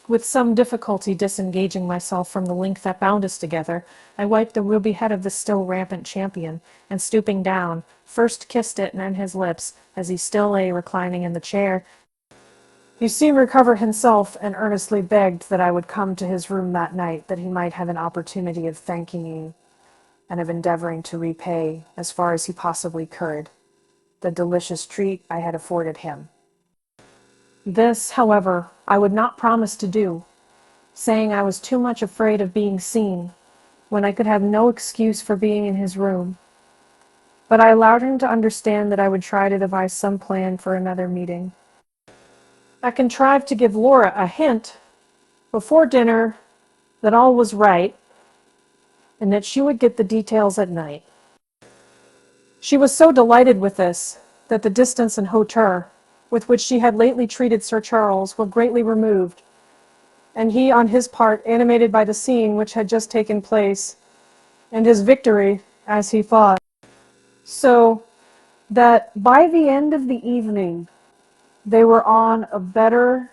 with some difficulty disengaging myself from the link that bound us together, I wiped the ruby head of the still rampant champion, and stooping down, first kissed it and then his lips, as he still lay reclining in the chair. He soon recovered himself and earnestly begged that I would come to his room that night, that he might have an opportunity of thanking me, and of endeavoring to repay, as far as he possibly could, the delicious treat I had afforded him. This, however, I would not promise to do, saying I was too much afraid of being seen, when I could have no excuse for being in his room. But I allowed him to understand that I would try to devise some plan for another meeting. I contrived to give Laura a hint before dinner that all was right, and that she would get the details at night. She was so delighted with this that the distance and hauteur with which she had lately treated Sir Charles were greatly removed, and he, on his part, animated by the scene which had just taken place, and his victory, as he thought, so that by the end of the evening they were on a better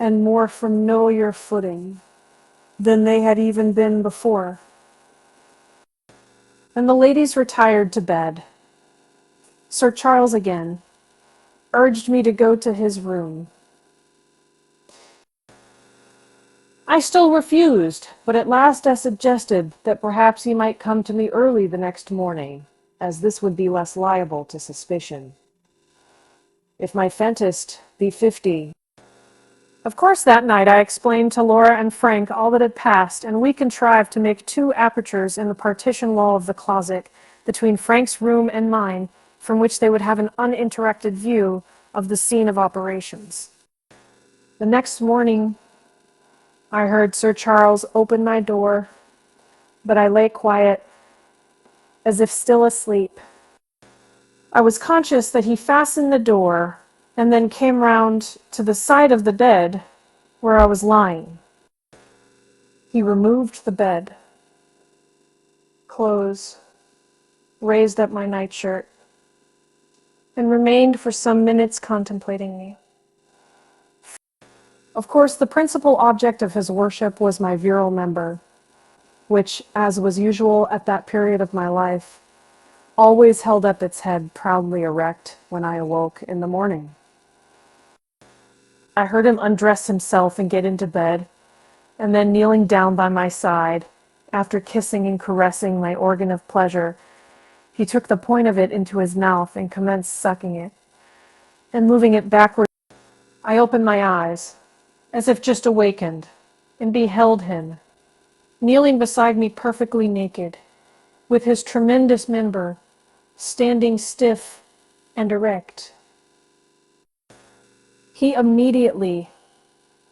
and more familiar footing than they had even been before. And the ladies retired to bed. Sir Charles again urged me to go to his room. I still refused, but at last I suggested that perhaps he might come to me early the next morning, as this would be less liable to suspicion. If my Fentist be 50. Of course, that night I explained to Laura and Frank all that had passed, and we contrived to make 2 apertures in the partition wall of the closet between Frank's room and mine, from which they would have an uninterrupted view of the scene of operations. The next morning I heard Sir Charles open my door, but I lay quiet, as if still asleep. I was conscious that he fastened the door and then came round to the side of the bed where I was lying. He removed the bed clothes, raised up my nightshirt, and remained for some minutes contemplating me. Of course, the principal object of his worship was my virile member, which, as was usual at that period of my life, always held up its head proudly erect when I awoke in the morning. I heard him undress himself and get into bed, and then kneeling down by my side, after kissing and caressing my organ of pleasure, he took the point of it into his mouth and commenced sucking it, and moving it backward. I opened my eyes, as if just awakened, and beheld him, kneeling beside me perfectly naked, with his tremendous member standing stiff and erect. He immediately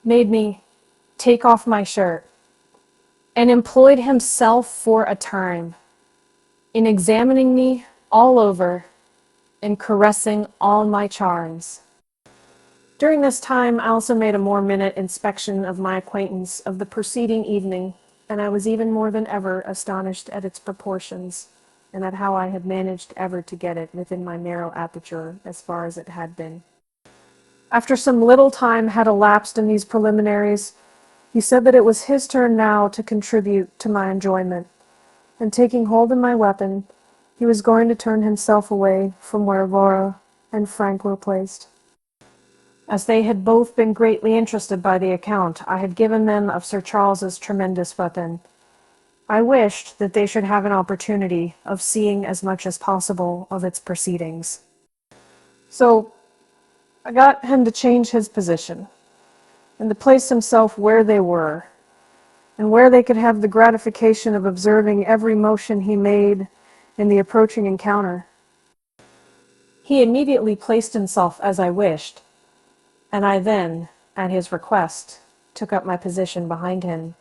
made me take off my shirt and employed himself for a time in examining me all over and caressing all my charms. During this time, I also made a more minute inspection of my acquaintance of the preceding evening, and I was even more than ever astonished at its proportions, and at how I had managed ever to get it within my narrow aperture as far as it had been. After some little time had elapsed in these preliminaries, he said that it was his turn now to contribute to my enjoyment, and taking hold of my weapon, he was going to turn himself away from where Laura and Frank were placed. As they had both been greatly interested by the account I had given them of Sir Charles's tremendous weapon, I wished that they should have an opportunity of seeing as much as possible of its proceedings. So I got him to change his position, and to place himself where they were, and where they could have the gratification of observing every motion he made in the approaching encounter. He immediately placed himself as I wished, and I then, at his request, took up my position behind him,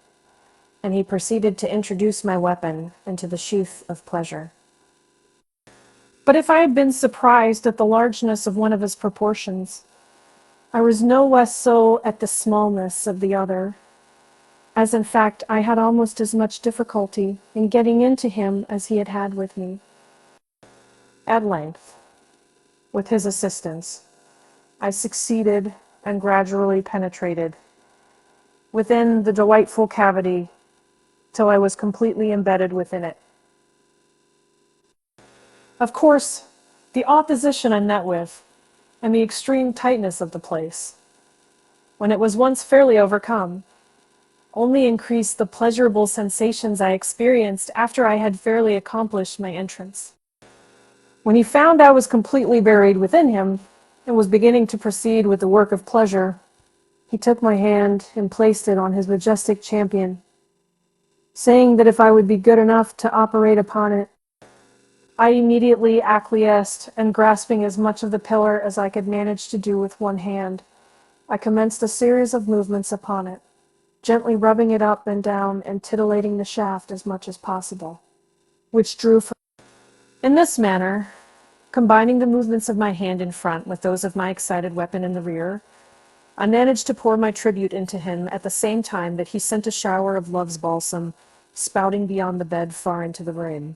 and he proceeded to introduce my weapon into the sheath of pleasure. But if I had been surprised at the largeness of one of his proportions, I was no less so at the smallness of the other, as in fact I had almost as much difficulty in getting into him as he had had with me. At length, with his assistance, I succeeded and gradually penetrated within the delightful cavity till I was completely embedded within it. Of course, the opposition I met with, and the extreme tightness of the place, when it was once fairly overcome, only increased the pleasurable sensations I experienced after I had fairly accomplished my entrance. When he found I was completely buried within him, and was beginning to proceed with the work of pleasure, he took my hand and placed it on his majestic champion, saying that if I would be good enough to operate upon it, I immediately acquiesced, and grasping as much of the pillar as I could manage to do with one hand, I commenced a series of movements upon it, gently rubbing it up and down and titillating the shaft as much as possible, which drew from. In this manner, combining the movements of my hand in front with those of my excited weapon in the rear, I managed to pour my tribute into him at the same time that he sent a shower of love's balsam, spouting beyond the bed far into the room.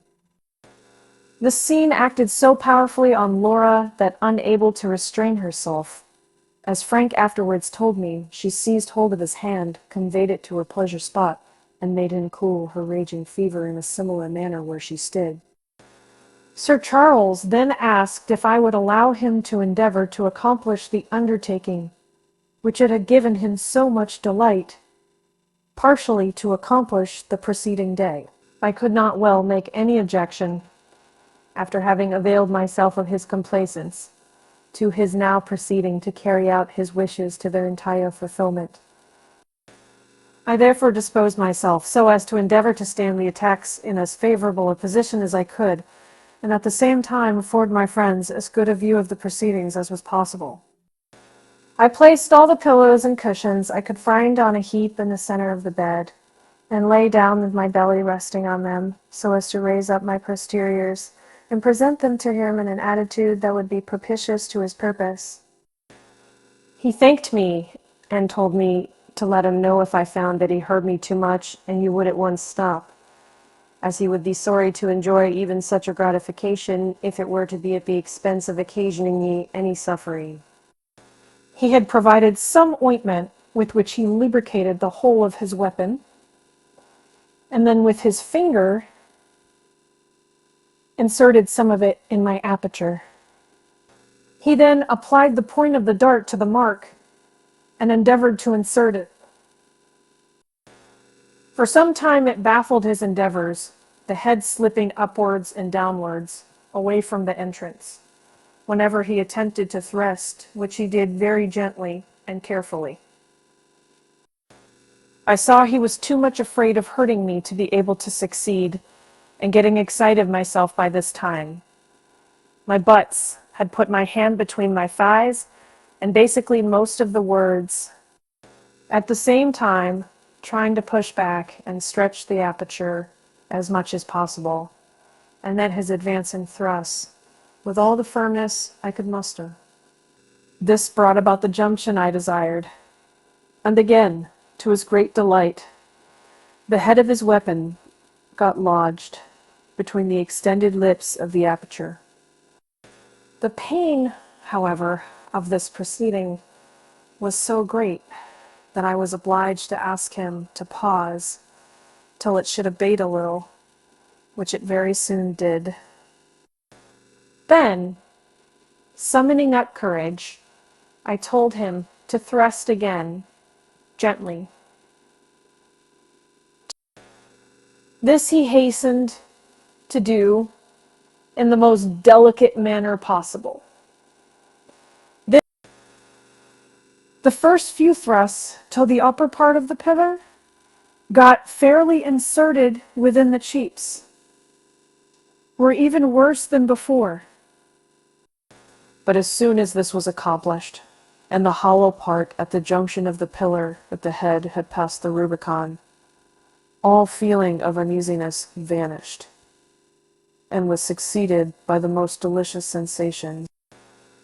This scene acted so powerfully on Laura that, unable to restrain herself, as Frank afterwards told me, she seized hold of his hand, conveyed it to her pleasure spot, and made him cool her raging fever in a similar manner where she stood. Sir Charles then asked if I would allow him to endeavor to accomplish the undertaking which it had given him so much delight, partially to accomplish the preceding day. I could not well make any objection, after having availed myself of his complaisance, to his now proceeding to carry out his wishes to their entire fulfillment. I therefore disposed myself so as to endeavor to stand the attacks in as favorable a position as I could, and at the same time afford my friends as good a view of the proceedings as was possible. I placed all the pillows and cushions I could find on a heap in the center of the bed, and lay down with my belly resting on them, so as to raise up my posteriors, and present them to him in an attitude that would be propitious to his purpose. He thanked me, and told me to let him know if I found that he heard me too much, and you would at once stop, as he would be sorry to enjoy even such a gratification, if it were to be at the expense of occasioning me any suffering. He had provided some ointment with which he lubricated the whole of his weapon, and then with his finger inserted some of it in my aperture. He then applied the point of the dart to the mark, and endeavored to insert it. For some time it baffled his endeavors, the head slipping upwards and downwards, away from the entrance, whenever he attempted to thrust, which he did very gently and carefully. I saw he was too much afraid of hurting me to be able to succeed, and getting excited myself by this time. My butts had put my hand between my thighs, and basically most of the words, at the same time trying to push back and stretch the aperture as much as possible, and then his advancing thrusts with all the firmness I could muster. This brought about the junction I desired, and again, to his great delight, the head of his weapon got lodged between the extended lips of the aperture. The pain, however, of this proceeding was so great that I was obliged to ask him to pause till it should abate a little, which it very soon did. Then, summoning up courage, I told him to thrust again, gently. This he hastened to do in the most delicate manner possible. The first few thrusts till the upper part of the pillar got fairly inserted within the cheeks, were even worse than before. But as soon as this was accomplished, and the hollow part at the junction of the pillar at the head had passed the Rubicon, all feeling of uneasiness vanished, and was succeeded by the most delicious sensations.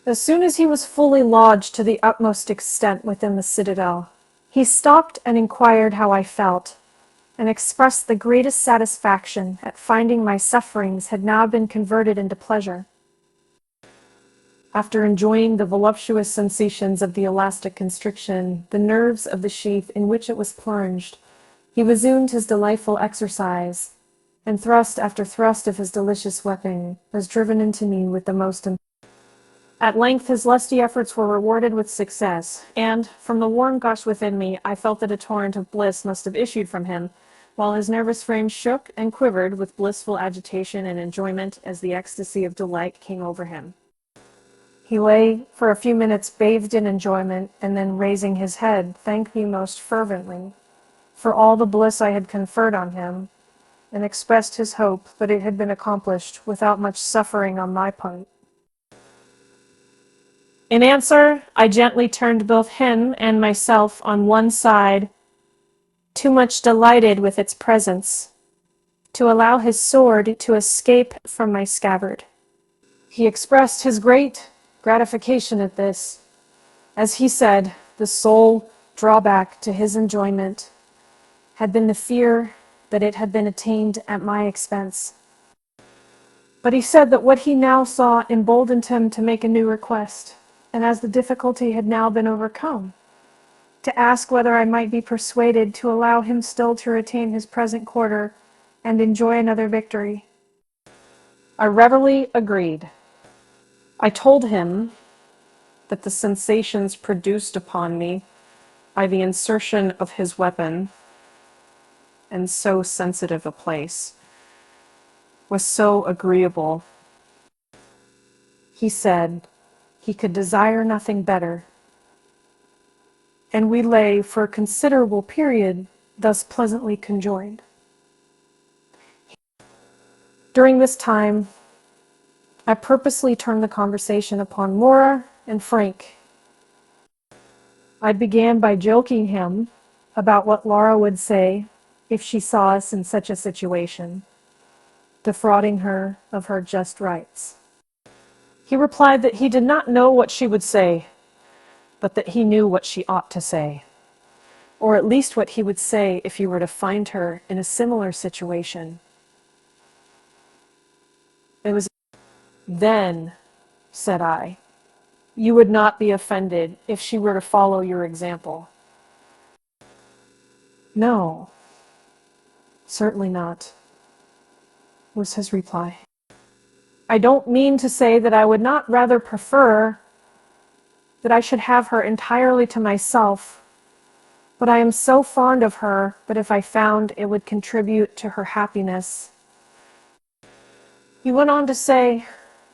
As soon as he was fully lodged to the utmost extent within the citadel, he stopped and inquired how I felt, and expressed the greatest satisfaction at finding my sufferings had now been converted into pleasure. After enjoying the voluptuous sensations of the elastic constriction, the nerves of the sheath in which it was plunged, he resumed his delightful exercise, and thrust after thrust of his delicious weapon was driven into me with the most. At length his lusty efforts were rewarded with success, and, from the warm gush within me, I felt that a torrent of bliss must have issued from him, while his nervous frame shook and quivered with blissful agitation and enjoyment as the ecstasy of delight came over him. He lay for a few minutes bathed in enjoyment, and then raising his head, thanked me most fervently for all the bliss I had conferred on him, and expressed his hope that it had been accomplished without much suffering on my part. In answer, I gently turned both him and myself on one side, too much delighted with its presence to allow his sword to escape from my scabbard. He expressed his great gratification at this. As he said, the sole drawback to his enjoyment had been the fear that it had been attained at my expense. But he said that what he now saw emboldened him to make a new request, and as the difficulty had now been overcome, to ask whether I might be persuaded to allow him still to retain his present quarter and enjoy another victory. I readily agreed. I told him that the sensations produced upon me by the insertion of his weapon in so sensitive a place was so agreeable. He said he could desire nothing better, and we lay for a considerable period thus pleasantly conjoined. During this time, I purposely turned the conversation upon Laura and Frank. I began by joking him about what Laura would say if she saw us in such a situation, defrauding her of her just rights. He replied that he did not know what she would say, but that he knew what she ought to say, or at least what he would say if he were to find her in a similar situation. It was then, said I, you would not be offended if she were to follow your example. No, certainly not, was his reply. I don't mean to say that I would not rather prefer that I should have her entirely to myself, but I am so fond of her that if I found it would contribute to her happiness. He went on to say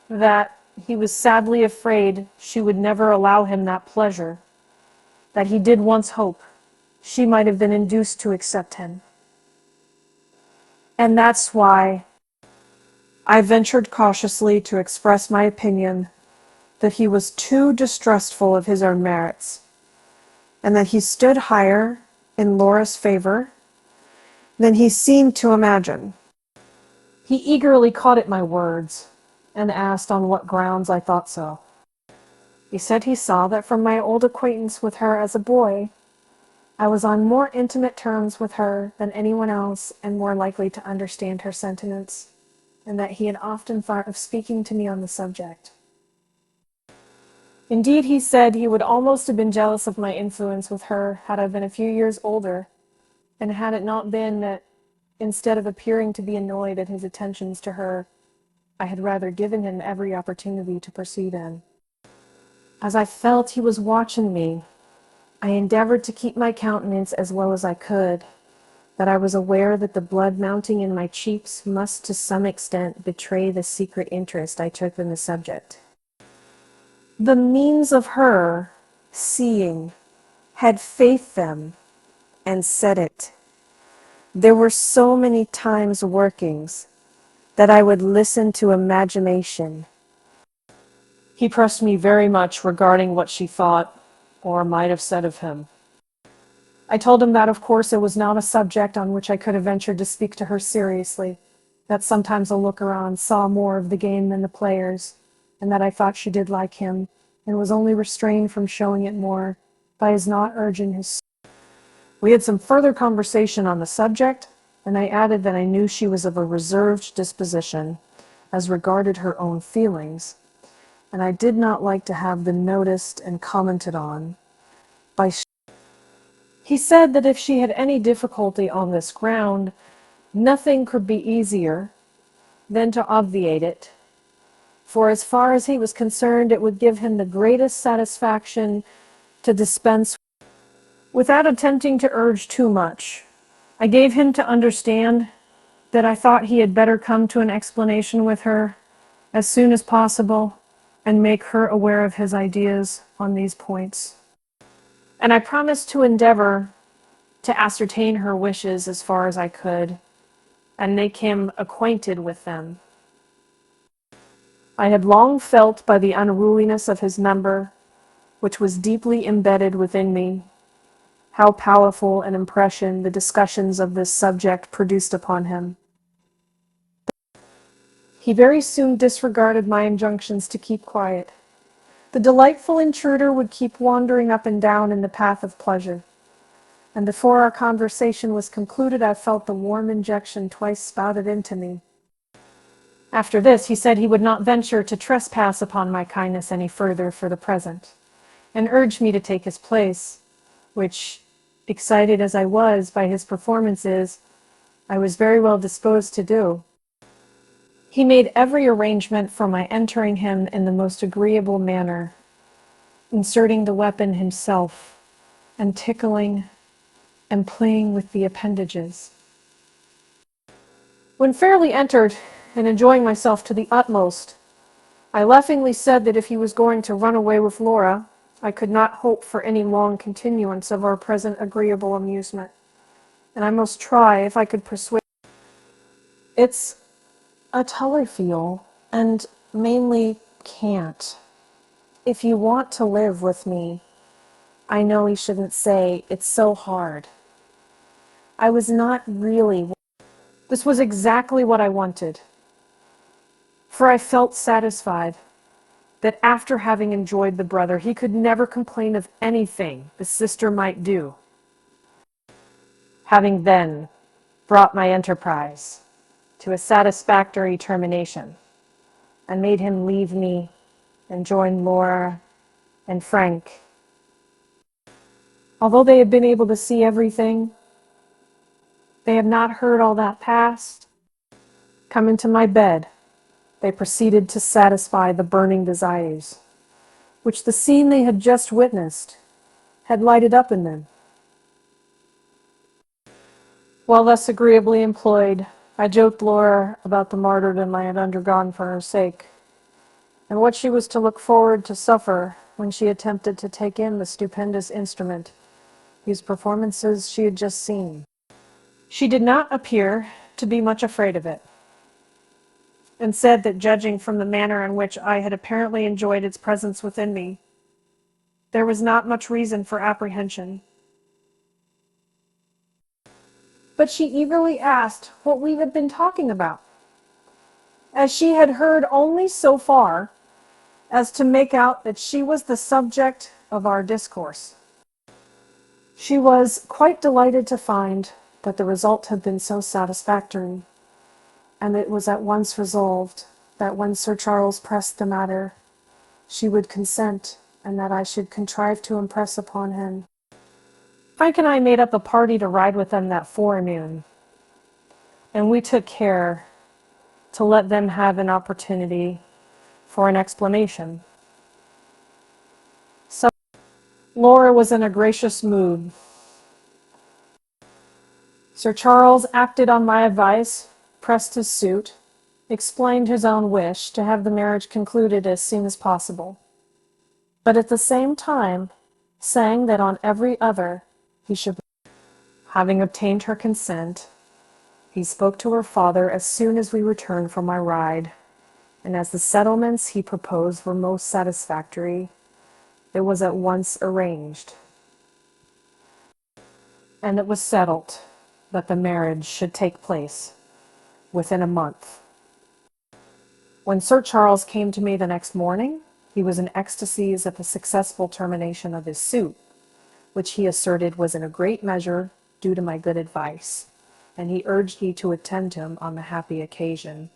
that he was sadly afraid she would never allow him that pleasure, that he did once hope she might have been induced to accept him. And that's why I ventured cautiously to express my opinion that he was too distrustful of his own merits, and that he stood higher in Laura's favor than he seemed to imagine. He eagerly caught at my words and asked on what grounds I thought so. He said he saw that from my old acquaintance with her as a boy, I was on more intimate terms with her than anyone else and more likely to understand her sentiments, and that he had often thought of speaking to me on the subject. Indeed, he said he would almost have been jealous of my influence with her had I been a few years older, and had it not been that, instead of appearing to be annoyed at his attentions to her, I had rather given him every opportunity to pursue them. As I felt he was watching me, I endeavored to keep my countenance as well as I could, that I was aware that the blood mounting in my cheeks must to some extent betray the secret interest I took in the subject. The means of her seeing had faith them and said it. There were so many times workings that I would listen to imagination. He pressed me very much regarding what she thought or might have said of him. I told him that, of course, it was not a subject on which I could have ventured to speak to her seriously, that sometimes a looker-on saw more of the game than the players, and that I thought she did like him, and was only restrained from showing it more by his not urging his. We had some further conversation on the subject, and I added that I knew she was of a reserved disposition as regarded her own feelings, and I did not like to have them noticed and commented on by. He said that if she had any difficulty on this ground, nothing could be easier than to obviate it, for as far as he was concerned, it would give him the greatest satisfaction to dispense without attempting to urge too much. I gave him to understand that I thought he had better come to an explanation with her as soon as possible and make her aware of his ideas on these points. And I promised to endeavor to ascertain her wishes as far as I could and make him acquainted with them. I had long felt by the unruliness of his member, which was deeply embedded within me, how powerful an impression the discussions of this subject produced upon him. He very soon disregarded my injunctions to keep quiet. The delightful intruder would keep wandering up and down in the path of pleasure, and before our conversation was concluded, I felt the warm injection twice spouted into me. After this, he said he would not venture to trespass upon my kindness any further for the present, and urged me to take his place, which, excited as I was by his performances, I was very well disposed to do. He made every arrangement for my entering him in the most agreeable manner, inserting the weapon himself, and tickling and playing with the appendages. When fairly entered, and enjoying myself to the utmost, I laughingly said that if he was going to run away with Laura, I could not hope for any long continuance of our present agreeable amusement, and I must try if I could persuade. It's a Tully feel, and mainly can't. If you want to live with me, I know he shouldn't say it's so hard. I was not really. This was exactly what I wanted, for I felt satisfied that after having enjoyed the brother, he could never complain of anything the sister might do, having then brought my enterprise to a satisfactory termination, and made him leave me and join Laura and Frank. Although they had been able to see everything, they had not heard all that passed. Come into my bed, they proceeded to satisfy the burning desires, which the scene they had just witnessed had lighted up in them. While thus agreeably employed, I joked Laura about the martyrdom I had undergone for her sake, and what she was to look forward to suffer when she attempted to take in the stupendous instrument, whose performances she had just seen. She did not appear to be much afraid of it, and said that judging from the manner in which I had apparently enjoyed its presence within me, there was not much reason for apprehension. But she eagerly asked what we had been talking about, as she had heard only so far as to make out that she was the subject of our discourse. She was quite delighted to find that the result had been so satisfactory, and it was at once resolved that when Sir Charles pressed the matter, she would consent, and that I should contrive to impress upon him. Frank and I made up a party to ride with them that forenoon, and we took care to let them have an opportunity for an explanation. So Laura was in a gracious mood. Sir Charles acted on my advice, pressed his suit, explained his own wish to have the marriage concluded as soon as possible, but at the same time saying that on every other he should. Having obtained her consent, he spoke to her father as soon as we returned from my ride, and as the settlements he proposed were most satisfactory, it was at once arranged, and it was settled that the marriage should take place within a month. When Sir Charles came to me the next morning, he was in ecstasies at the successful termination of his suit, which he asserted was in a great measure due to my good advice, and he urged me to attend him on the happy occasion.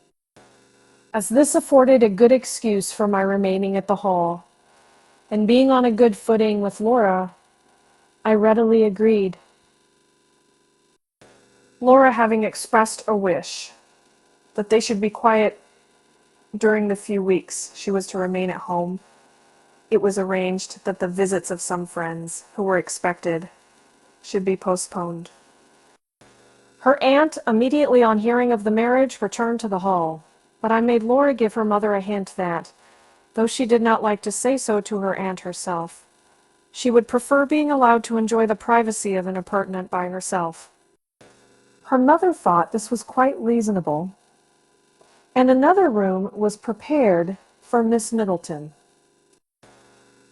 As this afforded a good excuse for my remaining at the hall, and being on a good footing with Laura, I readily agreed. Laura having expressed a wish that they should be quiet during the few weeks she was to remain at home, it was arranged that the visits of some friends who were expected should be postponed. Her aunt, immediately on hearing of the marriage, returned to the hall, but I made Laura give her mother a hint that, though she did not like to say so to her aunt herself, she would prefer being allowed to enjoy the privacy of an apartment by herself. Her mother thought this was quite reasonable, and another room was prepared for Miss Middleton.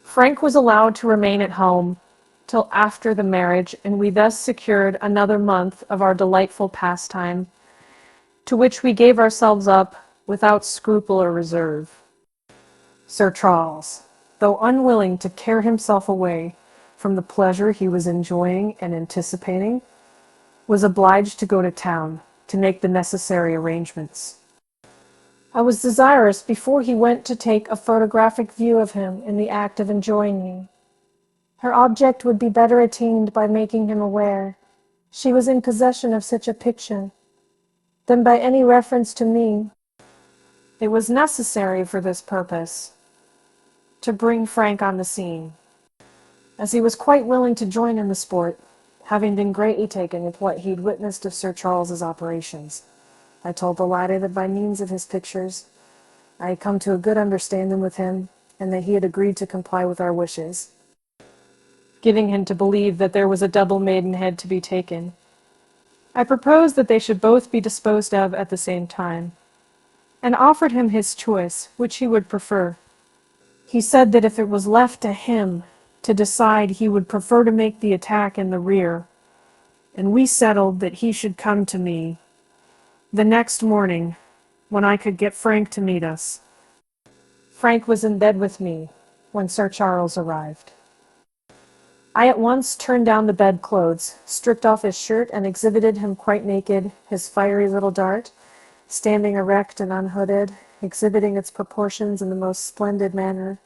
Frank was allowed to remain at home till after the marriage, and we thus secured another month of our delightful pastime, to which we gave ourselves up without scruple or reserve. Sir Charles, though unwilling to tear himself away from the pleasure he was enjoying and anticipating, was obliged to go to town to make the necessary arrangements. I was desirous before he went to take a photographic view of him in the act of enjoying me. Her object would be better attained by making him aware she was in possession of such a picture than by any reference to me. It was necessary for this purpose to bring Frank on the scene, as he was quite willing to join in the sport, having been greatly taken with what he'd witnessed of Sir Charles's operations. I told the latter that by means of his pictures I had come to a good understanding with him, and that he had agreed to comply with our wishes, giving him to believe that there was a double maidenhead to be taken. I proposed that they should both be disposed of at the same time, and offered him his choice, which he would prefer. He said that if it was left to him to decide, he would prefer to make the attack in the rear, and we settled that he should come to me the next morning, when I could get Frank to meet us. Frank was in bed with me when Sir Charles arrived. I at once turned down the bedclothes, stripped off his shirt, and exhibited him quite naked, his fiery little dart, standing erect and unhooded, exhibiting its proportions in the most splendid manner,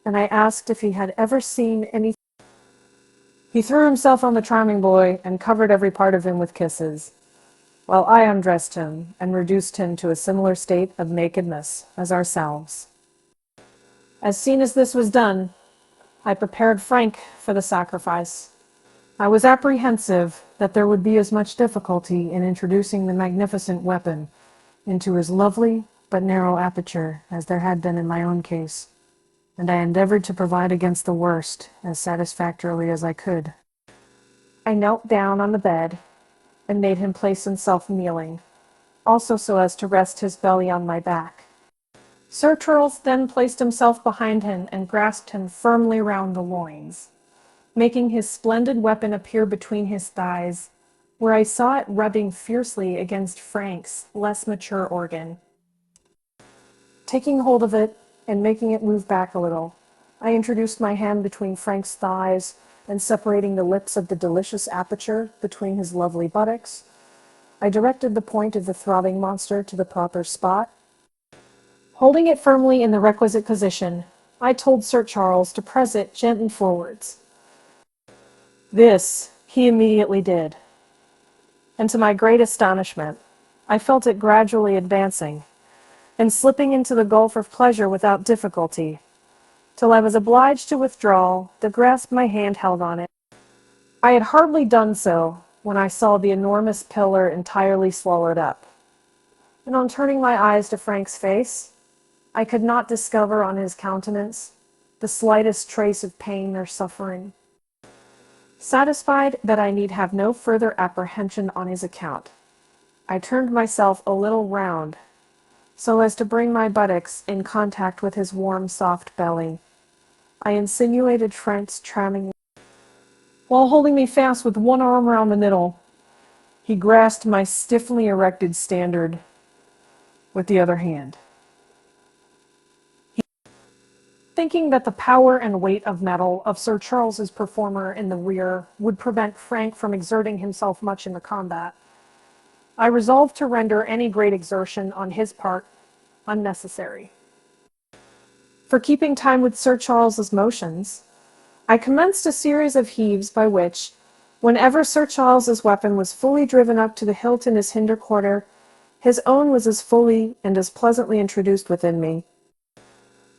and I asked if he had ever seen anything. He threw himself on the charming boy and covered every part of him with kisses, while I undressed him and reduced him to a similar state of nakedness as ourselves. As soon as this was done, I prepared Frank for the sacrifice. I was apprehensive that there would be as much difficulty in introducing the magnificent weapon into his lovely but narrow aperture as there had been in my own case. and I endeavored to provide against the worst as satisfactorily as I could. I knelt down on the bed and made him place himself kneeling, also so as to rest his belly on my back. Sir Charles then placed himself behind him and grasped him firmly round the loins, making his splendid weapon appear between his thighs, where I saw it rubbing fiercely against Frank's less mature organ. Taking hold of it and making it move back a little, I introduced my hand between Frank's thighs and separating the lips of the delicious aperture between his lovely buttocks, I directed the point of the throbbing monster to the proper spot. Holding it firmly in the requisite position, I told Sir Charles to press it gently forwards. This he immediately did, and to my great astonishment, I felt it gradually advancing and slipping into the gulf of pleasure without difficulty, till I was obliged to withdraw the grasp my hand held on it. I had hardly done so when I saw the enormous pillar entirely swallowed up, and on turning my eyes to Frank's face, I could not discover on his countenance the slightest trace of pain or suffering. Satisfied that I need have no further apprehension on his account, I turned myself a little round, so as to bring my buttocks in contact with his warm, soft belly. I insinuated Frank's charming. While holding me fast with one arm round the middle, he grasped my stiffly erected standard with the other hand. Thinking that the power and weight of metal of Sir Charles's performer in the rear would prevent Frank from exerting himself much in the combat, I resolved to render any great exertion on his part unnecessary. For keeping time with Sir Charles's motions, I commenced a series of heaves by which, whenever Sir Charles's weapon was fully driven up to the hilt in his hinder quarter, his own was as fully and as pleasantly introduced within me.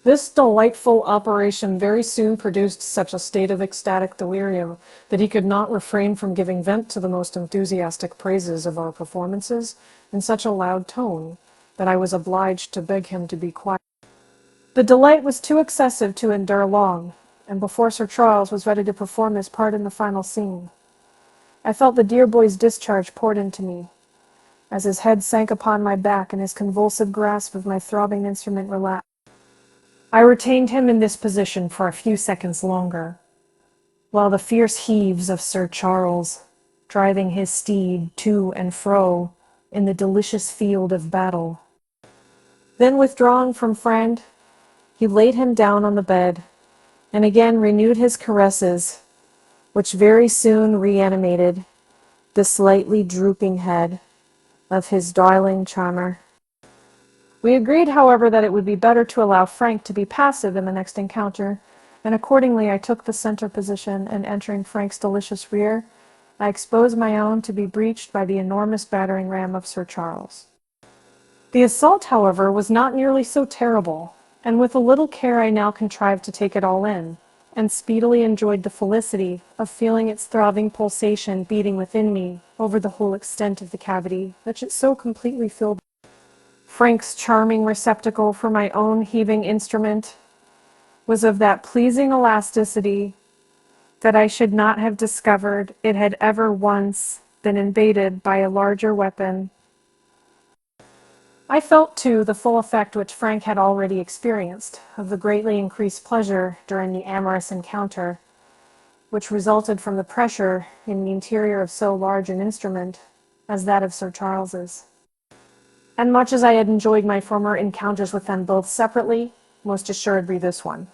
This delightful operation very soon produced such a state of ecstatic delirium that he could not refrain from giving vent to the most enthusiastic praises of our performances in such a loud tone that I was obliged to beg him to be quiet. The delight was too excessive to endure long, and before Sir Charles was ready to perform his part in the final scene, I felt the dear boy's discharge poured into me, as his head sank upon my back and his convulsive grasp of my throbbing instrument relaxed. I retained him in this position for a few seconds longer, while the fierce heaves of Sir Charles, driving his steed to and fro in the delicious field of battle. Then withdrawing from Frank, he laid him down on the bed, and again renewed his caresses, which very soon reanimated the slightly drooping head of his darling charmer. We agreed, however, that it would be better to allow Frank to be passive in the next encounter, and accordingly I took the center position, and entering Frank's delicious rear, I exposed my own to be breached by the enormous battering ram of Sir Charles. The assault, however, was not nearly so terrible, and with a little care I now contrived to take it all in, and speedily enjoyed the felicity of feeling its throbbing pulsation beating within me over the whole extent of the cavity which it so completely filled. Frank's charming receptacle for my own heaving instrument was of that pleasing elasticity that I should not have discovered it had ever once been invaded by a larger weapon. I felt, too, the full effect which Frank had already experienced of the greatly increased pleasure during the amorous encounter, which resulted from the pressure in the interior of so large an instrument as that of Sir Charles's. And much as I had enjoyed my former encounters with them both separately, most assuredly this one,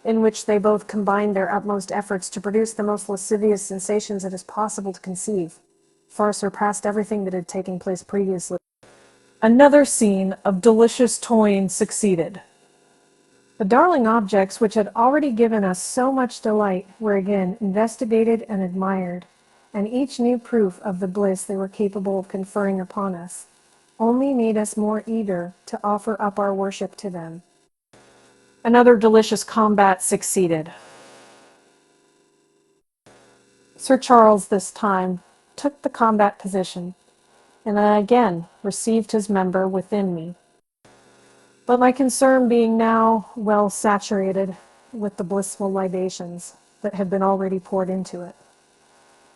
in which they both combined their utmost efforts to produce the most lascivious sensations it is possible to conceive, far surpassed everything that had taken place previously. Another scene of delicious toying succeeded. The darling objects which had already given us so much delight were again investigated and admired, and each new proof of the bliss they were capable of conferring upon us only made us more eager to offer up our worship to them. Another delicious combat succeeded. Sir Charles this time took the combat position, and I again received his member within me. but my concern being now well saturated with the blissful libations that had been already poured into it.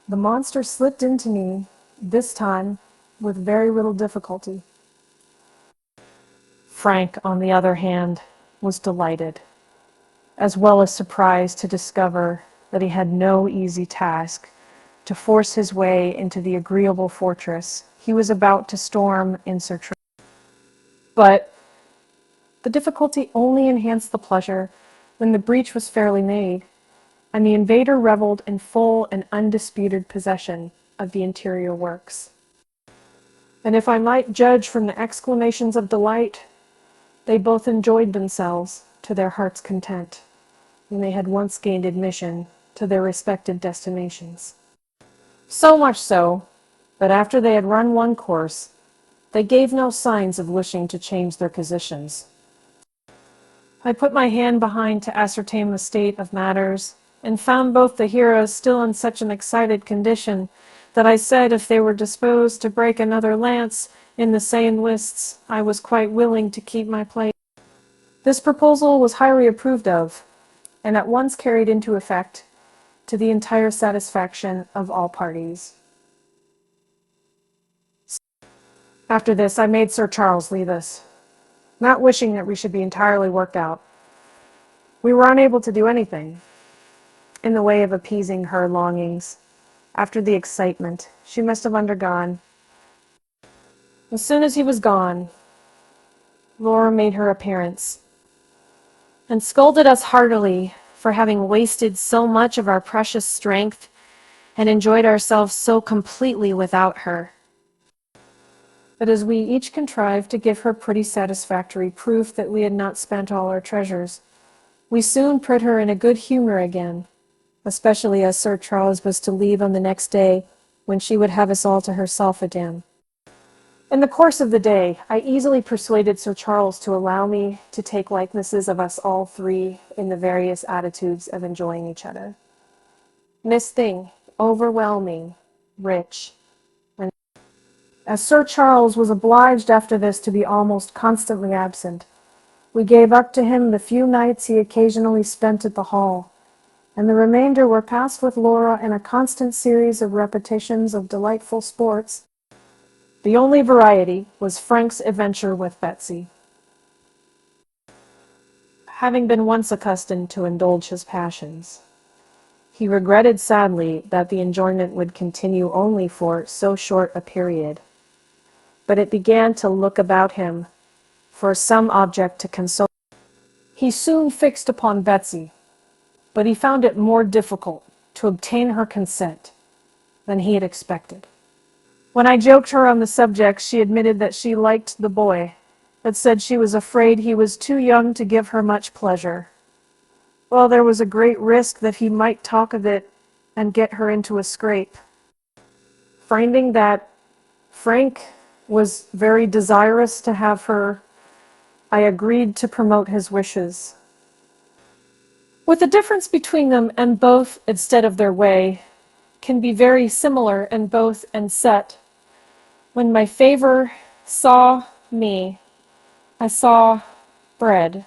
The monster slipped into me, this time with very little difficulty. Frank, on the other hand, was delighted, as well as surprised to discover that he had no easy task to force his way into the agreeable fortress he was about to storm in search of. But the difficulty only enhanced the pleasure when the breach was fairly made, and the invader reveled in full and undisputed possession of the interior works. And if I might judge from the exclamations of delight, they both enjoyed themselves to their heart's content when they had once gained admission to their respective destinations. So much so that after they had run one course, they gave no signs of wishing to change their positions. I put my hand behind to ascertain the state of matters, and found both the heroes still in such an excited condition that I said if they were disposed to break another lance in the same lists, I was quite willing to keep my place. This proposal was highly approved of, and at once carried into effect, to the entire satisfaction of all parties. After this, I made Sir Charles leave us, not wishing that we should be entirely worked out. We were unable to do anything in the way of appeasing her longings after the excitement she must have undergone. As soon as he was gone, Laura made her appearance and scolded us heartily for having wasted so much of our precious strength and enjoyed ourselves so completely without her. But as we each contrived to give her pretty satisfactory proof that we had not spent all our treasures, we soon put her in a good humor again, especially as Sir Charles was to leave on the next day, when she would have us all to herself again. In the course of the day, I easily persuaded Sir Charles to allow me to take likenesses of us all three in the various attitudes of enjoying each other. Miss Thing, overwhelming, rich, and as Sir Charles was obliged after this to be almost constantly absent, we gave up to him the few nights he occasionally spent at the hall, and the remainder were passed with Laura in a constant series of repetitions of delightful sports. The only variety was Frank's adventure with Betsy. Having been once accustomed to indulge his passions, he regretted sadly that the enjoyment would continue only for so short a period, but it began to look about him for some object to console. He soon fixed upon Betsy, but he found it more difficult to obtain her consent than he had expected. When I joked her on the subject, she admitted that she liked the boy, but said she was afraid he was too young to give her much pleasure. Well, there was a great risk that he might talk of it and get her into a scrape. Finding that Frank was very desirous to have her, I agreed to promote his wishes. With the difference between them, and both, instead of their way, can be very similar in both and set. When my favor saw me, I saw bread.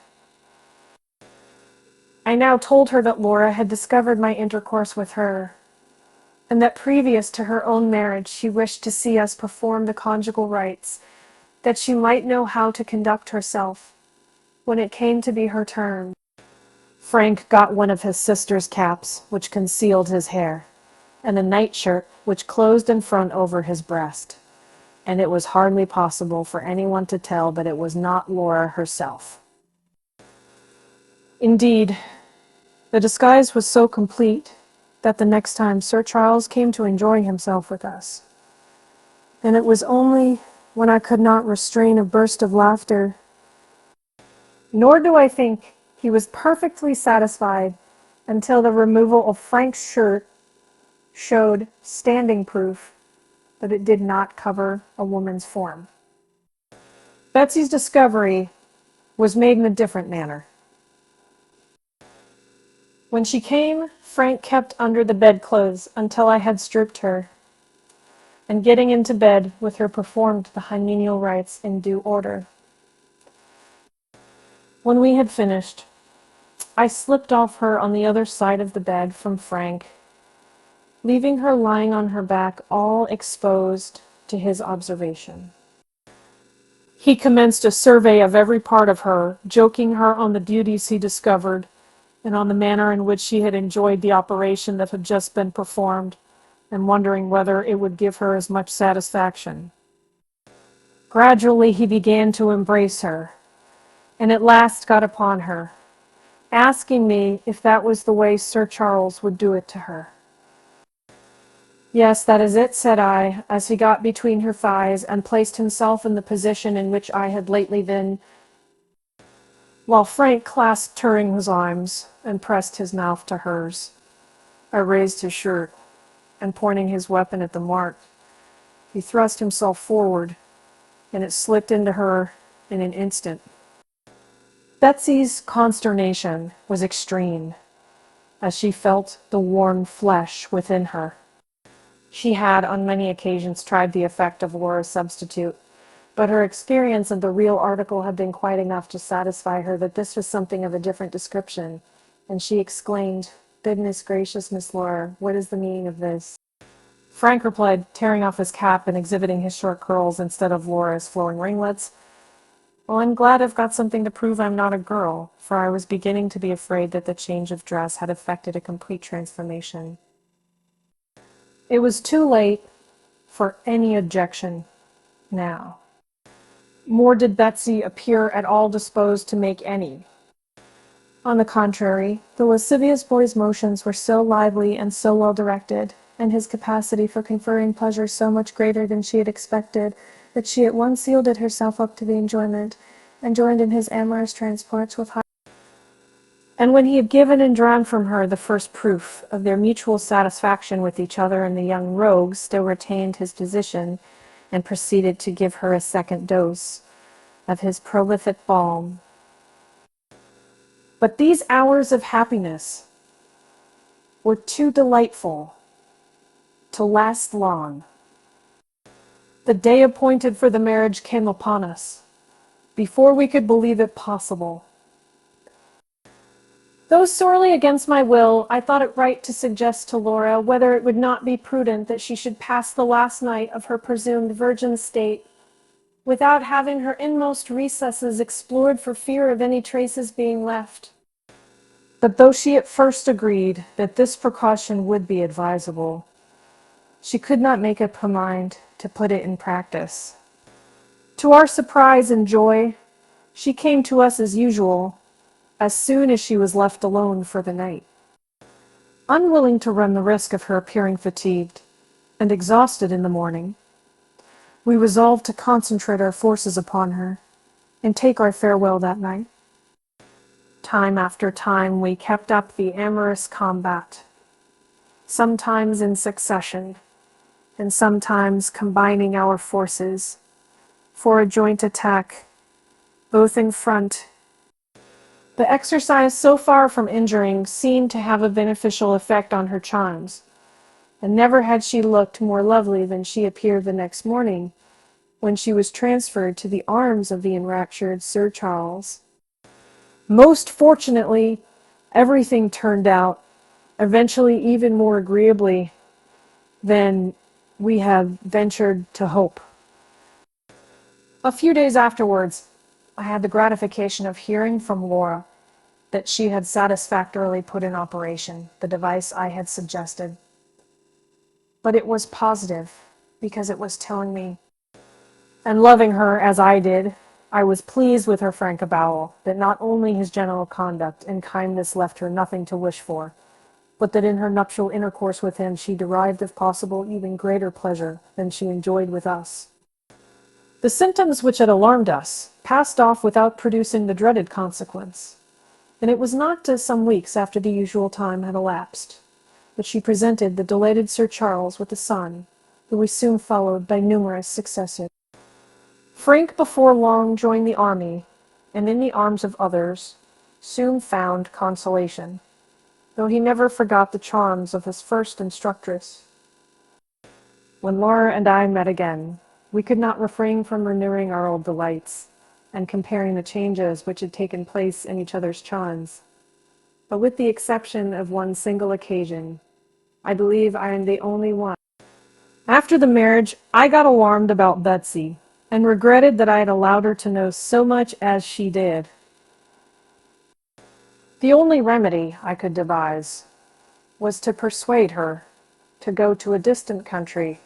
I now told her that Laura had discovered my intercourse with her, and that previous to her own marriage she wished to see us perform the conjugal rites, that she might know how to conduct herself when it came to be her turn. Frank got one of his sister's caps, which concealed his hair, and a nightshirt which closed in front over his breast, and it was hardly possible for anyone to tell that it was not Laura herself. Indeed, the disguise was so complete that the next time Sir Charles came to enjoy himself with us, and it was only when I could not restrain a burst of laughter. Nor do I think he was perfectly satisfied until the removal of Frank's shirt showed standing proof that it did not cover a woman's form. Betsy's discovery was made in a different manner. When she came, Frank kept under the bedclothes until I had stripped her, and getting into bed with her performed the hymeneal rites in due order. When we had finished, I slipped off her on the other side of the bed from Frank, leaving her lying on her back, all exposed to his observation. He commenced a survey of every part of her, joking her on the beauties he discovered and on the manner in which she had enjoyed the operation that had just been performed, and wondering whether it would give her as much satisfaction. Gradually he began to embrace her, and at last got upon her, asking me if that was the way Sir Charles would do it to her. "Yes, that is it," said I, as he got between her thighs and placed himself in the position in which I had lately been, while Frank clasped her in his arms and pressed his mouth to hers. I raised his shirt, and pointing his weapon at the mark, he thrust himself forward, and it slipped into her in an instant. Betsy's consternation was extreme, as she felt the warm flesh within her. She had on many occasions tried the effect of Laura's substitute, but her experience of the real article had been quite enough to satisfy her that this was something of a different description, and she exclaimed, "Goodness gracious, Miss Laura, what is the meaning of this?" Frank replied, tearing off his cap and exhibiting his short curls instead of Laura's flowing ringlets, "Well, I'm glad I've got something to prove I'm not a girl, for I was beginning to be afraid that the change of dress had effected a complete transformation." It was too late for any objection now. Nor did Betsy appear at all disposed to make any. On the contrary, the lascivious boy's motions were so lively and so well directed, and his capacity for conferring pleasure so much greater than she had expected, that she at once yielded herself up to the enjoyment, and joined in his amorous transports with high. And when he had given and drawn from her the first proof of their mutual satisfaction with each other, and the young rogue still retained his position, and proceeded to give her a second dose of his prolific balm. But these hours of happiness were too delightful to last long. The day appointed for the marriage came upon us, before we could believe it possible. Though sorely against my will, I thought it right to suggest to Laura whether it would not be prudent that she should pass the last night of her presumed virgin state without having her inmost recesses explored for fear of any traces being left. But though she at first agreed that this precaution would be advisable, she could not make up her mind to put it in practice. To our surprise and joy, she came to us as usual, as soon as she was left alone for the night. Unwilling to run the risk of her appearing fatigued and exhausted in the morning, we resolved to concentrate our forces upon her and take our farewell that night. Time after time we kept up the amorous combat, sometimes in succession, and sometimes combining our forces for a joint attack, both in front. The exercise, so far from injuring, seemed to have a beneficial effect on her charms, and never had she looked more lovely than she appeared the next morning, when she was transferred to the arms of the enraptured Sir Charles. Most fortunately, everything turned out eventually even more agreeably than we had ventured to hope. A few days afterwards, I had the gratification of hearing from Laura that she had satisfactorily put in operation the device I had suggested. But it was positive, because it was telling me, and loving her as I did, I was pleased with her frank avowal that not only his general conduct and kindness left her nothing to wish for, but that in her nuptial intercourse with him she derived, if possible, even greater pleasure than she enjoyed with us. The symptoms which had alarmed us passed off without producing the dreaded consequence, and it was not till some weeks after the usual time had elapsed that she presented the delighted Sir Charles with a son, who was soon followed by numerous successors. Frank before long joined the army, and in the arms of others soon found consolation, though he never forgot the charms of his first instructress. When Laura and I met again, we could not refrain from renewing our old delights, and comparing the changes which had taken place in each other's charms. But with the exception of one single occasion, I believe I am the only one. After the marriage, I got alarmed about Betsy and regretted that I had allowed her to know so much as she did. The only remedy I could devise was to persuade her to go to a distant country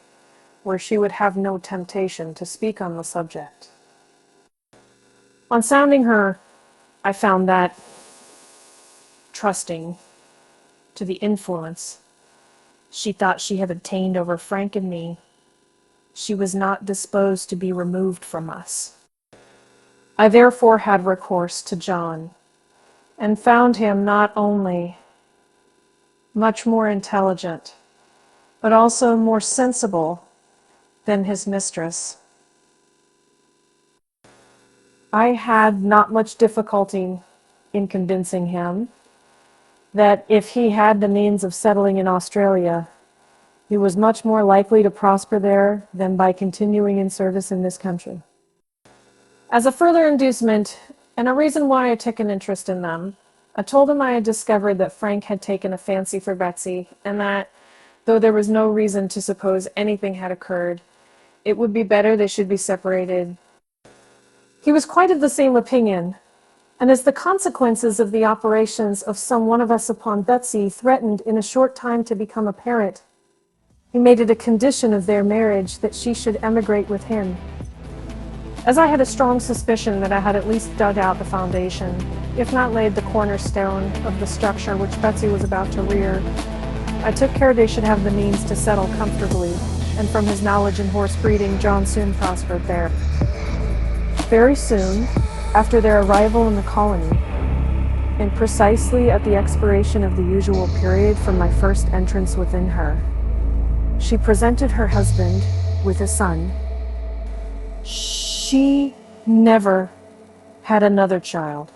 where she would have no temptation to speak on the subject. On sounding her, I found that, trusting to the influence she thought she had obtained over Frank and me, she was not disposed to be removed from us. I therefore had recourse to John, and found him not only much more intelligent, but also more sensible than his mistress. I had not much difficulty in convincing him that if he had the means of settling in Australia, he was much more likely to prosper there than by continuing in service in this country. As a further inducement, and a reason why I took an interest in them, I told him I had discovered that Frank had taken a fancy for Betsy, and that, though there was no reason to suppose anything had occurred, it would be better they should be separated. He was quite of the same opinion, and as the consequences of the operations of some one of us upon Betsy threatened in a short time to become apparent, he made it a condition of their marriage that she should emigrate with him. As I had a strong suspicion that I had at least dug out the foundation, if not laid the cornerstone of the structure which Betsy was about to rear, I took care they should have the means to settle comfortably, and from his knowledge in horse breeding, John soon prospered there. Very soon, after their arrival in the colony, and precisely at the expiration of the usual period from my first entrance within her, she presented her husband with a son. She never had another child.